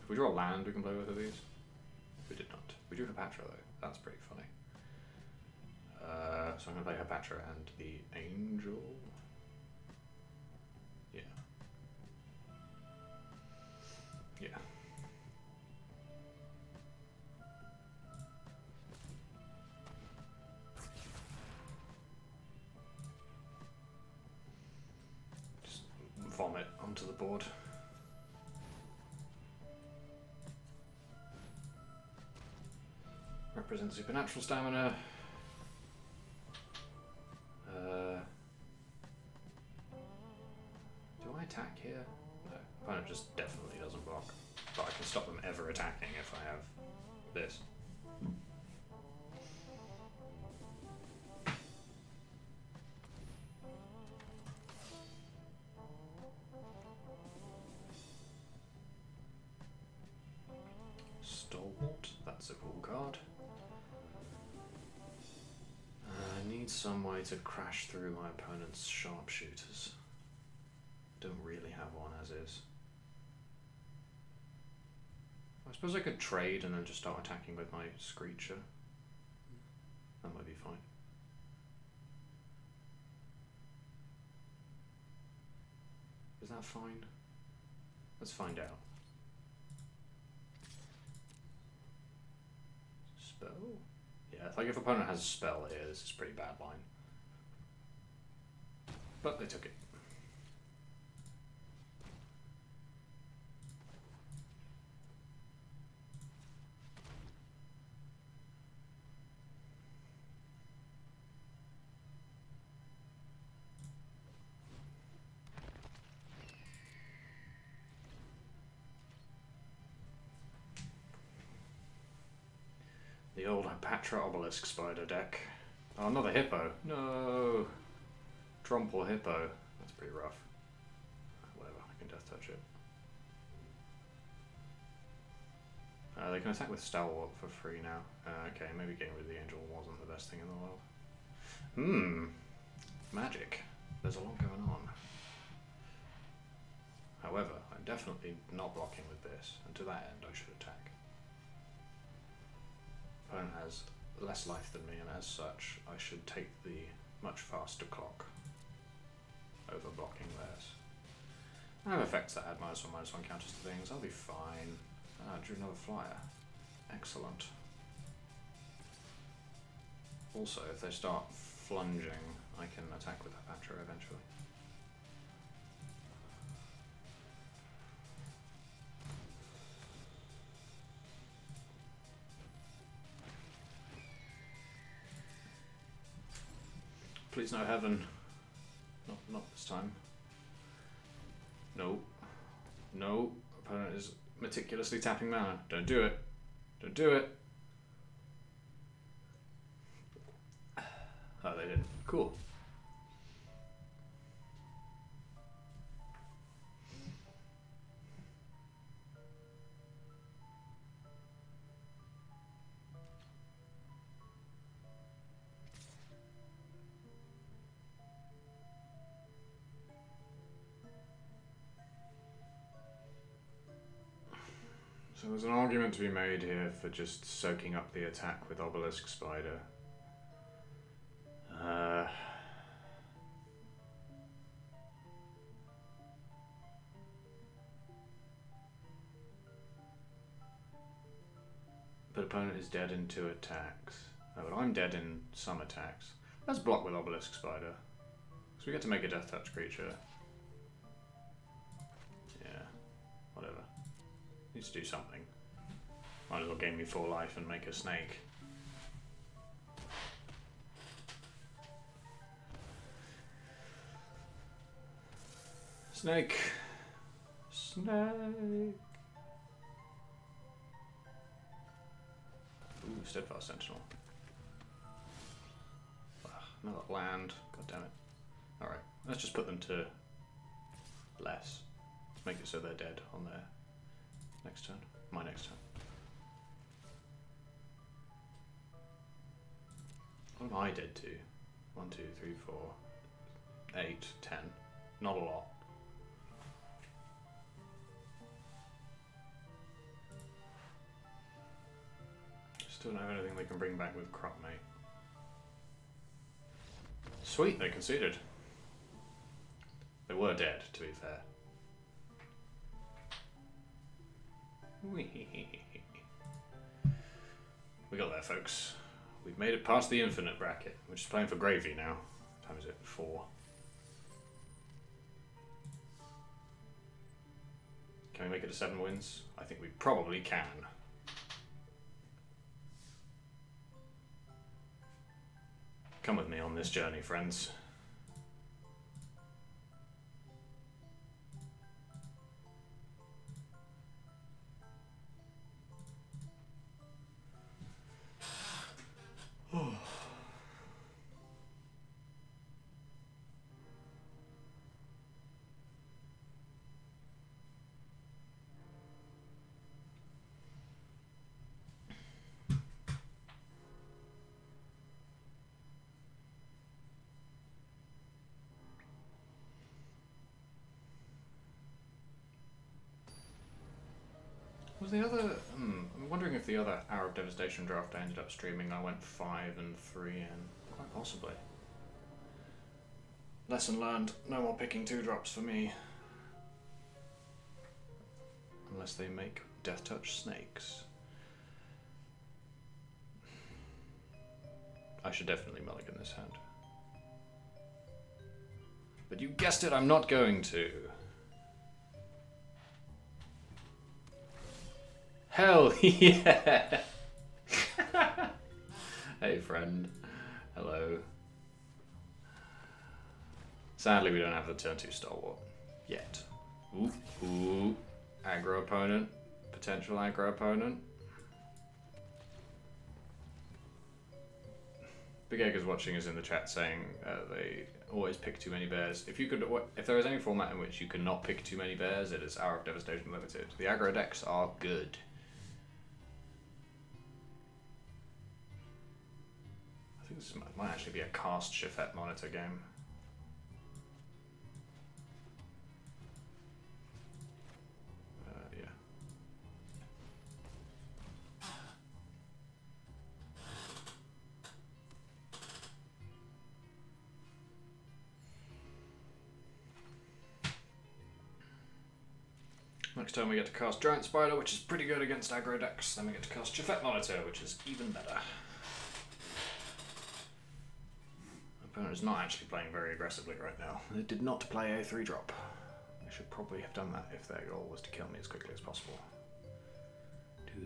If we draw a land, we can play both of these. We did not. We drew Hepatra though. That's pretty funny. So I'm going to play Hepatra and the Angel. Yeah. Yeah. Just vomit onto the board. Represent supernatural stamina. ever attacking if I have this. Stalwart, that's a cool card. I need some way to crash through my opponent's sharpshooters. Don't really have one as is. I suppose I could trade and then just start attacking with my Screecher. That might be fine. Is that fine? Let's find out. Spell? Yeah, like if opponent has a spell here, this is a pretty bad line. But they took it. The old Patra Obelisk Spider deck. Oh, another Hippo. No! Tromple Hippo. That's pretty rough. Whatever, I can Death Touch it. They can attack with Stalwart for free now. Okay, maybe getting rid of the Angel wasn't the best thing in the world. Magic. There's a lot going on. However, I'm definitely not blocking with this, and to that end I should attack. Opponent has less life than me, and as such, I should take the much faster clock over blocking theirs. I have effects that add -1/-1 counters to things. I'll be fine. I drew another flyer. Excellent. Also, if they start flunging, I can attack with Patra eventually. Please no heaven. Not this time. No. No. Opponent is meticulously tapping mana. Don't do it. Don't do it. Oh, they didn't. Cool. So there's an argument to be made here for just soaking up the attack with Obelisk Spider. But opponent is dead in 2 attacks. Oh, but I'm dead in some attacks. Let's block with Obelisk Spider. So we get to make a Death Touch creature. Yeah, whatever. Needs to do something. Might as well gain me 4 life and make a snake. Snake. Snake. Ooh, Steadfast Sentinel. Ugh, another land. God damn it. Alright, let's just put them to less. Let's make it so they're dead on their next turn. My next turn. What am I dead to? 1, 2, 3, 4, 8, 10. Not a lot. Still don't have anything they can bring back with Crupmate. Sweet, they conceded. They were dead, to be fair. We got there, folks. We've made it past the infinite bracket. We're just playing for gravy now. What time is it? 4. Can we make it to 7 wins? I think we probably can. Come with me on this journey, friends. Was the other... I'm wondering if the other Hour of Devastation draft I ended up streaming, I went 5 and 3 in. Quite possibly. Lesson learned. No more picking 2-drops for me. Unless they make Death Touch snakes. I should definitely mulligan this hand. But you guessed it, I'm not going to. Hell yeah! Hey friend. Hello. Sadly we don't have the turn 2 Stalwart. Yet. Ooh, ooh. Aggro opponent. Potential aggro opponent. Big Egg is watching us in the chat saying they always pick too many bears. If there is any format in which you cannot pick too many bears, it is Hour of Devastation Limited. The aggro decks are good. I think this might actually be a cast Shifet Monitor game. Yeah. Next time we get to cast Giant Spider, which is pretty good against aggro decks. Then we get to cast Shifet Monitor, which is even better. Opponent is not actually playing very aggressively right now. They did not play a 3-drop. They should probably have done that if their goal was to kill me as quickly as possible. This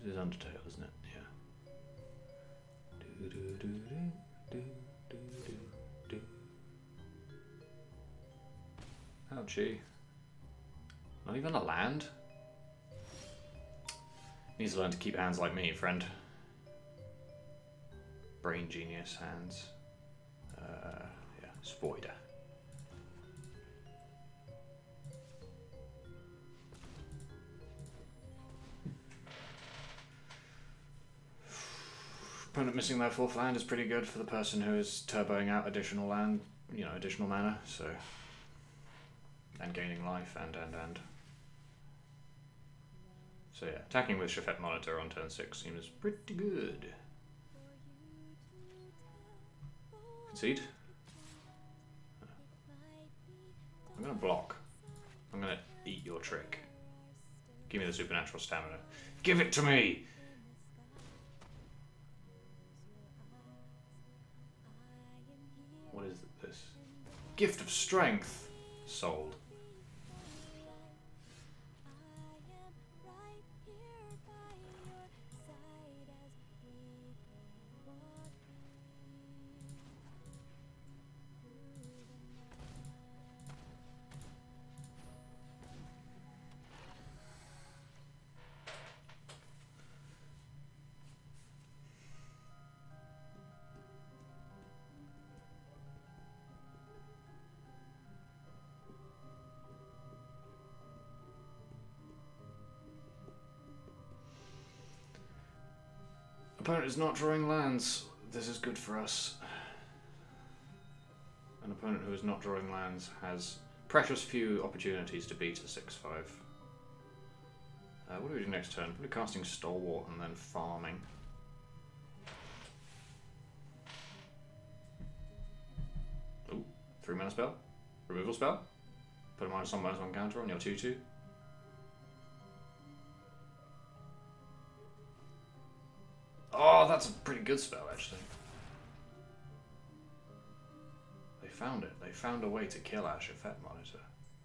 is Undertale, isn't it? Yeah. Ouchie. Not even a land? Needs to learn to keep hands like me, friend. Brain genius hands. Yeah, Spoiler. Opponent missing their 4th land is pretty good for the person who is turboing out additional land, you know, additional mana, so... And gaining life, and. So yeah, attacking with Shifet Monitor on turn 6 seems pretty good. Concede? I'm gonna block. I'm gonna eat your trick. Give me the supernatural stamina. Give it to me! What is this? Gift of Strength! Sold. Opponent is not drawing lands. This is good for us. An opponent who is not drawing lands has precious few opportunities to beat a 6-5. What do we do next turn? Probably casting Stalwart and then farming. Ooh, 3-mana spell. Removal spell. Put a -1/-1 counter on your 2/2. Oh, that's a pretty good spell, actually. They found it. They found a way to kill our Shifet Monitor.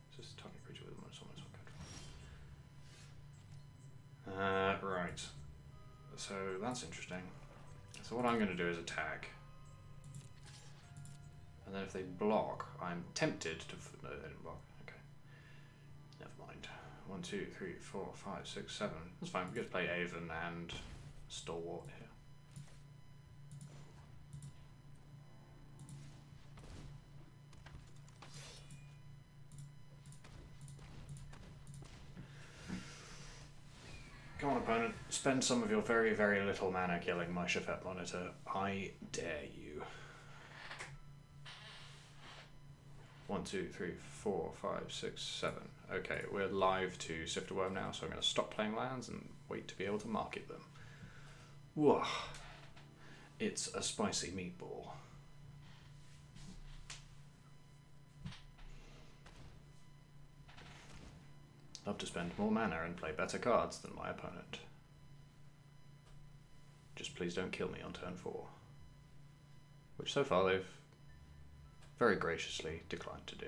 It's just a target creature with -1/-1 control. Right. So that's interesting. So what I'm going to do is attack. And then if they block, I'm tempted to... No, they didn't block. Okay. Never mind. 1, 2, 3, 4, 5, 6, 7. That's fine. We just play Avon and Stalwart here. Come on, opponent. Spend some of your very, very little mana killing my Shifet Monitor. I dare you. 1, 2, 3, 4, 5, 6, 7. Okay, we're live to Sifter Worm now, so I'm going to stop playing lands and wait to be able to market them. Whoa. It's a spicy meatball. Love to spend more mana and play better cards than my opponent. Just please don't kill me on turn 4. Which so far they've very graciously declined to do.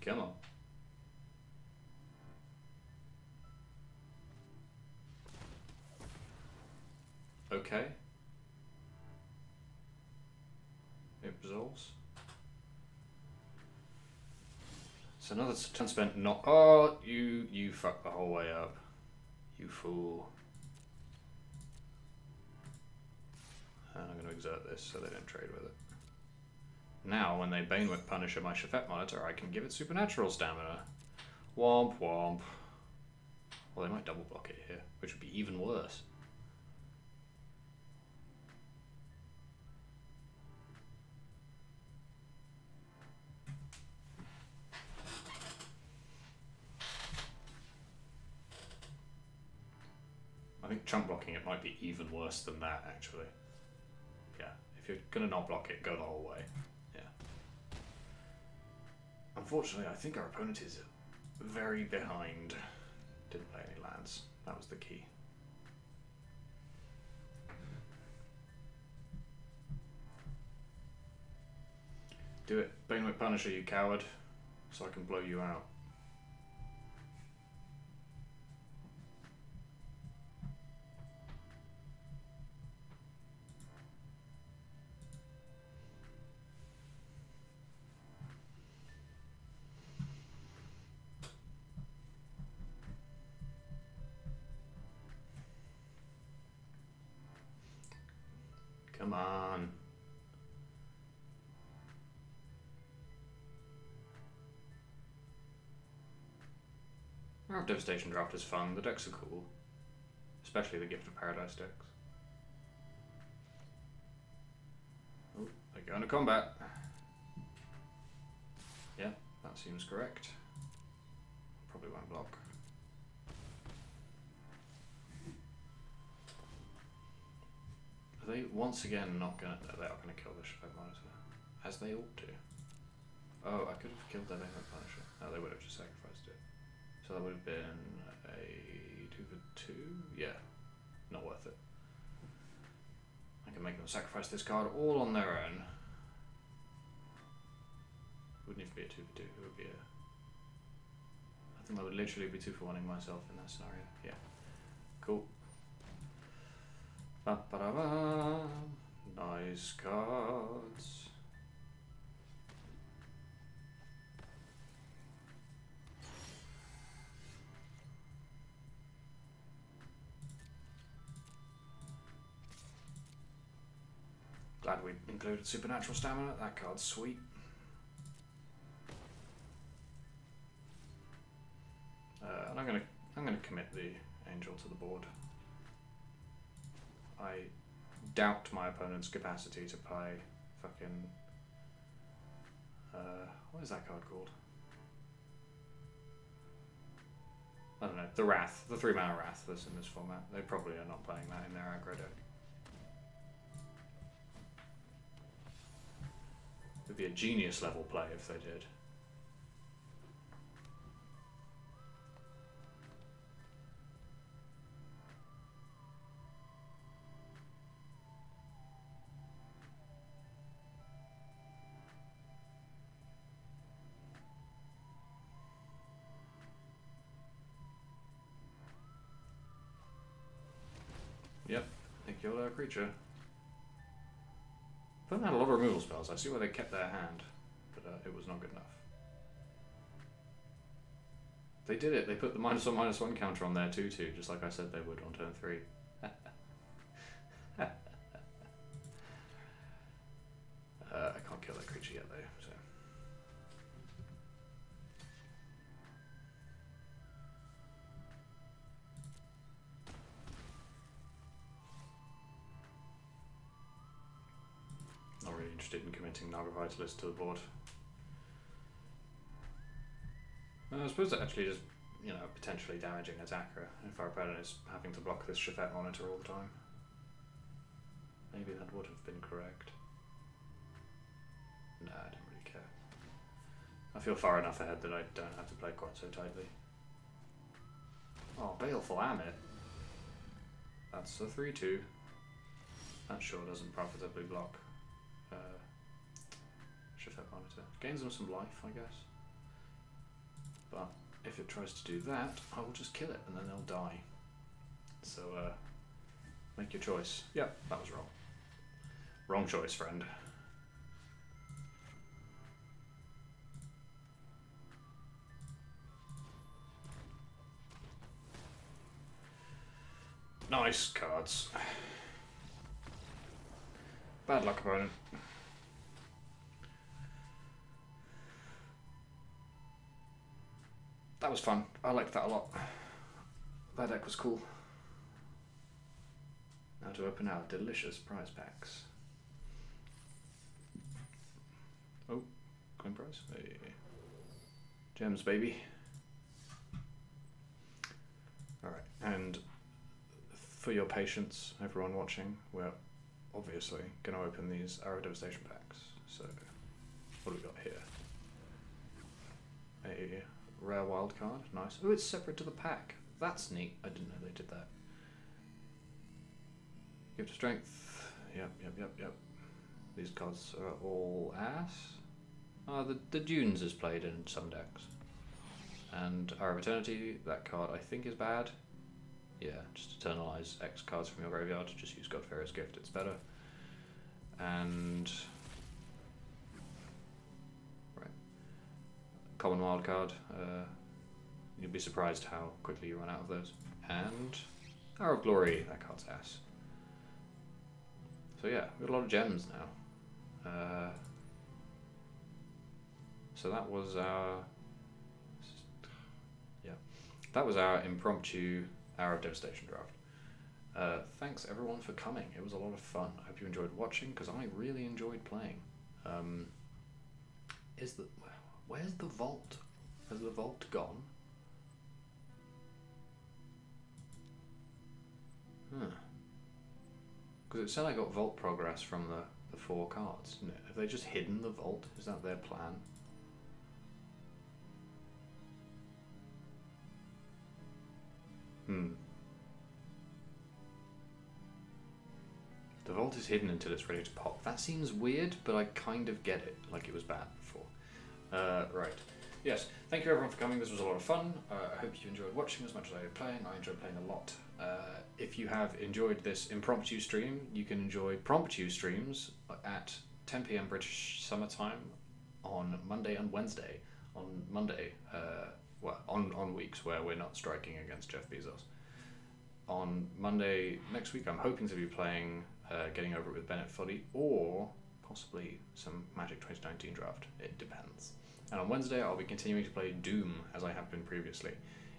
Come on. Okay. It resolves. It's another turn spent not. Oh, you fucked the whole way up. You fool. And I'm going to exert this so they don't trade with it. Now, when they Banewhip Punisher my Shafet Monitor, I can give it Supernatural Stamina. Womp womp. Well, they might double block it here, which would be even worse. I think chunk blocking it might be even worse than that, actually. Yeah, if you're going to not block it, go the whole way. Yeah. Unfortunately, I think our opponent is very behind. Didn't play any lands. That was the key. Do it. Banewhip Punisher, you coward. So I can blow you out. Come on. Our Devastation Draft is fun. The decks are cool. Especially the Gift of Paradise decks. Oh, they go into combat. Yeah, that seems correct. Probably won't block. Are they once again not gonna? They are gonna kill the Shafet Monitor, as they ought to. Oh, I could have killed their Banewhip Punisher. No, they would have just sacrificed it. So that would have been a 2 for 2. Yeah, not worth it. I can make them sacrifice this card all on their own. Wouldn't even be a 2 for 2. It would be a. I think I would literally be 2 for 1ing myself in that scenario. Yeah, cool. Ba-ba-da-ba. Nice cards. Glad we included Supernatural Stamina. That card's sweet. And I'm gonna commit the Angel to the board. I doubt my opponent's capacity to play fucking... what is that card called? I don't know. The Wrath. The 3-mana Wrath that's in this format. They probably are not playing that in their aggro deck. It would be a genius level play if they did. Yep, they killed our creature. Put them out a lot of removal spells. I see why they kept their hand, but it was not good enough. They did it. They put the -1/-1 counter on their 2/2, just like I said they would on turn 3. I can't kill that creature yet, though. interested in committing Naga Vitalist to the board. I suppose that actually is, you know, potentially damaging attacker if our opponent is having to block this Shafet monitor all the time. Maybe that would have been correct. Nah, I don't really care. I feel far enough ahead that I don't have to play quite so tightly. Oh, Baleful Amit. That's a 3-2. That sure doesn't profitably block Shafet monitor. Gains them some life, I guess. But if it tries to do that, I will just kill it and then they'll die. So, make your choice. Yep, that was wrong. Wrong choice, friend. Nice cards. Bad luck, opponent. That was fun. I liked that a lot. That deck was cool. Now to open our delicious prize packs. Oh, coin prize. Hey. Gems, baby. Alright, and for your patience, everyone watching, we're obviously going to open these Arrow Devastation packs. So, what do we got here? A rare wild card, nice. Oh, it's separate to the pack. That's neat. I didn't know they did that. Gift of Strength. Yep. These cards are all ass. The Dunes is played in some decks. And Hour of Eternity, that card I think is bad. Yeah, just eternalize X cards from your graveyard. Just use Godfaria's Gift, it's better. And right, common wild card. You'd be surprised how quickly you run out of those. And Hour of Glory, that card's ass. So yeah, we've got a lot of gems now. So that was our that was our impromptu Hour of Devastation draft. Thanks everyone for coming. It was a lot of fun. I hope you enjoyed watching because I really enjoyed playing. Where's the vault? Has the vault gone? Because it said I got vault progress from the 4 cards. No, have they just hidden the vault? Is that their plan? The vault is hidden until it's ready to pop. That seems weird, but I kind of get it, like it was bad before. Right. Yes, thank you everyone for coming. This was a lot of fun. I hope you enjoyed watching as much as I did playing. I enjoyed playing a lot. If you have enjoyed this impromptu stream, you can enjoy promptu streams at 10 PM British Summer Time on Monday and Wednesday. On Monday, on weeks where we're not striking against Jeff Bezos. On Monday next week, I'm hoping to be playing Getting Over It with Bennett Foddy, or possibly some Magic 2019 draft. It depends. And on Wednesday, I'll be continuing to play Doom, as I have been previously.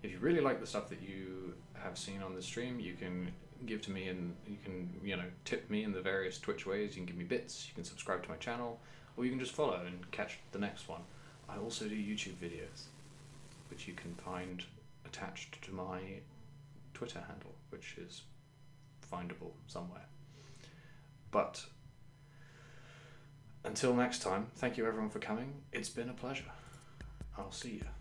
If you really like the stuff that you have seen on the stream, you can give to me and you can, tip me in the various Twitch ways. You can give me bits, you can subscribe to my channel, or you can just follow and catch the next one. I also do YouTube videos, which you can find attached to my Twitter handle, which is findable somewhere. But until next time, thank you everyone for coming. It's been a pleasure. I'll see you.